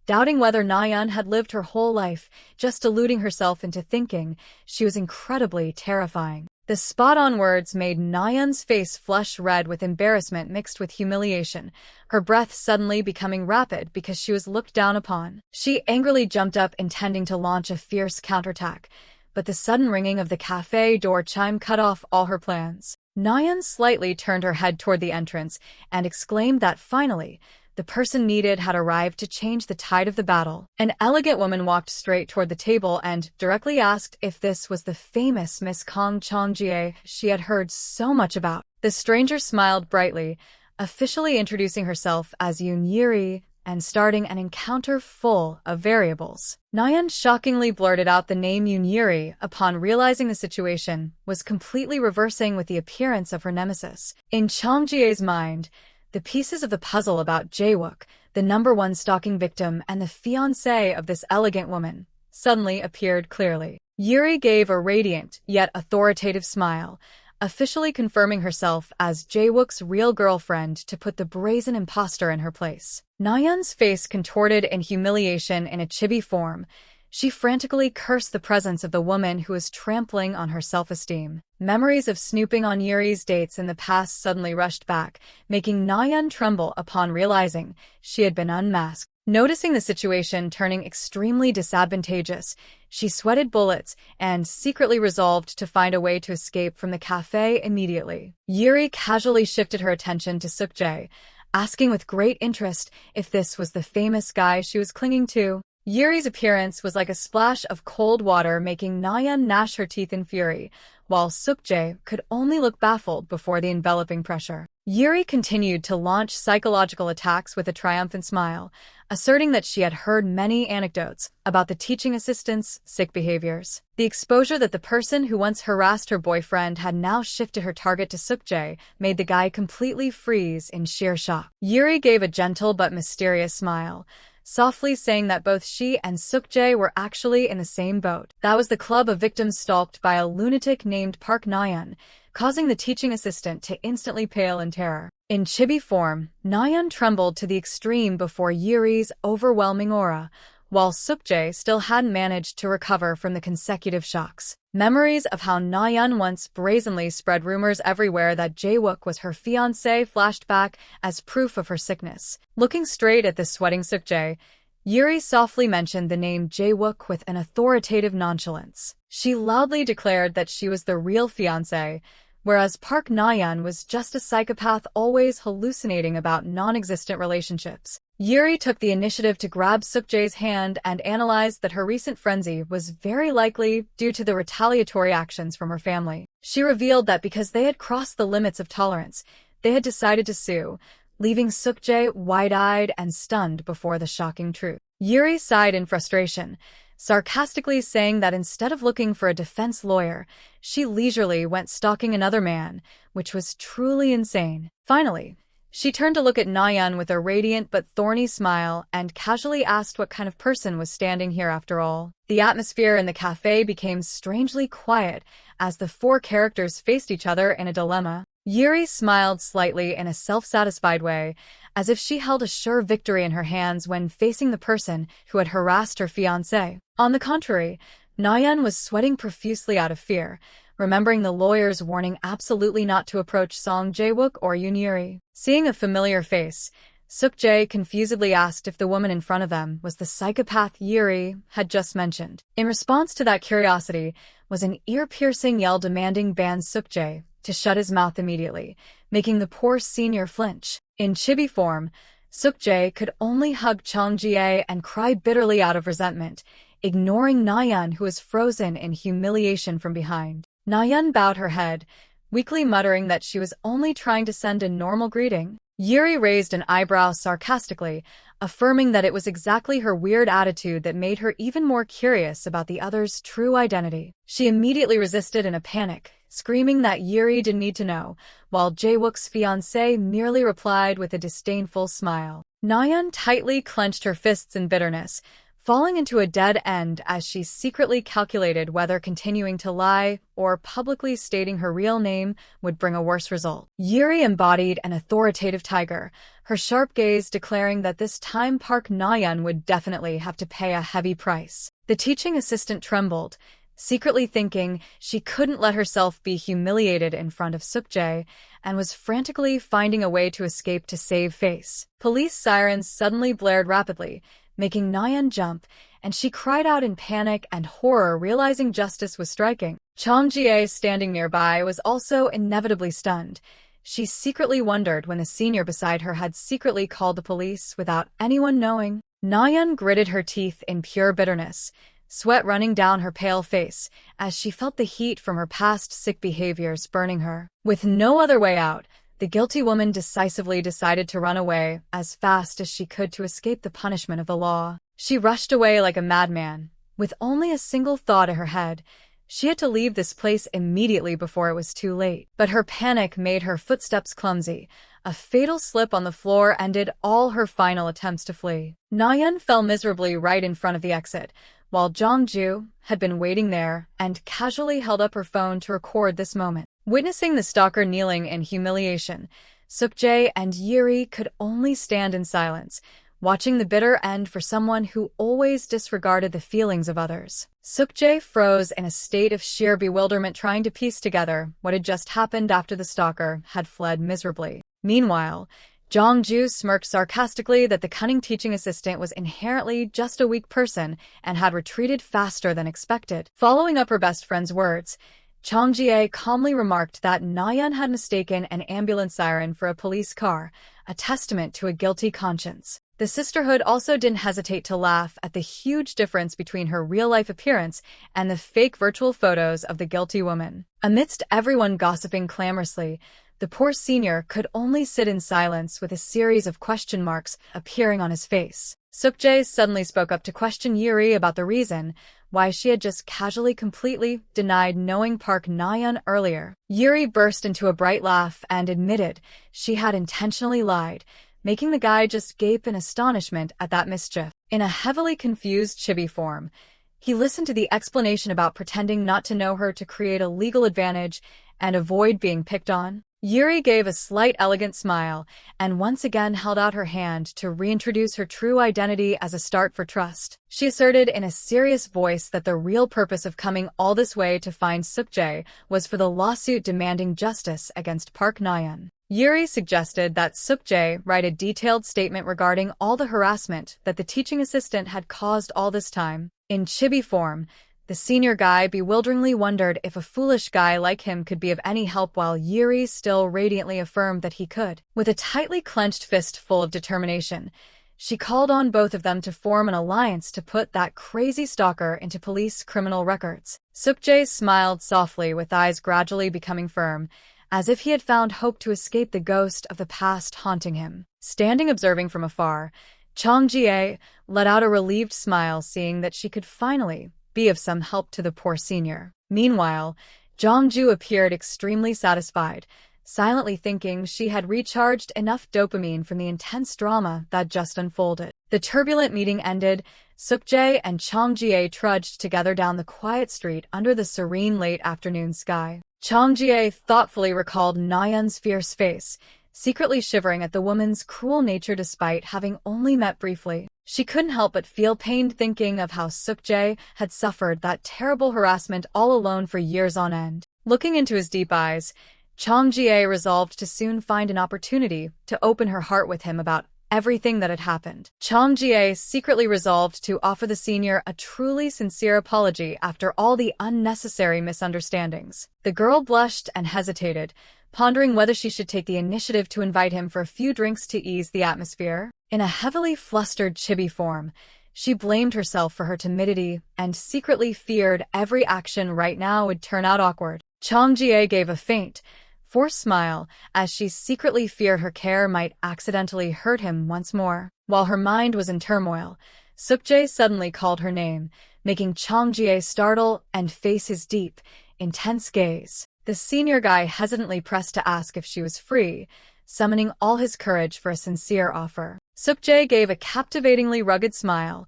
S1: doubting whether Nayeon had lived her whole life, just deluding herself into thinking she was incredibly terrifying. The spot-on words made Nayeon's face flush red with embarrassment mixed with humiliation, her breath suddenly becoming rapid because she was looked down upon. She angrily jumped up, intending to launch a fierce counterattack, but the sudden ringing of the cafe door chime cut off all her plans. Nayeon slightly turned her head toward the entrance and exclaimed that finally, the person needed had arrived to change the tide of the battle. An elegant woman walked straight toward the table and directly asked if this was the famous Miss Kang Jie she had heard so much about. The stranger smiled brightly, officially introducing herself as Yoon Yuri and starting an encounter full of variables. Nayeon shockingly blurted out the name Yoon Yuri upon realizing the situation was completely reversing with the appearance of her nemesis. In Jie's mind, the pieces of the puzzle about Jaewook, the #1 stalking victim and the fiancé of this elegant woman, suddenly appeared clearly. Yuri gave a radiant yet authoritative smile, officially confirming herself as Jaewook's real girlfriend to put the brazen imposter in her place. Nayeon's face contorted in humiliation in a chibi form. She frantically cursed the presence of the woman who was trampling on her self-esteem. Memories of snooping on Yuri's dates in the past suddenly rushed back, making Nayeon tremble upon realizing she had been unmasked. Noticing the situation turning extremely disadvantageous, she sweated bullets and secretly resolved to find a way to escape from the cafe immediately. Yuri casually shifted her attention to Sukjae, asking with great interest if this was the famous guy she was clinging to. Yuri's appearance was like a splash of cold water, making Nayeon gnash her teeth in fury, while Sukjae could only look baffled before the enveloping pressure. Yuri continued to launch psychological attacks with a triumphant smile, asserting that she had heard many anecdotes about the teaching assistant's sick behaviors. The exposure that the person who once harassed her boyfriend had now shifted her target to Sukjae made the guy completely freeze in sheer shock. Yuri gave a gentle but mysterious smile, softly saying that both she and Sukjae were actually in the same boat. That was the club of victims stalked by a lunatic named Park Nayeon, causing the teaching assistant to instantly pale in terror. In chibi form, Nayeon trembled to the extreme before Yuri's overwhelming aura, while Sukjae still hadn't managed to recover from the consecutive shocks. Memories of how Nayeon once brazenly spread rumors everywhere that Jaewook was her fiancé flashed back as proof of her sickness. Looking straight at the sweating Sukjae, Yuri softly mentioned the name Jaewook with an authoritative nonchalance. She loudly declared that she was the real fiancé, whereas Park Nayeon was just a psychopath always hallucinating about non-existent relationships. Yuri took the initiative to grab Sukjae's hand and analyzed that her recent frenzy was very likely due to the retaliatory actions from her family. She revealed that because they had crossed the limits of tolerance, they had decided to sue, leaving Sukjae wide-eyed and stunned before the shocking truth. Yuri sighed in frustration, sarcastically saying that instead of looking for a defense lawyer, she leisurely went stalking another man, which was truly insane. Finally, she turned to look at Nayeon with a radiant but thorny smile and casually asked what kind of person was standing here after all. The atmosphere in the cafe became strangely quiet as the four characters faced each other in a dilemma. Yuri smiled slightly in a self-satisfied way, as if she held a sure victory in her hands when facing the person who had harassed her fiancé. On the contrary, Nayeon was sweating profusely out of fear, remembering the lawyer's warning absolutely not to approach Song Jaewook or Yoon Yuri. Seeing a familiar face, Sukjae confusedly asked if the woman in front of them was the psychopath Yuri had just mentioned. In response to that curiosity was an ear-piercing yell demanding ban Sukjae to shut his mouth immediately, making the poor senior flinch. In chibi form, Sukjae could only hug Jie and cry bitterly out of resentment, ignoring Nayeon, who was frozen in humiliation from behind. Nayeon bowed her head, weakly muttering that she was only trying to send a normal greeting. Yuri raised an eyebrow sarcastically, affirming that it was exactly her weird attitude that made her even more curious about the other's true identity. She immediately resisted in a panic, screaming that Yuri didn't need to know, while Jae-wook's fiancé merely replied with a disdainful smile. Nayeon tightly clenched her fists in bitterness, falling into a dead end as she secretly calculated whether continuing to lie or publicly stating her real name would bring a worse result. Yuri embodied an authoritative tiger, her sharp gaze declaring that this time Park Na-yeon would definitely have to pay a heavy price. The teaching assistant trembled, secretly thinking she couldn't let herself be humiliated in front of Suk-jae, and was frantically finding a way to escape to save face. Police sirens suddenly blared rapidly, making Nayeon jump, and she cried out in panic and horror, realizing justice was striking. Chong Jie, standing nearby, was also inevitably stunned. She secretly wondered when the senior beside her had secretly called the police without anyone knowing. Nayeon gritted her teeth in pure bitterness, sweat running down her pale face as she felt the heat from her past sick behaviors burning her. With no other way out, the guilty woman decisively decided to run away as fast as she could to escape the punishment of the law. She rushed away like a madman, with only a single thought in her head. She had to leave this place immediately before it was too late. But her panic made her footsteps clumsy. A fatal slip on the floor ended all her final attempts to flee. Nayeon fell miserably right in front of the exit, while Jongju had been waiting there and casually held up her phone to record this moment. Witnessing the stalker kneeling in humiliation, Suk-jae and Yuri could only stand in silence, watching the bitter end for someone who always disregarded the feelings of others. Suk-jae froze in a state of sheer bewilderment, trying to piece together what had just happened after the stalker had fled miserably. Meanwhile, Jongju smirked sarcastically that the cunning teaching assistant was inherently just a weak person and had retreated faster than expected. Following up her best friend's words, Chong Jie calmly remarked that Nayeon had mistaken an ambulance siren for a police car, a testament to a guilty conscience. The sisterhood also didn't hesitate to laugh at the huge difference between her real-life appearance and the fake virtual photos of the guilty woman. Amidst everyone gossiping clamorously, the poor senior could only sit in silence with a series of question marks appearing on his face. Suk-jae suddenly spoke up to question Yuri about the reason why she had just casually completely denied knowing Park Na-yeon earlier. Yuri burst into a bright laugh and admitted she had intentionally lied, making the guy just gape in astonishment at that mischief. In a heavily confused chibi form, he listened to the explanation about pretending not to know her to create a legal advantage and avoid being picked on. Yuri gave a slight elegant smile and once again held out her hand to reintroduce her true identity as a start for trust. She asserted in a serious voice that the real purpose of coming all this way to find Suk-jae was for the lawsuit demanding justice against Park Na-yeon. Yuri suggested that Suk-jae write a detailed statement regarding all the harassment that the teaching assistant had caused all this time. In chibi form, the senior guy bewilderingly wondered if a foolish guy like him could be of any help, while Yuri still radiantly affirmed that he could. With a tightly clenched fist full of determination, she called on both of them to form an alliance to put that crazy stalker into police criminal records. Suk-jae smiled softly, with eyes gradually becoming firm, as if he had found hope to escape the ghost of the past haunting him. Standing observing from afar, Chong Jie let out a relieved smile, seeing that she could finally be of some help to the poor senior. Meanwhile, Jongju appeared extremely satisfied, silently thinking she had recharged enough dopamine from the intense drama that just unfolded. The turbulent meeting ended. Suk-jae and Chong Jie trudged together down the quiet street under the serene late afternoon sky. Chong Jie thoughtfully recalled Na-yeon's fierce face, secretly shivering at the woman's cruel nature despite having only met briefly. She couldn't help but feel pained thinking of how Suk-jae had suffered that terrible harassment all alone for years on end. Looking into his deep eyes, Chong Jie resolved to soon find an opportunity to open her heart with him about everything that had happened. Chong Jie secretly resolved to offer the senior a truly sincere apology after all the unnecessary misunderstandings. The girl blushed and hesitated, pondering whether she should take the initiative to invite him for a few drinks to ease the atmosphere. In a heavily flustered chibi form, she blamed herself for her timidity and secretly feared every action right now would turn out awkward. Chong Jie gave a faint, forced smile as she secretly feared her care might accidentally hurt him once more. While her mind was in turmoil, Suk-jae suddenly called her name, making Chong Jie startle and face his deep, intense gaze. The senior guy hesitantly pressed to ask if she was free, summoning all his courage for a sincere offer. Suk-jae gave a captivatingly rugged smile,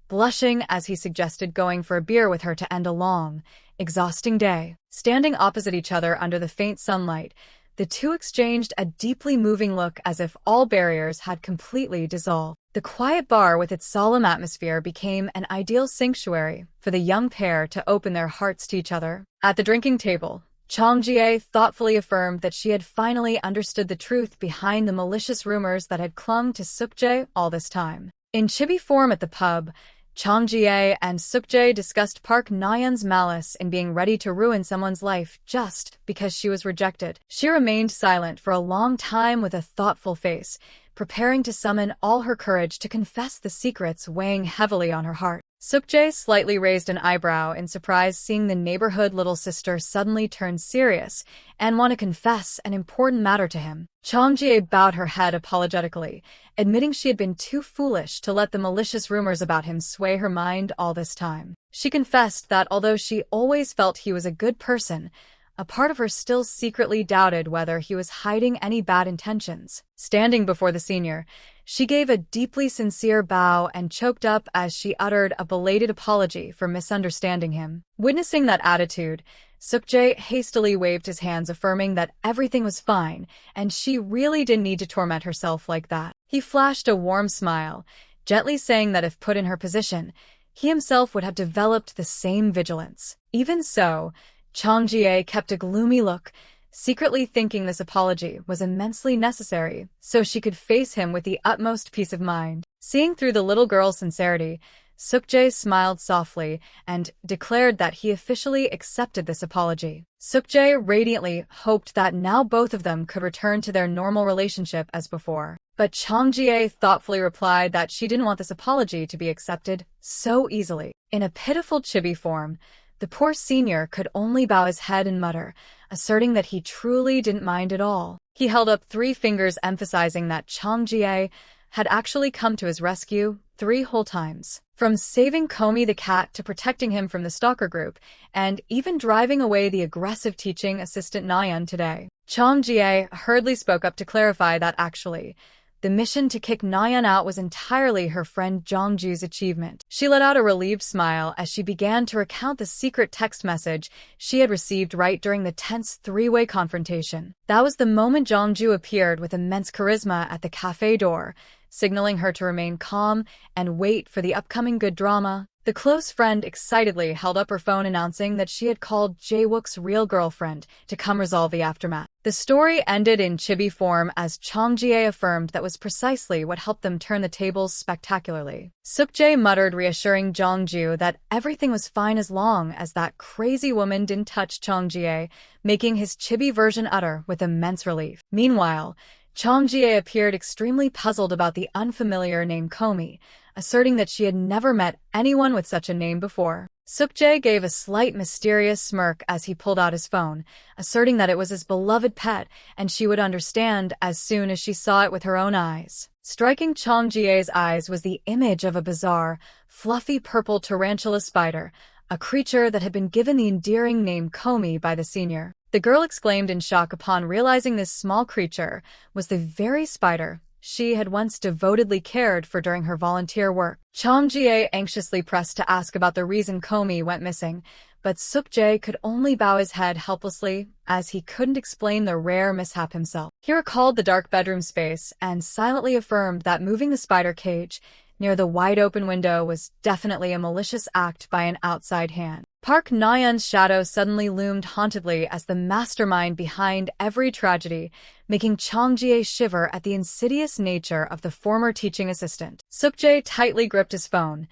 S1: blushing as he suggested going for a beer with her to end a long, exhausting day. Standing opposite each other under the faint sunlight, the two exchanged a deeply moving look as if all barriers had completely dissolved. The quiet bar with its solemn atmosphere became an ideal sanctuary for the young pair to open their hearts to each other. At the drinking table, Chong Jie thoughtfully affirmed that she had finally understood the truth behind the malicious rumors that had clung to Suk-jae all this time. In chibi form at the pub, Chong Jie and Suk-jae discussed Park Na-yeon's malice in being ready to ruin someone's life just because she was rejected. She remained silent for a long time with a thoughtful face, preparing to summon all her courage to confess the secrets weighing heavily on her heart. Suk-jae slightly raised an eyebrow in surprise, seeing the neighborhood little sister suddenly turn serious and want to confess an important matter to him. Chong Jie bowed her head apologetically, admitting she had been too foolish to let the malicious rumors about him sway her mind all this time. She confessed that although she always felt he was a good person, a part of her still secretly doubted whether he was hiding any bad intentions. Standing before the senior, she gave a deeply sincere bow and choked up as she uttered a belated apology for misunderstanding him. Witnessing that attitude, Suk-jae hastily waved his hands, affirming that everything was fine and she really didn't need to torment herself like that. He flashed a warm smile, gently saying that if put in her position, he himself would have developed the same vigilance. Even so, Chong Jie kept a gloomy look, secretly thinking this apology was immensely necessary so she could face him with the utmost peace of mind. Seeing through the little girl's sincerity, Suk-jae smiled softly and declared that he officially accepted this apology. Suk-jae radiantly hoped that now both of them could return to their normal relationship as before. But Chong Jie thoughtfully replied that she didn't want this apology to be accepted so easily. In a pitiful chibi form, the poor senior could only bow his head and mutter, asserting that he truly didn't mind at all. He held up 3 fingers, emphasizing that Chong Jie had actually come to his rescue 3 whole times. From saving Komi the cat to protecting him from the stalker group, and even driving away the aggressive teaching assistant Na-yeon today. Chong Jie hurriedly spoke up to clarify that actually, the mission to kick Na-yeon out was entirely her friend Jongju's achievement. She let out a relieved smile as she began to recount the secret text message she had received right during the tense 3-way confrontation. That was the moment Jongju appeared with immense charisma at the cafe door, signaling her to remain calm and wait for the upcoming good drama. The close friend excitedly held up her phone, announcing that she had called Jae-wook's real girlfriend to come resolve the aftermath. The story ended in chibi form as Chong Jie affirmed that was precisely what helped them turn the tables spectacularly. Suk-jae muttered, reassuring Jongju that everything was fine as long as that crazy woman didn't touch Chong Jie, making his chibi version utter with immense relief. Meanwhile, Chong Jie appeared extremely puzzled about the unfamiliar name Komi, asserting that she had never met anyone with such a name before. Suk-jae gave a slight mysterious smirk as he pulled out his phone, asserting that it was his beloved pet and she would understand as soon as she saw it with her own eyes. Striking Chong Jie's eyes was the image of a bizarre, fluffy purple tarantula spider, a creature that had been given the endearing name Komi by the senior. The girl exclaimed in shock upon realizing this small creature was the very spider she had once devotedly cared for during her volunteer work. Chong Jie anxiously pressed to ask about the reason Komi went missing, but Suk-jae could only bow his head helplessly, as he couldn't explain the rare mishap himself. He recalled the dark bedroom space and silently affirmed that moving the spider cage near the wide-open window was definitely a malicious act by an outside hand. Park Na-yeon's shadow suddenly loomed hauntedly as the mastermind behind every tragedy, making Chong Jie shiver at the insidious nature of the former teaching assistant. Suk-jae tightly gripped his phone,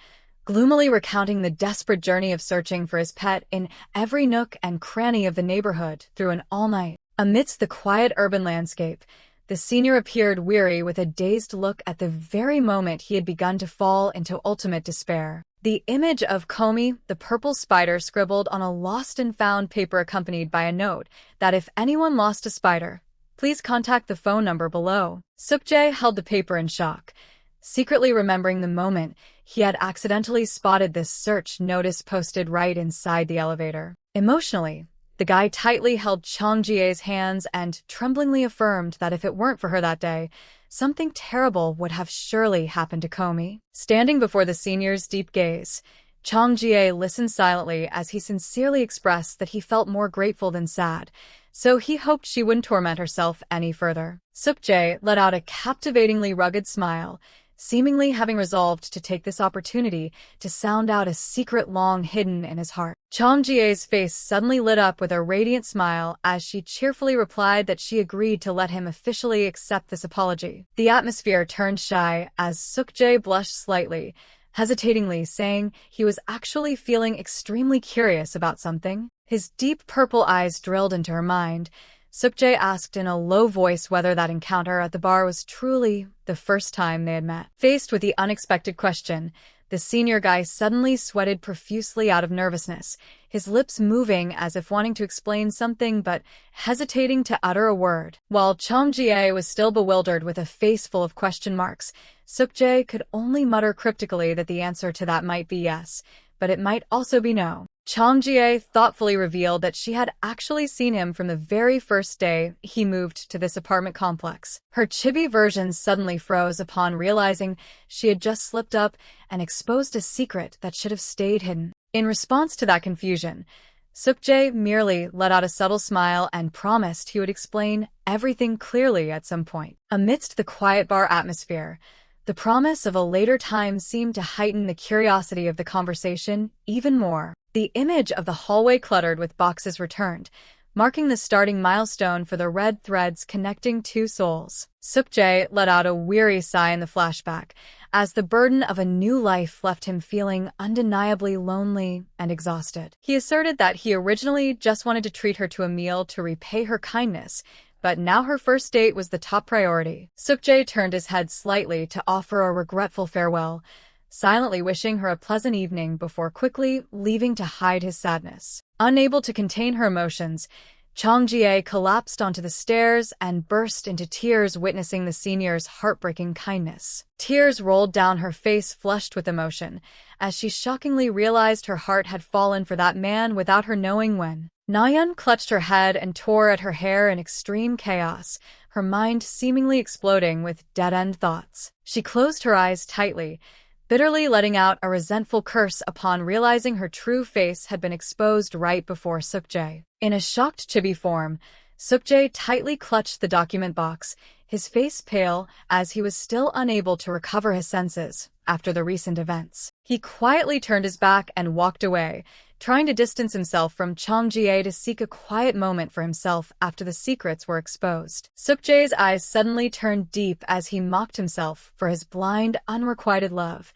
S1: gloomily recounting the desperate journey of searching for his pet in every nook and cranny of the neighborhood through an all-night. Amidst the quiet urban landscape, the senior appeared weary with a dazed look at the very moment he had begun to fall into ultimate despair. The image of Komi, the purple spider, scribbled on a lost and found paper, accompanied by a note that if anyone lost a spider, please contact the phone number below. Suk-jae held the paper in shock, secretly remembering the moment he had accidentally spotted this search notice posted right inside the elevator. Emotionally, The guy tightly held Chang Jie's hands and tremblingly affirmed that if it weren't for her that day, something terrible would have surely happened to Komi. Standing before the senior's deep gaze, Chang Jie listened silently as he sincerely expressed that he felt more grateful than sad, so he hoped she wouldn't torment herself any further. Suk-jae let out a captivatingly rugged smile, seemingly having resolved to take this opportunity to sound out a secret long hidden in his heart. Chang Jie's face suddenly lit up with a radiant smile as she cheerfully replied that she agreed to let him officially accept this apology. The atmosphere turned shy as Suk-jae blushed slightly, hesitatingly saying he was actually feeling extremely curious about something. His deep purple eyes drilled into her mind. Suk-jae asked in a low voice whether that encounter at the bar was truly the first time they had met. Faced with the unexpected question, the senior guy suddenly sweated profusely out of nervousness, his lips moving as if wanting to explain something but hesitating to utter a word. While Chang Jie was still bewildered with a face full of question marks, Suk-jae could only mutter cryptically that the answer to that might be yes, but it might also be no. Chang Jie thoughtfully revealed that she had actually seen him from the very first day he moved to this apartment complex. Her chibi version suddenly froze upon realizing she had just slipped up and exposed a secret that should have stayed hidden. In response to that confusion, Suk-jae merely let out a subtle smile and promised he would explain everything clearly at some point. Amidst the quiet bar atmosphere, the promise of a later time seemed to heighten the curiosity of the conversation even more. The image of the hallway cluttered with boxes returned, marking the starting milestone for the red threads connecting two souls. Suk-jae let out a weary sigh in the flashback, as the burden of a new life left him feeling undeniably lonely and exhausted. He asserted that he originally just wanted to treat her to a meal to repay her kindness, but now her first date was the top priority. Suk-jae turned his head slightly to offer a regretful farewell, silently wishing her a pleasant evening before quickly leaving to hide his sadness. Unable to contain her emotions, Chang Jie collapsed onto the stairs and burst into tears witnessing the senior's heartbreaking kindness. Tears rolled down her face flushed with emotion, as she shockingly realized her heart had fallen for that man without her knowing when. Nayeon clutched her head and tore at her hair in extreme chaos, her mind seemingly exploding with dead-end thoughts. She closed her eyes tightly, bitterly letting out a resentful curse upon realizing her true face had been exposed right before Suk-jae. In a shocked chibi form, Suk-jae tightly clutched the document box, his face pale as he was still unable to recover his senses after the recent events. He quietly turned his back and walked away, trying to distance himself from Chang Jie to seek a quiet moment for himself after the secrets were exposed. Suk-jae's eyes suddenly turned deep as he mocked himself for his blind, unrequited love,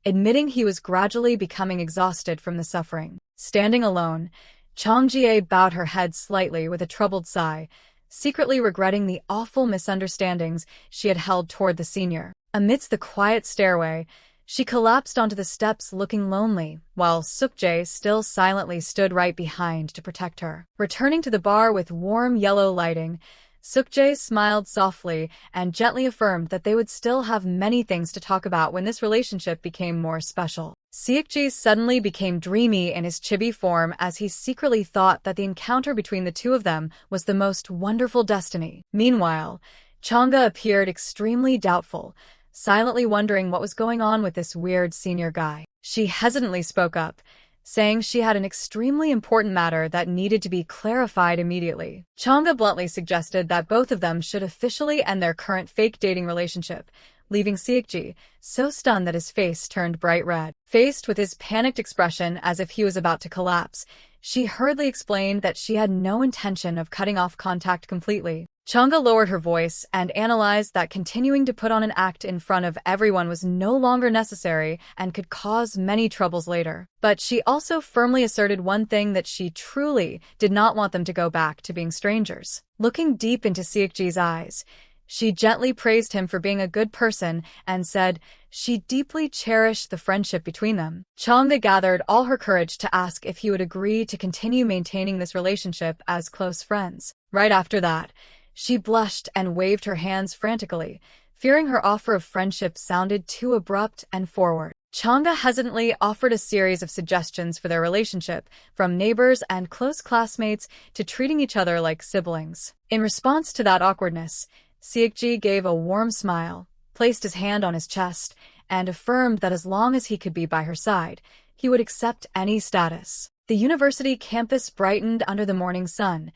S1: admitting he was gradually becoming exhausted from the suffering. Standing alone, Chang Jie bowed her head slightly with a troubled sigh, secretly regretting the awful misunderstandings she had held toward the senior. Amidst the quiet stairway, she collapsed onto the steps looking lonely, while Suk-jae still silently stood right behind to protect her. Returning to the bar with warm yellow lighting, Suk-jae smiled softly and gently affirmed that they would still have many things to talk about when this relationship became more special. Seokji suddenly became dreamy in his chibi form as he secretly thought that the encounter between the two of them was the most wonderful destiny. Meanwhile, Changga appeared extremely doubtful, silently wondering what was going on with this weird senior guy. She hesitantly spoke up, saying she had an extremely important matter that needed to be clarified immediately. Changga bluntly suggested that both of them should officially end their current fake dating relationship, leaving Seokji so stunned that his face turned bright red. Faced with his panicked expression as if he was about to collapse, she hurriedly explained that she had no intention of cutting off contact completely. Changga lowered her voice and analyzed that continuing to put on an act in front of everyone was no longer necessary and could cause many troubles later. But she also firmly asserted one thing, that she truly did not want them to go back to being strangers. Looking deep into Seokji's eyes, she gently praised him for being a good person and said she deeply cherished the friendship between them. Changga gathered all her courage to ask if he would agree to continue maintaining this relationship as close friends. Right after that, she blushed and waved her hands frantically, fearing her offer of friendship sounded too abrupt and forward. Chang'e hesitantly offered a series of suggestions for their relationship, from neighbors and close classmates to treating each other like siblings. In response to that awkwardness, Siekji gave a warm smile, placed his hand on his chest, and affirmed that as long as he could be by her side, he would accept any status. The university campus brightened under the morning sun,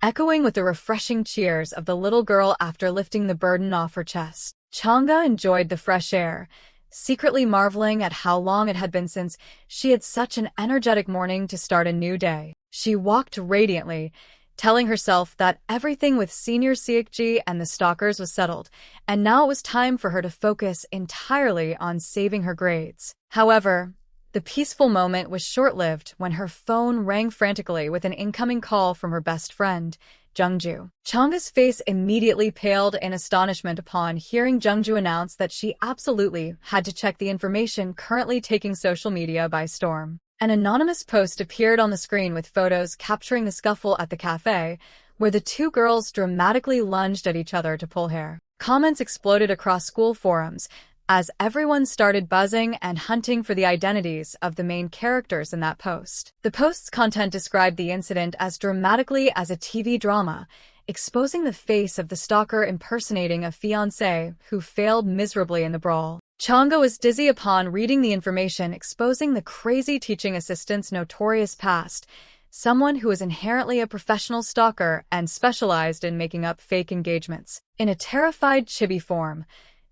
S1: echoing with the refreshing cheers of the little girl after lifting the burden off her chest. Chang'e enjoyed the fresh air, secretly marveling at how long it had been since she had such an energetic morning to start a new day. She walked radiantly, telling herself that everything with Senior Siekji and the stalkers was settled, and now it was time for her to focus entirely on saving her grades. However, the peaceful moment was short-lived when her phone rang frantically with an incoming call from her best friend, Jungju. Chang'e's face immediately paled in astonishment upon hearing Jungju announce that she absolutely had to check the information currently taking social media by storm. An anonymous post appeared on the screen with photos capturing the scuffle at the cafe, where the two girls dramatically lunged at each other to pull hair. Comments exploded across school forums, as everyone started buzzing and hunting for the identities of the main characters in that post. The post's content described the incident as dramatically as a TV drama, exposing the face of the stalker impersonating a fiancé who failed miserably in the brawl. Chang'e was dizzy upon reading the information exposing the crazy teaching assistant's notorious past, someone who was inherently a professional stalker and specialized in making up fake engagements. In a terrified chibi form,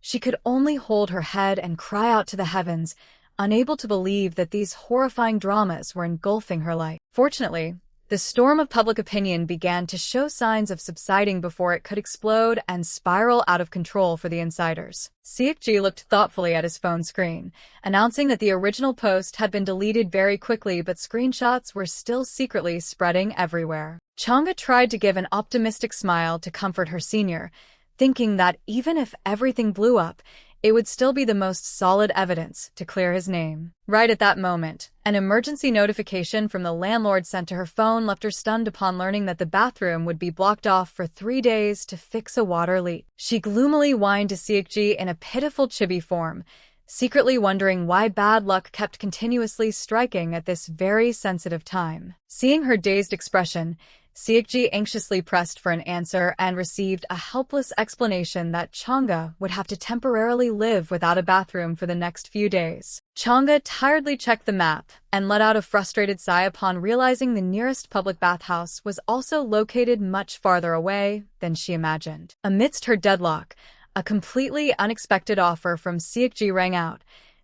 S1: she could only hold her head and cry out to the heavens, unable to believe that these horrifying dramas were engulfing her life. Fortunately, the storm of public opinion began to show signs of subsiding before it could explode and spiral out of control for the insiders. Siekji looked thoughtfully at his phone screen, announcing that the original post had been deleted very quickly, but screenshots were still secretly spreading everywhere. Chang'e tried to give an optimistic smile to comfort her senior, thinking that even if everything blew up, it would still be the most solid evidence to clear his name. Right at that moment, an emergency notification from the landlord sent to her phone left her stunned upon learning that the bathroom would be blocked off for 3 days to fix a water leak. She gloomily whined to Siekji in a pitiful chibi form, secretly wondering why bad luck kept continuously striking at this very sensitive time. Seeing her dazed expression, Siekji anxiously pressed for an answer and received a helpless explanation that Chang'e would have to temporarily live without a bathroom for the next few days. Chang'e tiredly checked the map and let out a frustrated sigh upon realizing the nearest public bathhouse was also located much farther away than she imagined. Amidst her deadlock, a completely unexpected offer from Siekji rang out,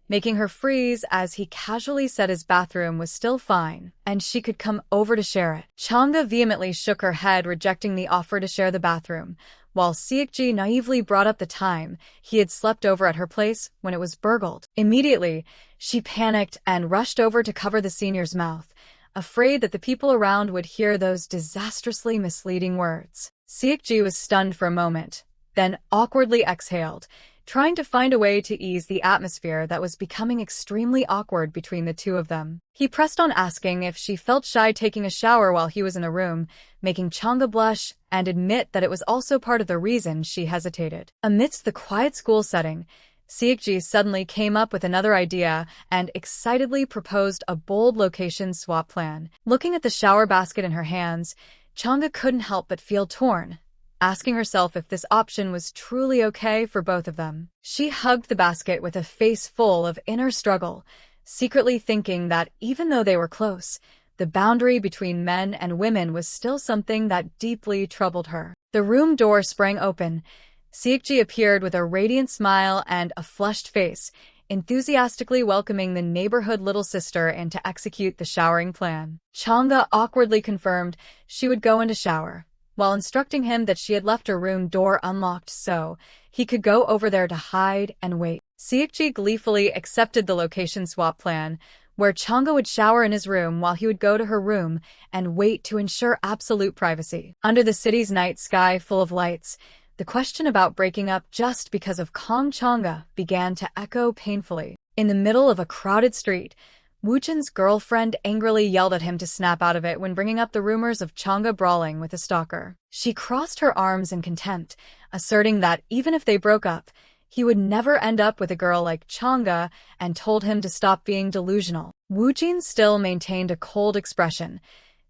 S1: making her freeze as he casually said his bathroom was still fine and she could come over to share it. Chang'e vehemently shook her head, rejecting the offer to share the bathroom, while Siekji naively brought up the time he had slept over at her place when it was burgled. Immediately, she panicked and rushed over to cover the senior's mouth, afraid that the people around would hear those disastrously misleading words. Siekji was stunned for a moment, then awkwardly exhaled, trying to find a way to ease the atmosphere that was becoming extremely awkward between the two of them. He pressed on asking if she felt shy taking a shower while he was in the room, making Chang'e blush and admit that it was also part of the reason she hesitated. Amidst the quiet school setting, Siekji suddenly came up with another idea and excitedly proposed a bold location swap plan. Looking at the shower basket in her hands, Chang'e couldn't help but feel torn, asking herself if this option was truly okay for both of them. She hugged the basket with a face full of inner struggle, secretly thinking that even though they were close, the boundary between men and women was still something that deeply troubled her. The room door sprang open. Siekji appeared with a radiant smile and a flushed face, enthusiastically welcoming the neighborhood little sister in to execute the showering plan. Chang'e awkwardly confirmed she would go into shower, while instructing him that she had left her room door unlocked so he could go over there to hide and wait. Siekji gleefully accepted the location swap plan, where Chang'e would shower in his room while he would go to her room and wait to ensure absolute privacy. Under the city's night sky full of lights, the question about breaking up just because of Chang'e began to echo painfully. In the middle of a crowded street, Wuchen's girlfriend angrily yelled at him to snap out of it when bringing up the rumors of Chang'e brawling with a stalker. She crossed her arms in contempt, asserting that even if they broke up, he would never end up with a girl like Chang'e and told him to stop being delusional. Wu Jin still maintained a cold expression.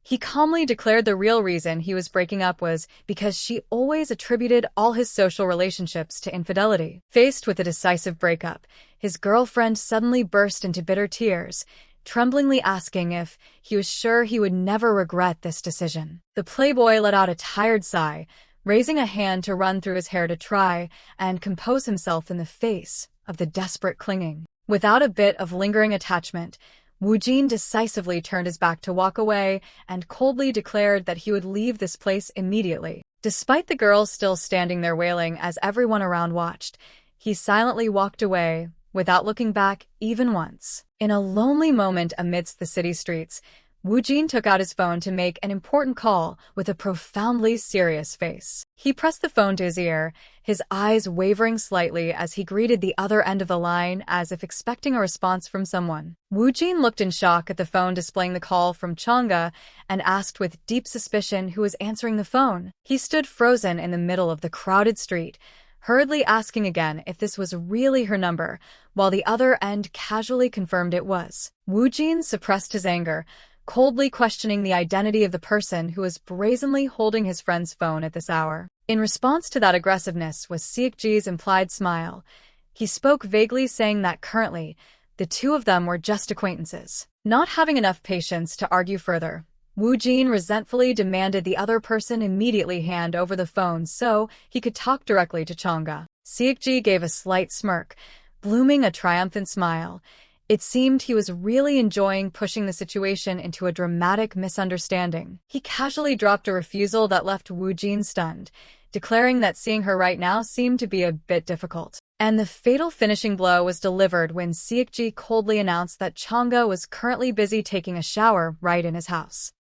S1: He calmly declared the real reason he was breaking up was because she always attributed all his social relationships to infidelity. Faced with a decisive breakup, his girlfriend suddenly burst into bitter tears, tremblingly asking if he was sure he would never regret this decision. The playboy let out a tired sigh, raising a hand to run through his hair to try and compose himself in the face of the desperate clinging. Without a bit of lingering attachment, Wu Jin decisively turned his back to walk away and coldly declared that he would leave this place immediately. Despite the girls still standing there wailing as everyone around watched, he silently walked away without looking back even once. In a lonely moment amidst the city streets, Wu Jin took out his phone to make an important call with a profoundly serious face. He pressed the phone to his ear, his eyes wavering slightly as he greeted the other end of the line as if expecting a response from someone. Wu Jin looked in shock at the phone displaying the call from Chang'e and asked with deep suspicion who was answering the phone. He stood frozen in the middle of the crowded street, hurriedly asking again if this was really her number, while the other end casually confirmed it was. Wu Jin suppressed his anger, coldly questioning the identity of the person who was brazenly holding his friend's phone at this hour. In response to that aggressiveness was Seokji's implied smile. He spoke vaguely, saying that currently, the two of them were just acquaintances. Not having enough patience to argue further, Wu Jin resentfully demanded the other person immediately hand over the phone so he could talk directly to Chang'e. Seokji gave a slight smirk, blooming a triumphant smile. It seemed he was really enjoying pushing the situation into a dramatic misunderstanding. He casually dropped a refusal that left Wu Jin stunned, declaring that seeing her right now seemed to be a bit difficult. And the fatal finishing blow was delivered when Seokji coldly announced that Chang'e was currently busy taking a shower right in his house.